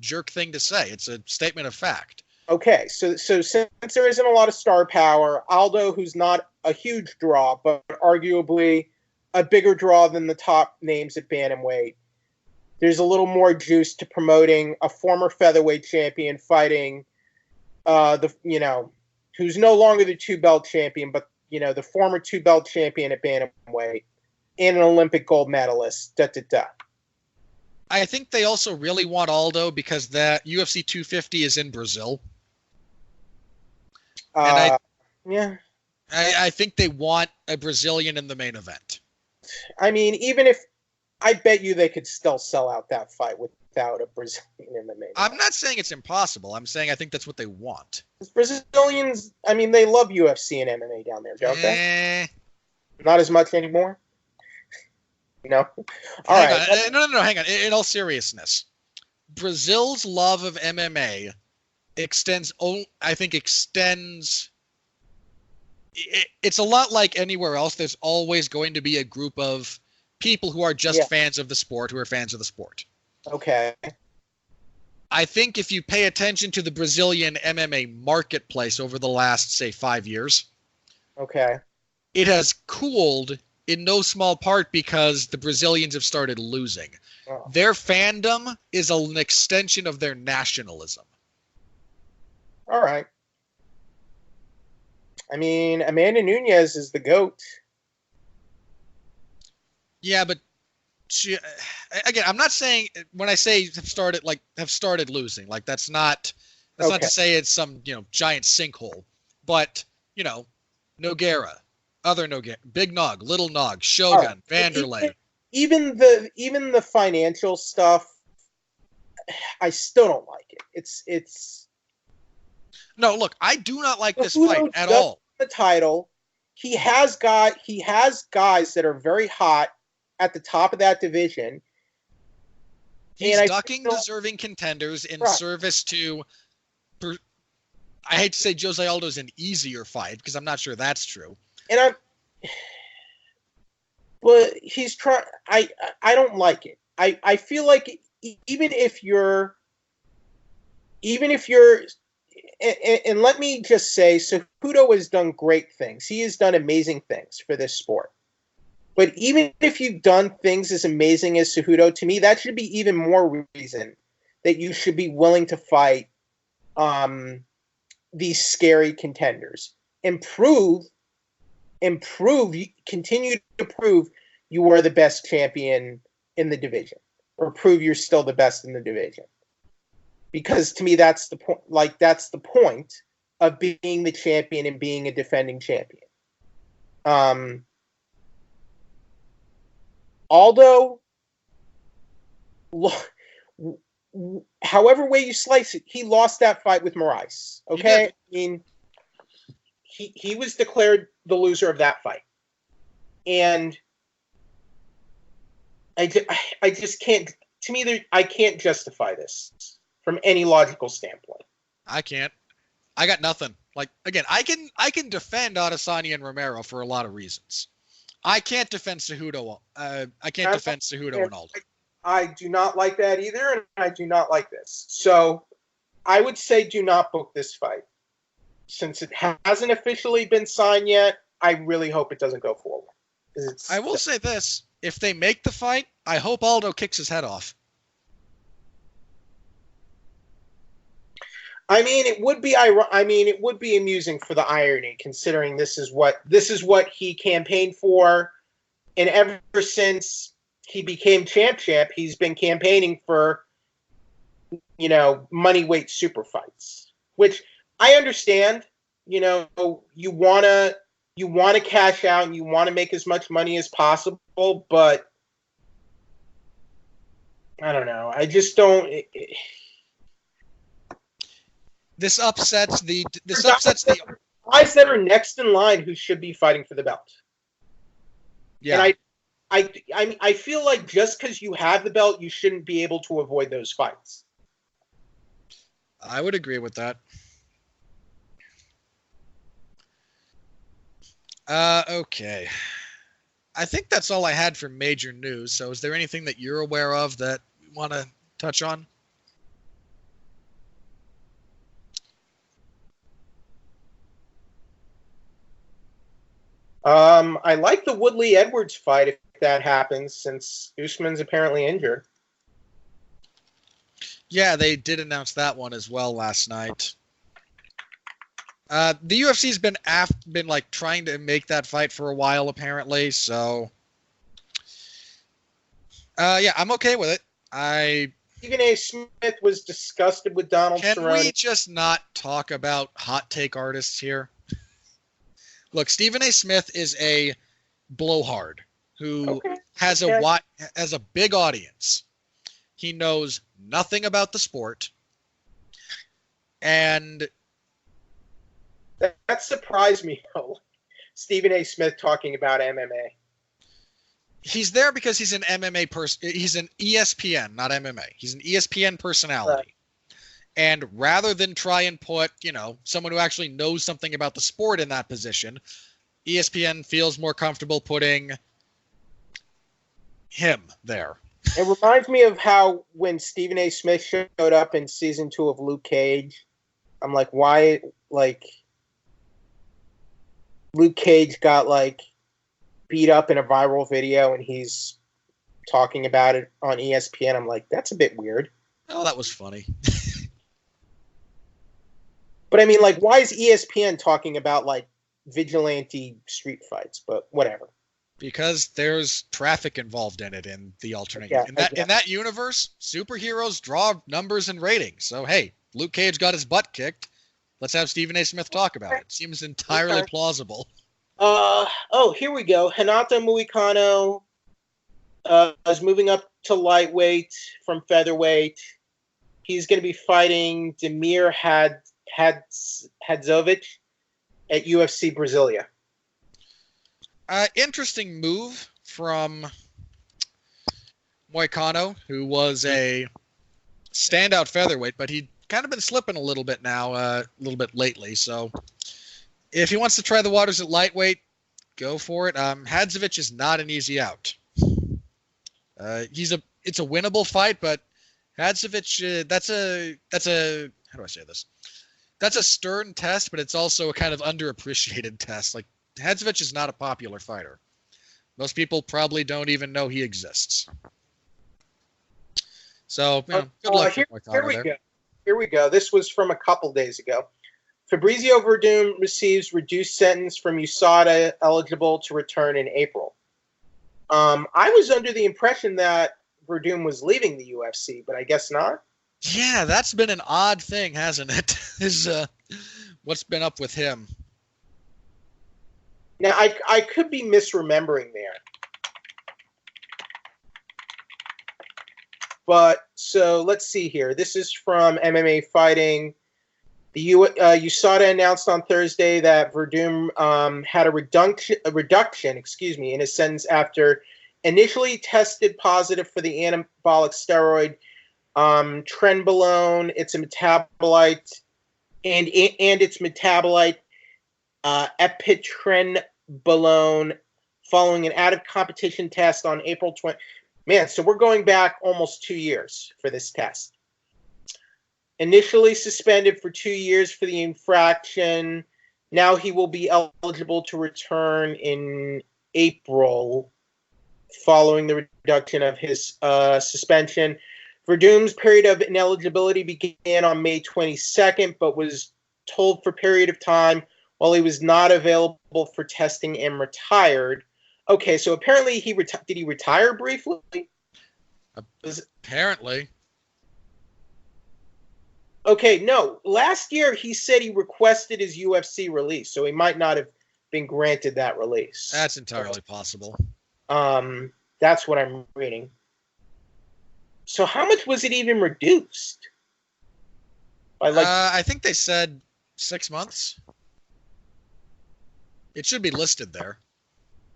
jerk thing to say. It's a statement of fact. Okay, so since there isn't a lot of star power, Aldo, who's not a huge draw, but arguably a bigger draw than the top names at bantamweight, there's a little more juice to promoting a former featherweight champion fighting who's no longer the 2-belt champion, but the former 2-belt champion at bantamweight and an Olympic gold medalist. I think they also really want Aldo because that UFC 250 is in Brazil. I think they want a Brazilian in the main event. I mean, I bet you they could still sell out that fight without a Brazilian in the main event. I'm not saying it's impossible. I'm saying I think that's what they want. Brazilians, I mean, they love UFC and MMA down there, don't they? Not as much anymore? All right. No, hang on. In all seriousness, Brazil's love of MMA extends. It's a lot like anywhere else. There's always going to be a group of people who are just fans of the sport, who are fans of the sport. Okay. I think if you pay attention to the Brazilian MMA marketplace over the last, say, 5 years, okay, it has cooled in no small part because the Brazilians have started losing. Oh. Their fandom is an extension of their nationalism. All right. I mean, Amanda Nunes is the GOAT. Yeah, but again, I'm not saying when I say have started losing, like that's not to say it's some giant sinkhole, but Nogueira, other Nogueira, Big Nog, Little Nog, Shogun, Vanderlei. Even the financial stuff, I still don't like it. It's. No, look, I do not like this fight at all. The title, he has guys that are very hot at the top of that division. He's ducking deserving contenders in service to. I hate to say Jose Aldo's an easier fight because I'm not sure that's true. But he's trying. I don't like it. I feel like even if you're. And let me just say, Cejudo has done great things. He has done amazing things for this sport. But even if you've done things as amazing as Cejudo, to me, that should be even more reason that you should be willing to fight these scary contenders and continue to prove you are the best champion in the division, or prove you're still the best in the division. Because to me, that's the point. Like, that's the point of being the champion and being a defending champion. Aldo, however way you slice it, he lost that fight with Moraes. Okay, I mean, he was declared the loser of that fight, and I just can't. To me, I can't justify this from any logical standpoint. I can't. I got nothing. Like, again, I can defend Adesanya and Romero for a lot of reasons. I can't defend Cejudo. I can't defend Cejudo and Aldo. I do not like that either, and I do not like this. So I would say do not book this fight. Since it hasn't officially been signed yet, I really hope it doesn't go forward. I will say this. If they make the fight, I hope Aldo kicks his head off. I mean, it would be amusing for the irony, considering this is what he campaigned for, and ever since he became champ, he's been campaigning for, money weight super fights, which I understand. You wanna cash out and you want to make as much money as possible, but I don't know. I just don't. This upsets the guys that are next in line who should be fighting for the belt. Yeah. And I feel like just because you have the belt, you shouldn't be able to avoid those fights. I would agree with that. Okay. I think that's all I had for major news. So is there anything that you're aware of that you want to touch on? I like the Woodley Edwards fight if that happens, since Usman's apparently injured. Yeah, they did announce that one as well last night. The UFC's been like trying to make that fight for a while apparently, so yeah, I'm okay with it. Stephen A. Smith was disgusted with Donald Cerrone. Can we just not talk about hot take artists here? Look, Stephen A. Smith is a blowhard who has a big audience. He knows nothing about the sport, and that surprised me though. Stephen A. Smith talking about MMA. He's there because he's an MMA person. He's an ESPN, not MMA. He's an ESPN personality. Right. And rather than try and put, someone who actually knows something about the sport in that position, ESPN feels more comfortable putting him there. It reminds me of how when Stephen A. Smith showed up in season 2 of Luke Cage, I'm like, why, Luke Cage got, beat up in a viral video and he's talking about it on ESPN. I'm like, that's a bit weird. Oh, that was funny. But I mean, why is ESPN talking about vigilante street fights? But whatever. Because there's traffic involved in it in the alternate. Yeah, in that universe, superheroes draw numbers and ratings. So hey, Luke Cage got his butt kicked. Let's have Stephen A. Smith talk about it. Seems entirely plausible. Here we go. Hinata Muikano is moving up to lightweight from featherweight. He's going to be fighting Demir Hadzovic at UFC Brasilia. Interesting move from Moicano, who was a standout featherweight, but he'd kind of been slipping a little bit now, a little bit lately. So if he wants to try the waters at lightweight, go for it. Hadzovic is not an easy out. It's a winnable fight, but Hadzovic, that's a how do I say this? That's a stern test, but it's also a kind of underappreciated test. Hadzovic is not a popular fighter. Most people probably don't even know he exists. So, good luck. Here we go. This was from a couple days ago. Fabrizio Verdum receives reduced sentence from USADA, eligible to return in April. I was under the impression that Verdum was leaving the UFC, but I guess not. Yeah, that's been an odd thing, hasn't it? What's been up with him? Now, I could be misremembering there. But, so, let's see here. This is from MMA Fighting. The USADA announced on Thursday that Verdum had a reduction, in his sentence after initially tested positive for the anabolic steroid Trenbolone. It's a metabolite, and its metabolite, epitrenbolone, following an out-of-competition test on April 20. Man, so we're going back almost 2 years for this test. Initially suspended for 2 years for the infraction. Now he will be eligible to return in April following the reduction of his suspension. Verdum's period of ineligibility began on May 22nd, but was told for a period of time while he was not available for testing and retired. Okay, so apparently did he retire briefly? Apparently. Okay, no. Last year he said he requested his UFC release, so he might not have been granted that release. That's entirely possible. That's what I'm reading. So how much was it even reduced? By I think they said 6 months. It should be listed there.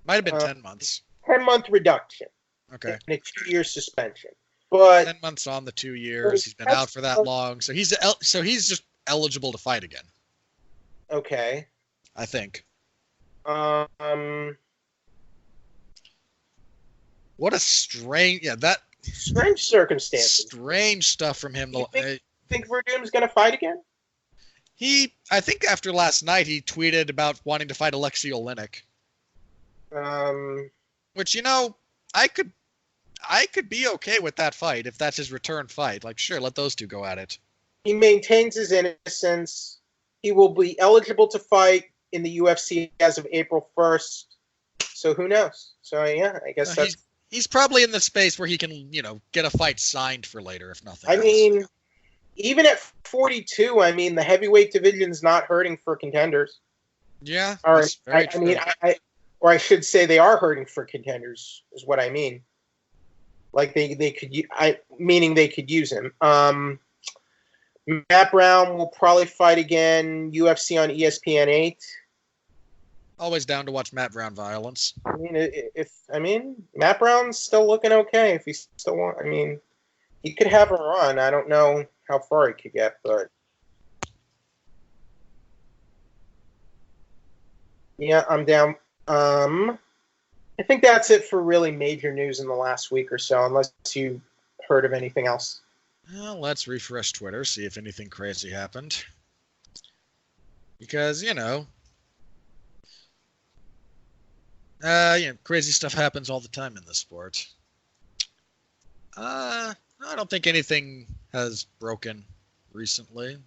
Might have been 10 months. 10-month reduction. Okay. And a 2-year suspension. But 10 months on the 2 years. He's been out for that long, so he's just eligible to fight again. Okay. I think. What a strange, strange circumstances. Strange stuff from him. You think Verdum's going to fight again? I think after last night, he tweeted about wanting to fight Alexei Oleinik. Which, I could be okay with that fight if that's his return fight. Like, sure, let those two go at it. He maintains his innocence. He will be eligible to fight in the UFC as of April 1st. So who knows? So, yeah, I guess he's probably in the space where he can, get a fight signed for later, if nothing else. mean, even at 42, the heavyweight division's not hurting for contenders. Yeah, or, that's very true. I should say they are hurting for contenders, is what I mean. Like they could, meaning they could use him. Matt Brown will probably fight again. UFC on ESPN 8. Always down to watch Matt Brown violence. Matt Brown's still looking okay. If he still he could have a run. I don't know how far he could get, but yeah, I'm down. I think that's it for really major news in the last week or so, unless you heard of anything else. Well, let's refresh Twitter, see if anything crazy happened. Because, crazy stuff happens all the time in this sport. I don't think anything has broken recently.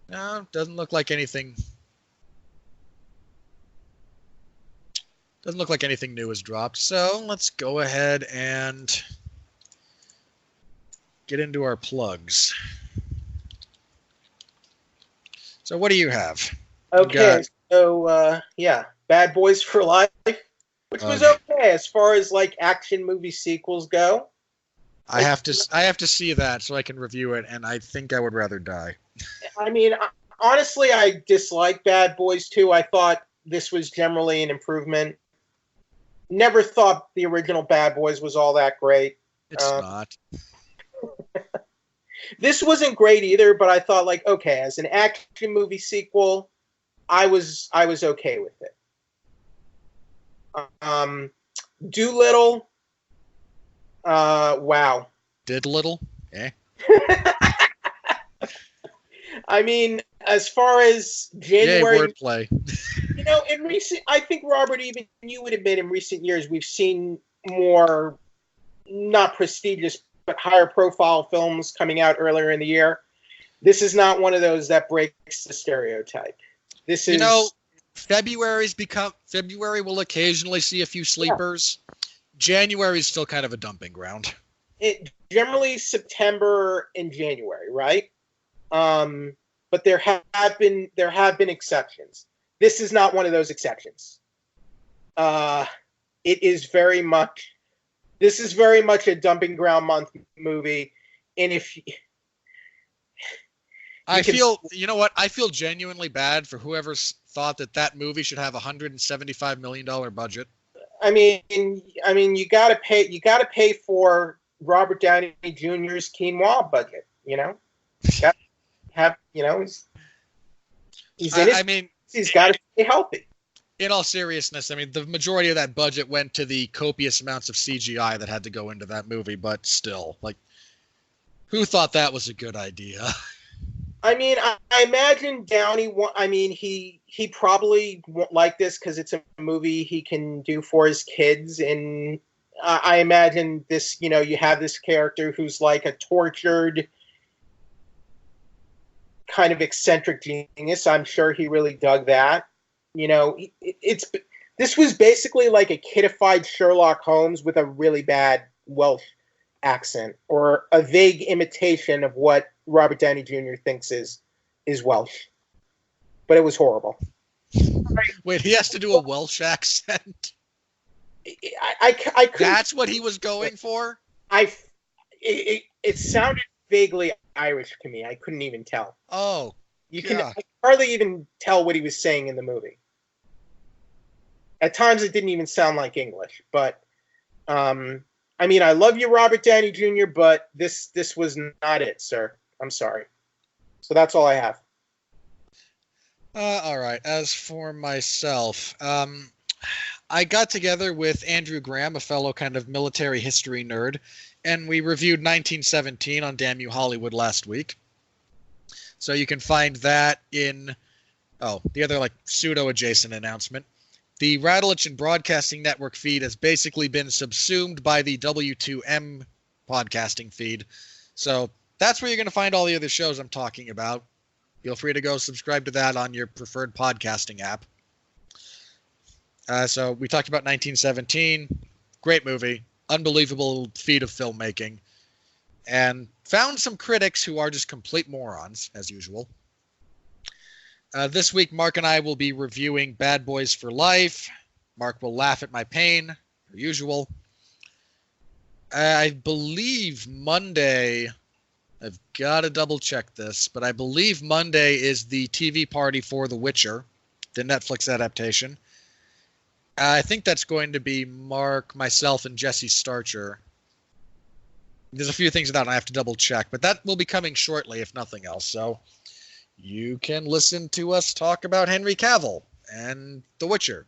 No, doesn't look like anything. Doesn't look like anything new has dropped. So let's go ahead and get into our plugs. So what do you have? Okay, so Bad Boys for Life, which was okay as far as action movie sequels go. I have to see that so I can review it, and I think I would rather die. Honestly, I dislike Bad Boys 2. I thought this was generally an improvement. Never thought the original Bad Boys was all that great. It's not. This wasn't great either, but I thought okay, as an action movie sequel, I was okay with it. Doolittle, wow. Did little? Eh. As far as January, yay, wordplay. I think Robert, even you would admit, in recent years we've seen more, not prestigious but higher profile films coming out earlier in the year. This is not one of those that breaks the stereotype. This is, February will occasionally see a few sleepers. Yeah. January is still kind of a dumping ground. Generally September and January, right? But there have been exceptions. This is not one of those exceptions. This is very much a dumping ground month movie, and I feel genuinely bad for whoever's thought that movie should have $175 million budget. I mean, you got to pay. You got to pay for Robert Downey Jr.'s quinoa budget. You know, got to have. You know, he's in it. I mean, he's got to stay healthy. In all seriousness, I mean, the majority of that budget went to the copious amounts of CGI that had to go into that movie, but still, like, who thought that was a good idea? I mean, I imagine Downey. I mean, he probably won't like this because it's a movie he can do for his kids, and I imagine this. You know, you have this character who's like a tortured, kind of eccentric genius. I'm sure he really dug that. You know, this was basically like a kidified Sherlock Holmes with a really bad Welsh accent, or a vague imitation of what Robert Downey Jr. thinks is Welsh. But it was horrible. Wait, he has to do a Welsh accent? I couldn't. That's what he was going for? It sounded vaguely Irish to me. I couldn't even tell. Oh, I can hardly even tell what he was saying in the movie. At times, it didn't even sound like English. But, I mean, I love you, Robert Downey Jr., but this was not it, sir. I'm sorry. So that's all I have. All right. As for myself, I got together with Andrew Graham, a fellow kind of military history nerd, and we reviewed 1917 on Damn You Hollywood last week. So you can find that in, the other like pseudo-adjacent announcement. The Radulich and Broadcasting Network feed has basically been subsumed by the W2M podcasting feed. So that's where you're going to find all the other shows I'm talking about. Feel free to go subscribe to that on your preferred podcasting app. So we talked about 1917. Great movie. Unbelievable feat of filmmaking. And found some critics who are just complete morons, as usual. This week, Mark and I will be reviewing Bad Boys for Life. Mark will laugh at my pain, per usual. I believe Monday, I've got to double check this, but I believe Monday is the TV party for The Witcher, the Netflix adaptation. I think that's going to be Mark, myself, and Jesse Starcher. There's a few things that I have to double check, but that will be coming shortly, if nothing else. So you can listen to us talk about Henry Cavill and The Witcher.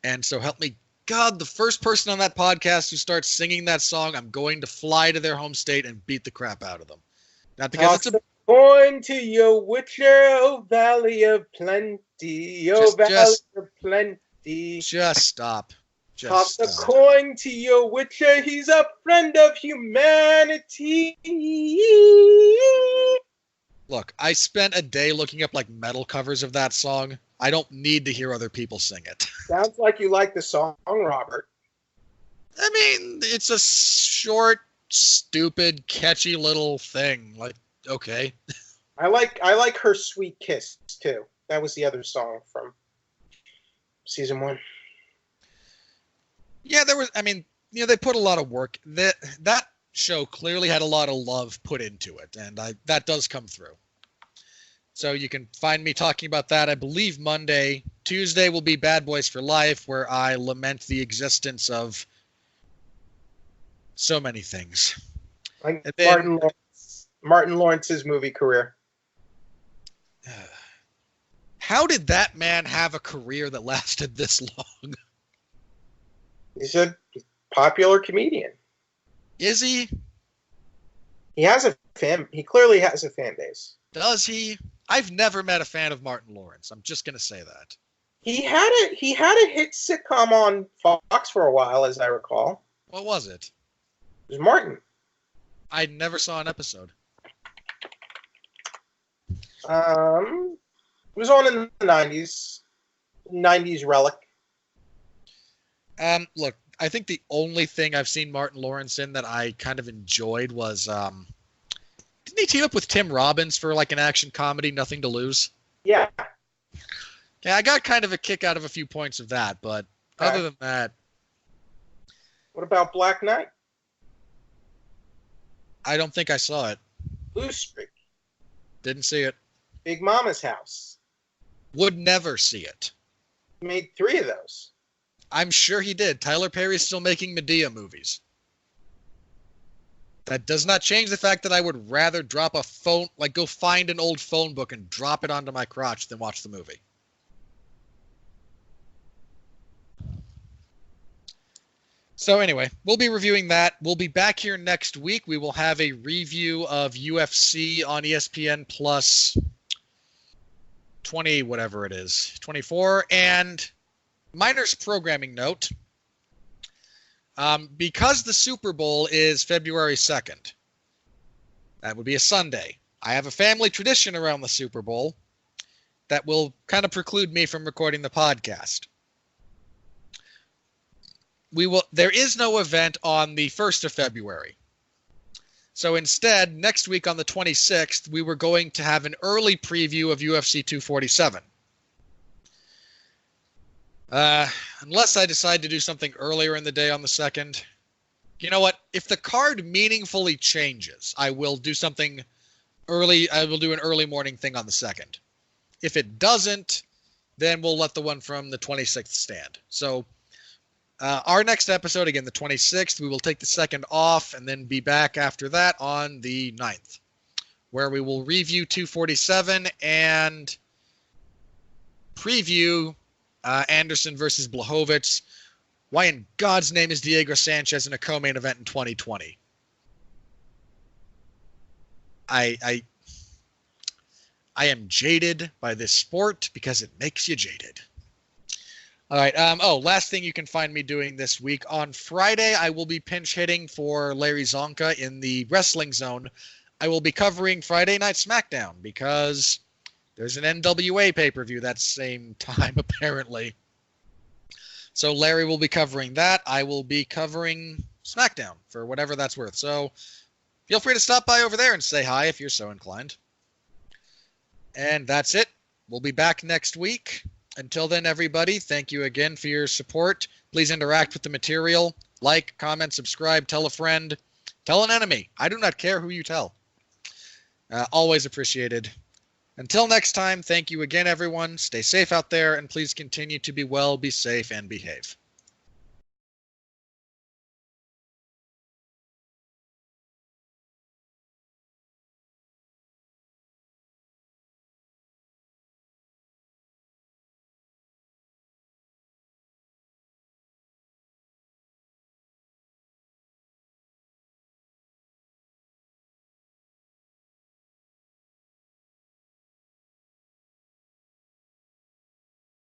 And so help me God, the first person on that podcast who starts singing that song, I'm going to fly to their home state and beat the crap out of them. Not because it's a going to your Witcher, oh Valley of Plenty, oh Valley of Plenty. Just stop. Toss a coin to your Witcher, he's a friend of humanity. Look, I spent a day looking up like metal covers of that song. I don't need to hear other people sing it. Sounds like you like the song, Robert. I mean, it's a short, stupid, catchy little thing. Like, okay. I like Her Sweet Kiss too. That was the other song from season 1. Yeah, there was. I mean, you know, they put a lot of work. That show clearly had a lot of love put into it, and that does come through. So you can find me talking about that, I believe, Monday. Tuesday will be Bad Boys for Life, where I lament the existence of so many things. Like Martin Lawrence's movie career. How did that man have a career that lasted this long? He's a popular comedian. Is he? He clearly has a fan base. Does he? I've never met a fan of Martin Lawrence. I'm just going to say that. He had a hit sitcom on Fox for a while, as I recall. What was it? It was Martin. I never saw an episode. It was on in the 90s. 90s relic. Look, I think the only thing I've seen Martin Lawrence in that I kind of enjoyed was, didn't he team up with Tim Robbins for like an action comedy, Nothing to Lose? Yeah. Yeah, I got kind of a kick out of a few points of that, but other than that. What about Black Knight? I don't think I saw it. Blue Streak. Didn't see it. Big Mama's House. Would never see it. Made 3 of those. I'm sure he did. Tyler Perry's still making Medea movies. That does not change the fact that I would rather drop a phone, like go find an old phone book and drop it onto my crotch than watch the movie. So anyway, we'll be reviewing that. We'll be back here next week. We will have a review of UFC on ESPN Plus 20, whatever it is, 24. And minor's programming note, because the Super Bowl is February 2nd, that would be a Sunday. I have a family tradition around the Super Bowl that will kind of preclude me from recording the podcast. There is no event on the 1st of February. So instead, next week on the 26th, we were going to have an early preview of UFC 247. Unless I decide to do something earlier in the day on the 2nd. You know what? If the card meaningfully changes, I will do something early. I will do an early morning thing on the 2nd. If it doesn't, then we'll let the one from the 26th stand. So our next episode, again, the 26th, we will take the 2nd off and then be back after that on the 9th, where we will review 247 and preview Anderson versus Blachowicz. Why in God's name is Diego Sanchez in a co-main event in 2020? I am jaded by this sport because it makes you jaded. All right. Last thing you can find me doing this week. On Friday, I will be pinch hitting for Larry Zonka in the Wrestling Zone. I will be covering Friday Night SmackDown because there's an NWA pay-per-view that same time, apparently. So Larry will be covering that. I will be covering SmackDown for whatever that's worth. So feel free to stop by over there and say hi if you're so inclined. And that's it. We'll be back next week. Until then, everybody, thank you again for your support. Please interact with the material. Like, comment, subscribe, tell a friend, tell an enemy. I do not care who you tell. Always appreciated. Until next time, thank you again, everyone. Stay safe out there, and please continue to be well, be safe, and behave.